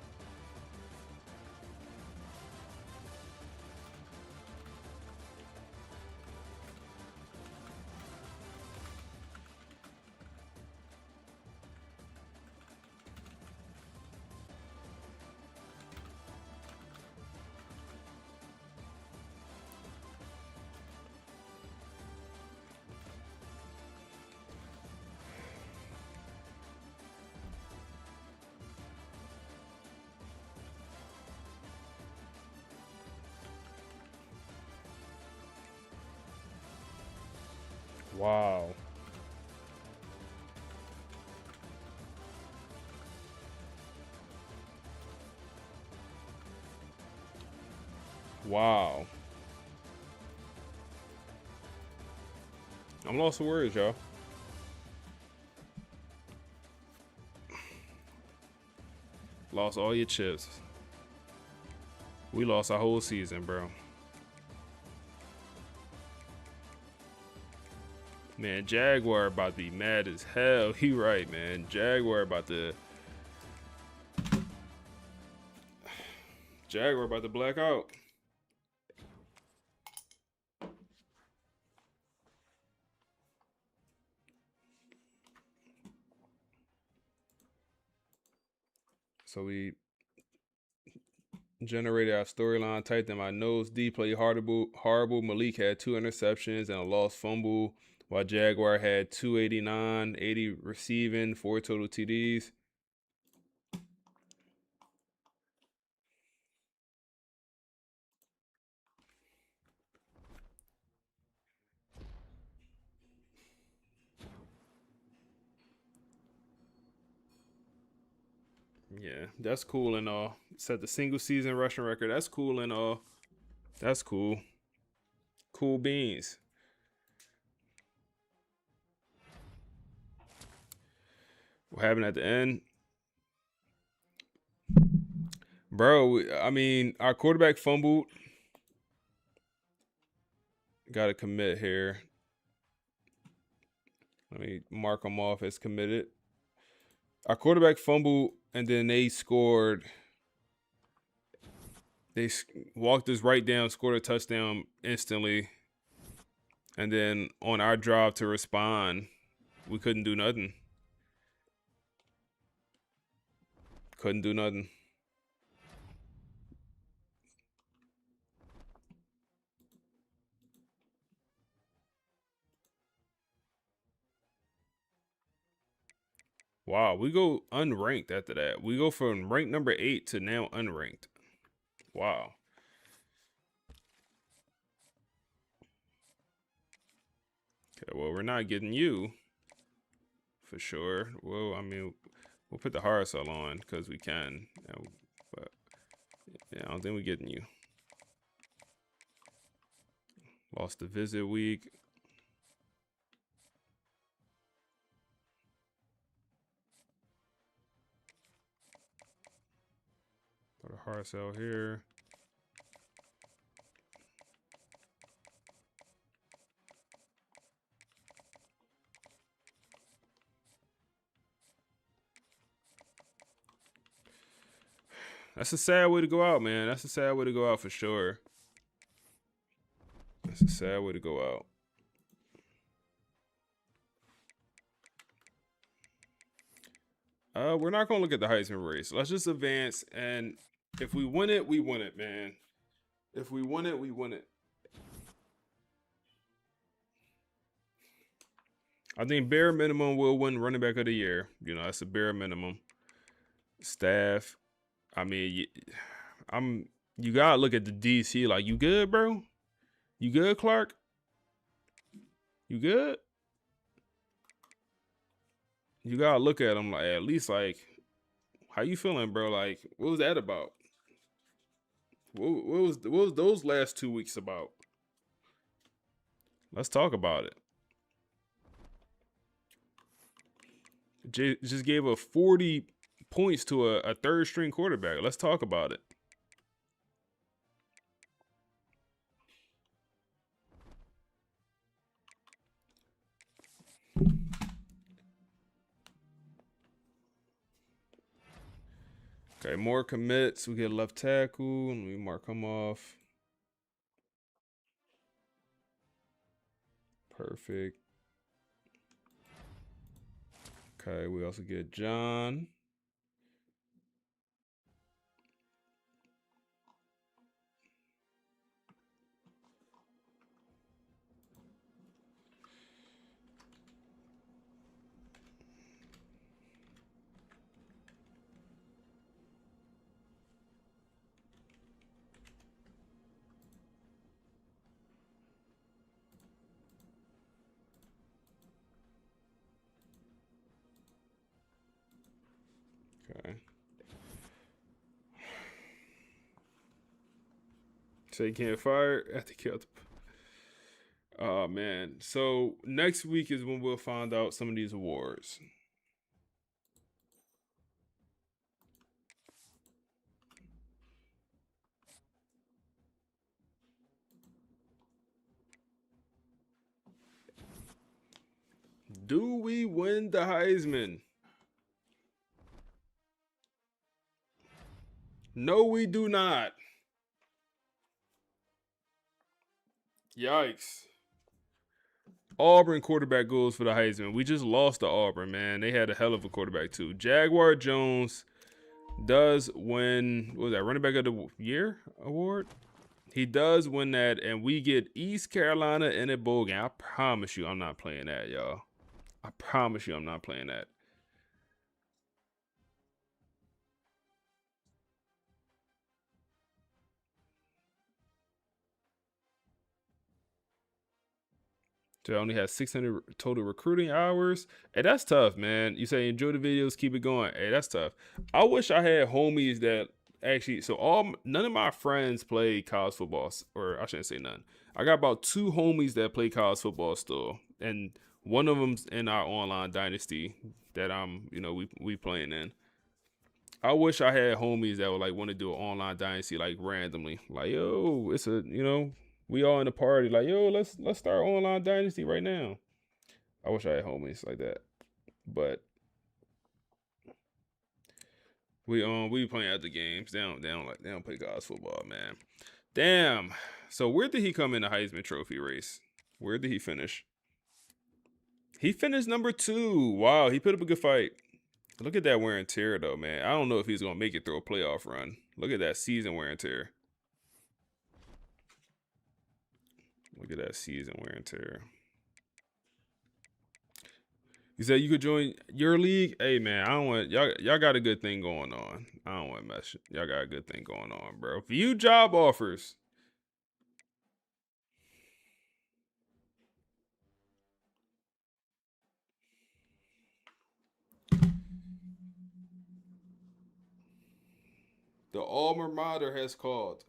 Wow. Wow. I'm lost for words, y'all. Lost all your chips. We lost our whole season, bro. Man, Jaguar about to be mad as hell. He right, man. Jaguar about to black out. So we generated our storyline, typed in my notes. D played horrible. Malik had 2 interceptions and a lost fumble, while Jaguar had 289, 80 receiving, 4 total TDs. Yeah, that's cool and all. Set the single season rushing record. That's cool and all. That's cool. Cool beans. What happened at the end? Bro, I mean, our quarterback fumbled. Got to commit here. Let me mark them off as committed. Our quarterback fumbled, and then they scored. They walked us right down, scored a touchdown instantly. And then on our drive to respond, we couldn't do nothing. Couldn't do nothing. Wow, we go unranked after that. We go from ranked number 8 to now unranked. Wow. Okay, well, we're not getting you for for sure. Well, I mean, we'll put the hard sell on because we can. But yeah, I don't think we're getting you. Lost the visit week. Put a hard sell here. That's a sad way to go out, man. That's a sad way to go out for sure. That's a sad way to go out. We're not gonna look at the Heisman race. Let's just advance, and if we win it, we win it, man. If we win it, we win it. I think bare minimum we'll win running back of the year. You know, that's a bare minimum. Staff. I mean, you gotta look at the DC. Like, you good, bro? You good, Clark? You good? You gotta look at him like, at least like, how you feeling, bro? Like, what was that about? What was those last 2 weeks about? Let's talk about it. Just gave a 40 points to a third string quarterback. Let's talk about it. Okay, more commits. We get left tackle and we mark him off. Perfect. Okay, we also get John. Okay. So you can't fire after kill. Oh man. So next week is when we'll find out some of these awards. Do we win the Heisman? No, we do not. Yikes. Auburn quarterback goes for the Heisman. We just lost to Auburn, man. They had a hell of a quarterback, too. Jaguar Jones does win, what was that, running back of the year award? He does win that, and we get East Carolina in a bowl game. I promise you I'm not playing that, y'all. I promise you I'm not playing that. So I only has 600 total recruiting hours. Hey, that's tough, man. You say enjoy the videos, keep it going. Hey, that's tough. I wish I had homies that actually, none of my friends play college football, or I shouldn't say none. I got about 2 homies that play college football still, and one of them's in our online dynasty that we playing in. I wish I had homies that would like want to do an online dynasty like randomly, like, yo, it's a, we all in the party, like, yo, let's start online dynasty right now. I wish I had homies like that, but we playing at the games. They don't play college football, man. Damn. So where did he come in the Heisman Trophy race? Where did he finish? He finished number 2. Wow, he put up a good fight. Look at that wear and tear though, man. I don't know if he's gonna make it through a playoff run. Look at that season wear and tear. Look at that season wear and tear. You said you could join your league? Hey man, I don't want y'all got a good thing going on. I don't want to mess. Y'all got a good thing going on, bro. View job offers. The alma mater has called.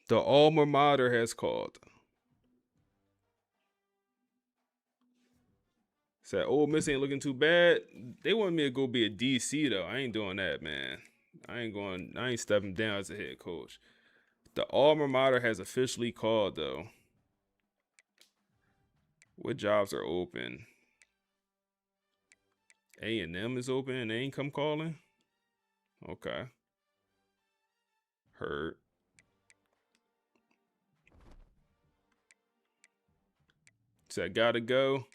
The alma mater has called. Said, Ole Miss ain't looking too bad. They want me to go be a DC though. I ain't doing that, man. I ain't stepping down as a head coach. The alma mater has officially called though. What jobs are open? A&M is open and they ain't come calling? Okay. Heard. Said, gotta go.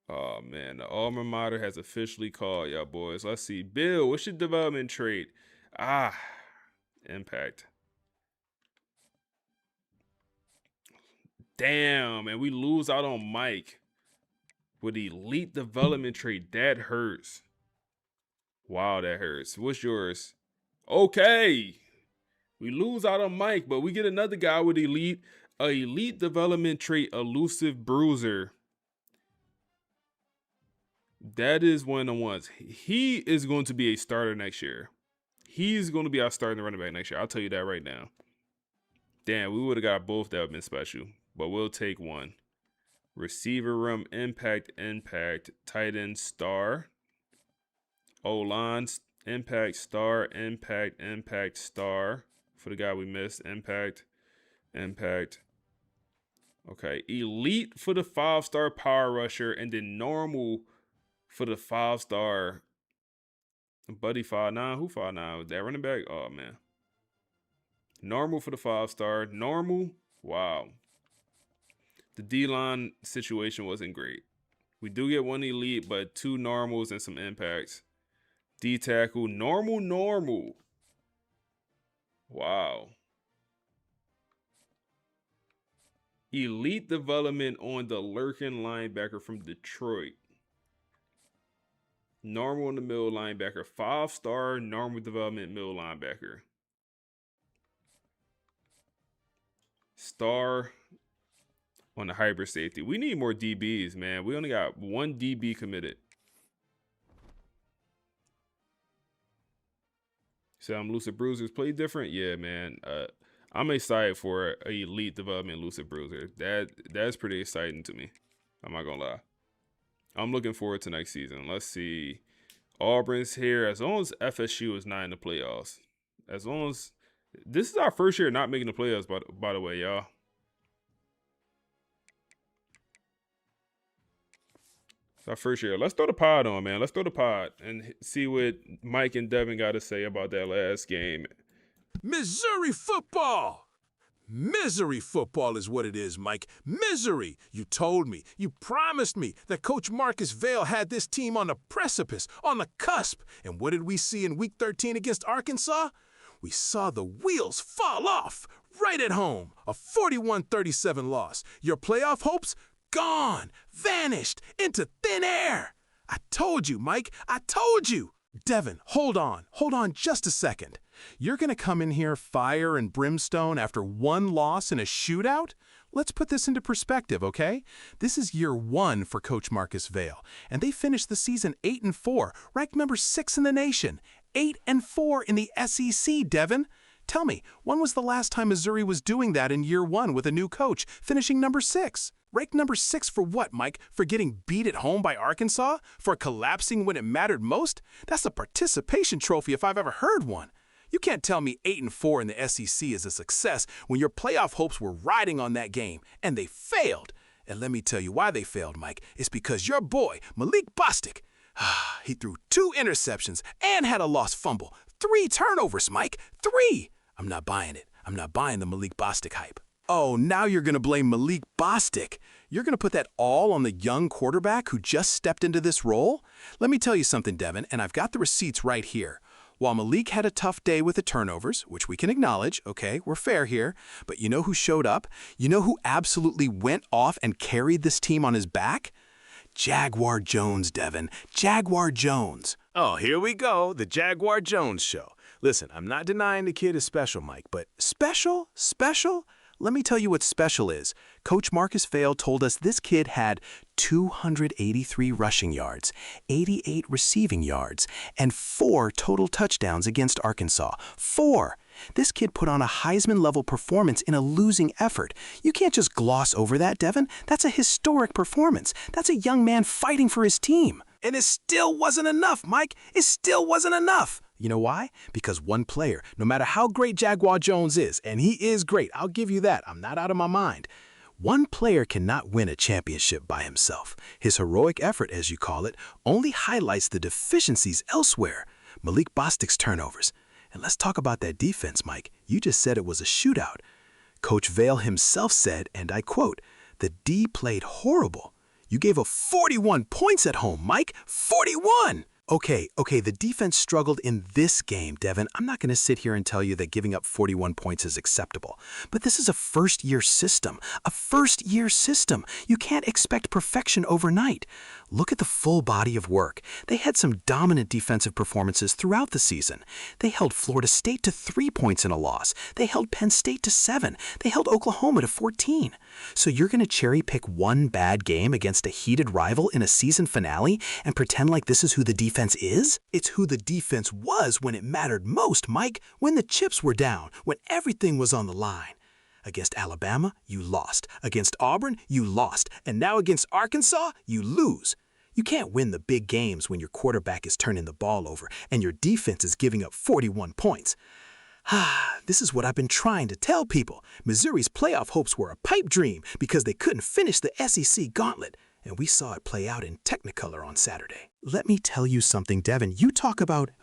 Oh, man. The alma mater has officially called, y'all boys. Let's see. Bill, what's your development trait? Impact. Damn, and we lose out on Mike with elite development trait. That hurts. Wow, that hurts. What's yours? Okay. We lose out on Mike, but we get another guy with elite development trait, elusive bruiser. That is one of the ones. He is going to be a starter next year. He's going to be our starting running back next year. I'll tell you that right now. Damn, we would have got both. That would have been special. But we'll take one. Receiver room, impact. Tight end, star. O-line, impact, star. For the guy we missed, impact. Okay, elite for the 5-star power rusher, and then normal for the 5-star. Buddy 5'9", who 5'9"? That running back? Oh, man. Normal for the 5-star. Normal? Wow. The D-line situation wasn't great. We do get one elite, but 2 normals and some impacts. D-tackle, normal. Wow. Elite development on the lurking linebacker from Detroit. Normal in the middle linebacker. 5-star normal development middle linebacker. Star on the hybrid safety. We need more DBs, man. We only got 1 DB committed. So Lucid Bruisers play different? Yeah, man. I'm excited for an elite development Lucid Bruiser. That's pretty exciting to me. I'm not gonna lie. I'm looking forward to next season. Let's see. Auburn's here. As long as FSU is not in the playoffs. As long as this is our first year not making the playoffs, by the way, y'all. It's our first year. Let's throw the pod on, man. Let's throw the pod and see what Mike and Devin got to say about that last game. Missouri football! Misery football is what it is, Mike. Misery! You told me, you promised me that Coach Marcus Vale had this team on the precipice, on the cusp. And what did we see in Week 13 against Arkansas? We saw the wheels fall off right at home. A 41-37 loss. Your playoff hopes? Gone, vanished, into thin air. I told you, Mike, I told you. Devin, hold on just a second. You're going to come in here fire and brimstone after 1 loss in a shootout? Let's put this into perspective, okay? This is year 1 for Coach Marcus Vale, and they finished the season 8-4, ranked number 6 in the nation. 8-4 in the SEC, Devin. Tell me, when was the last time Missouri was doing that in year 1 with a new coach, finishing number 6? Ranked number 6 for what, Mike? For getting beat at home by Arkansas? For collapsing when it mattered most? That's a participation trophy if I've ever heard one. You can't tell me 8-4 in the SEC is a success when your playoff hopes were riding on that game, and they failed. And let me tell you why they failed, Mike. It's because your boy, Malik Bostic, he threw 2 interceptions and had a lost fumble. 3 turnovers, Mike. 3! I'm not buying it. I'm not buying the Malik Bostic hype. Oh, now you're going to blame Malik Bostic. You're going to put that all on the young quarterback who just stepped into this role? Let me tell you something, Devin, and I've got the receipts right here. While Malik had a tough day with the turnovers, which we can acknowledge, okay, we're fair here, but you know who showed up? You know who absolutely went off and carried this team on his back? Jaguar Jones, Devin. Jaguar Jones. Oh, here we go, the Jaguar Jones show. Listen, I'm not denying the kid is special, Mike, but special? Let me tell you what special is. Coach Marcus Vale told us this kid had 283 rushing yards, 88 receiving yards, and 4 total touchdowns against Arkansas. 4! This kid put on a Heisman-level performance in a losing effort. You can't just gloss over that, Devin. That's a historic performance. That's a young man fighting for his team. And it still wasn't enough, Mike. It still wasn't enough. You know why? Because one player, no matter how great Jaguar Jones is, and he is great, I'll give you that, I'm not out of my mind, one player cannot win a championship by himself. His heroic effort, as you call it, only highlights the deficiencies elsewhere. Malik Bostic's turnovers. And let's talk about that defense, Mike. You just said it was a shootout. Coach Vale himself said, and I quote, "The D played horrible. You gave up 41 points at home, Mike. 41! Okay, the defense struggled in this game, Devin. I'm not going to sit here and tell you that giving up 41 points is acceptable. But this is a first-year system. A first-year system. You can't expect perfection overnight. Look at the full body of work. They had some dominant defensive performances throughout the season. They held Florida State to 3 points in a loss. They held Penn State to 7. They held Oklahoma to 14. So you're going to cherry-pick one bad game against a heated rival in a season finale and pretend like this is who the defense is? It's who the defense was when it mattered most, Mike, when the chips were down, when everything was on the line. Against Alabama, you lost. Against Auburn, you lost. And now against Arkansas, you lose. You can't win the big games when your quarterback is turning the ball over and your defense is giving up 41 points. This is what I've been trying to tell people. Missouri's playoff hopes were a pipe dream because they couldn't finish the SEC gauntlet. And we saw it play out in Technicolor on Saturday. Let me tell you something, Devin.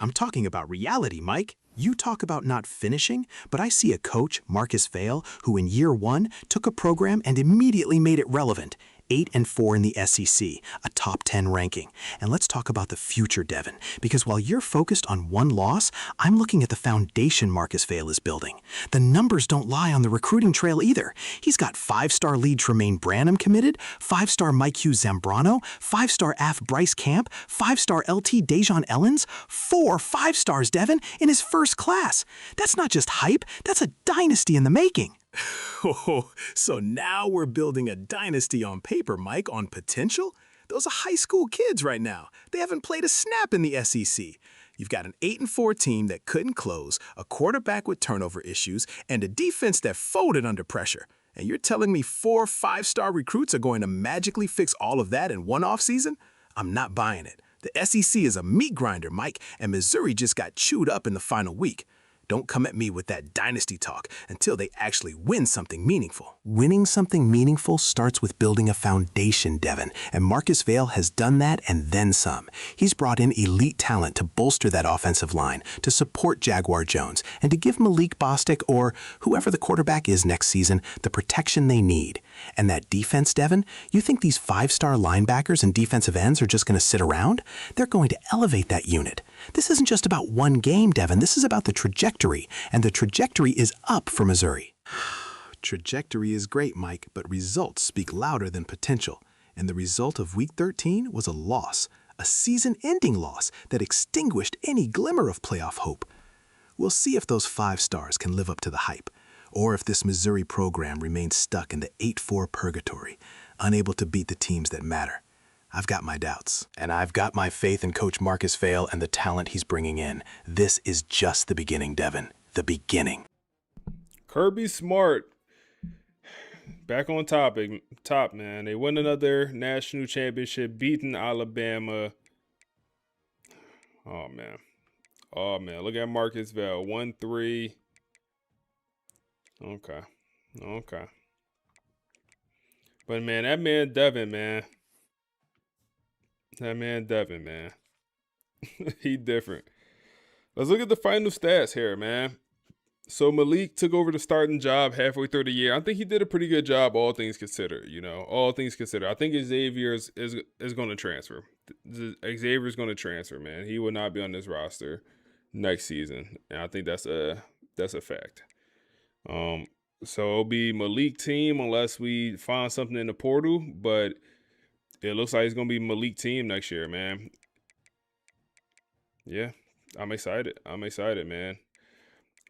I'm talking about reality, Mike. You talk about not finishing, but I see a coach, Marcus Vale, who in year 1 took a program and immediately made it relevant. 8-4 in the SEC, a top 10 ranking. And let's talk about the future, Devin, because while you're focused on one loss, I'm looking at the foundation Marcus Vale is building. The numbers don't lie on the recruiting trail either. He's got 5-star lead Tremaine Branham committed, 5-star Mike Hugh Zambrano, 5-star AF Bryce Camp, 5-star LT Dejon Ellens, 4 5-stars, Devin, in his first class. That's not just hype, that's a dynasty in the making. Oh, so now we're building a dynasty on paper, Mike, on potential? Those are high school kids right now. They haven't played a snap in the SEC. You've got an 8-4 team that couldn't close, a quarterback with turnover issues, and a defense that folded under pressure. And you're telling me 4 5-star recruits are going to magically fix all of that in one offseason? I'm not buying it. The SEC is a meat grinder, Mike, and Missouri just got chewed up in the final week. Don't come at me with that dynasty talk until they actually win something meaningful. Winning something meaningful starts with building a foundation, Devin, and Marcus Vale has done that and then some. He's brought in elite talent to bolster that offensive line, to support Jaguar Jones, and to give Malik Bostic or whoever the quarterback is next season the protection they need. And that defense, Devin, you think these 5-star linebackers and defensive ends are just going to sit around? They're going to elevate that unit. This isn't just about one game, Devin. This is about the trajectory, and the trajectory is up for Missouri. Trajectory is great, Mike, but results speak louder than potential. And the result of Week 13 was a loss, a season-ending loss that extinguished any glimmer of playoff hope. We'll see if those 5 stars can live up to the hype, or if this Missouri program remains stuck in the 8-4 purgatory, unable to beat the teams that matter. I've got my doubts. And I've got my faith in Coach Marcus Vale and the talent he's bringing in. This is just the beginning, Devin. The beginning. Kirby Smart, back on top, man. They win another national championship, beating Alabama. Oh, man. Look at Marcus Vale, 1-3. Okay. But, man, that man Devin, man. He different. Let's look at the final stats here, man. So Malik took over the starting job halfway through the year. I think he did a pretty good job, all things considered. All things considered. I think Xavier is going to transfer. Xavier's going to transfer, man. He will not be on this roster next season, and I think that's a fact. So it'll be Malik team unless we find something in the portal, but it looks like it's going to be Malik team next year, man. Yeah, I'm excited, man.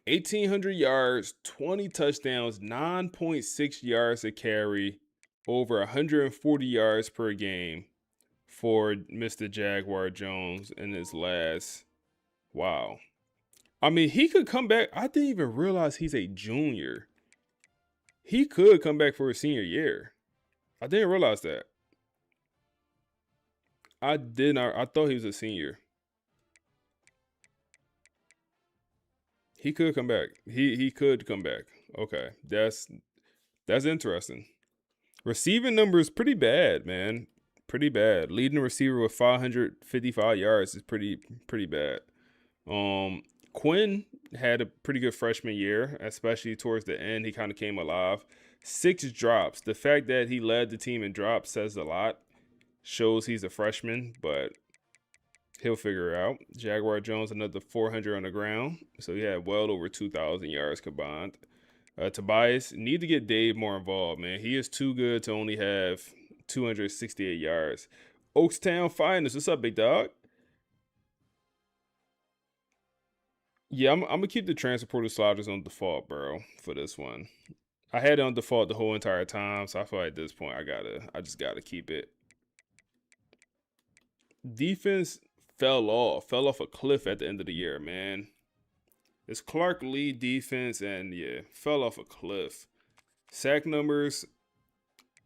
1,800 yards, 20 touchdowns, 9.6 yards a carry, over 140 yards per game for Mr. Jaguar Jones in his last. Wow. I mean, he could come back. I didn't even realize he's a junior. He could come back for his senior year. I didn't realize that. I did not. I thought he was a senior. He could come back. He could come back. Okay, that's interesting. Receiving numbers pretty bad, man. Pretty bad. Leading receiver with 555 yards is pretty bad. Quinn had a pretty good freshman year, especially towards the end. He kind of came alive. 6 drops. The fact that he led the team in drops says a lot. Shows he's a freshman, but he'll figure it out. Jaguar Jones, another 400 on the ground. So he had well over 2,000 yards combined. Tobias, need to get Dave more involved, man. He is too good to only have 268 yards. Oakstown Finest, what's up, big dog? Yeah, I'm gonna keep the transfer portal sliders on default, bro, for this one. I had it on default the whole entire time, so I feel like at this point I just gotta keep it. Defense fell off a cliff at the end of the year, man. It's Clark Lee defense, and yeah, fell off a cliff. Sack numbers,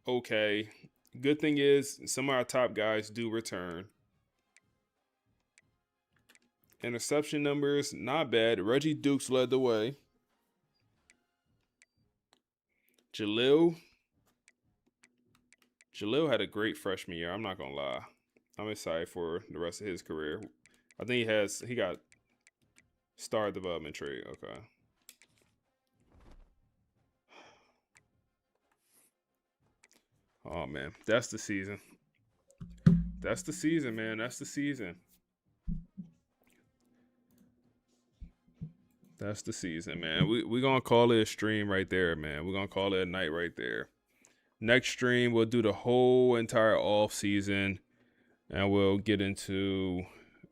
okay. Good thing is some of our top guys do return. Interception numbers, not bad. Reggie Dukes led the way. Jalil had a great freshman year. I'm not going to lie. I'm excited for the rest of his career. I think he got star development trade. Okay. Oh, man. That's the season. That's the season, man. That's the season. That's the season, man. We're going to call it a stream right there, man. We're going to call it a night right there. Next stream, we'll do the whole entire off season, and we'll get into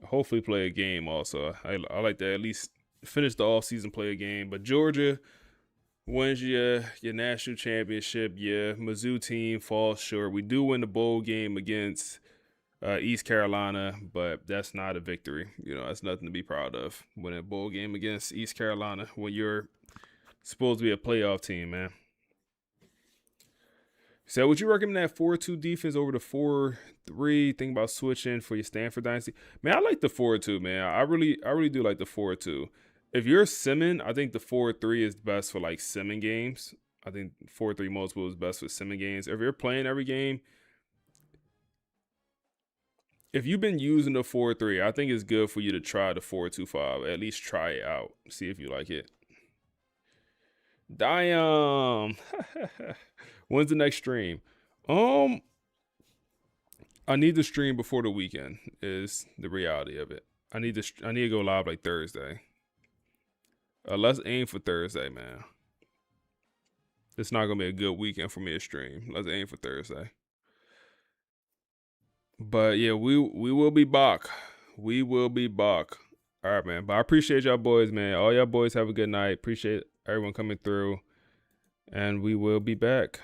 hopefully play a game also. I like to at least finish the off season, play a game. But Georgia wins your national championship. Yeah, Mizzou team falls short. We do win the bowl game against East Carolina, but that's not a victory. You know, that's nothing to be proud of. Winning a bowl game against East Carolina when you're supposed to be a playoff team, man. So would you recommend that 4-2 defense over the 4-3? Think about switching for your Stanford Dynasty. Man, I like the 4-2, man. I really do like the 4-2. If you're simming, I think the 4-3 is best for like simming games. I think 4-3 multiple is best for simming games. If you're playing every game, if you've been using the 4-3, I think it's good for you to try the 4-2-5. At least try it out. See if you like it. Damn. When's the next stream? I need to stream before the weekend is the reality of it. I need to go live like Thursday. Let's aim for Thursday, man. It's not gonna be a good weekend for me to stream. Let's aim for Thursday. But yeah, we will be back. We will be back. All right, man. But I appreciate y'all boys, man. All y'all boys have a good night. Appreciate everyone coming through. And we will be back.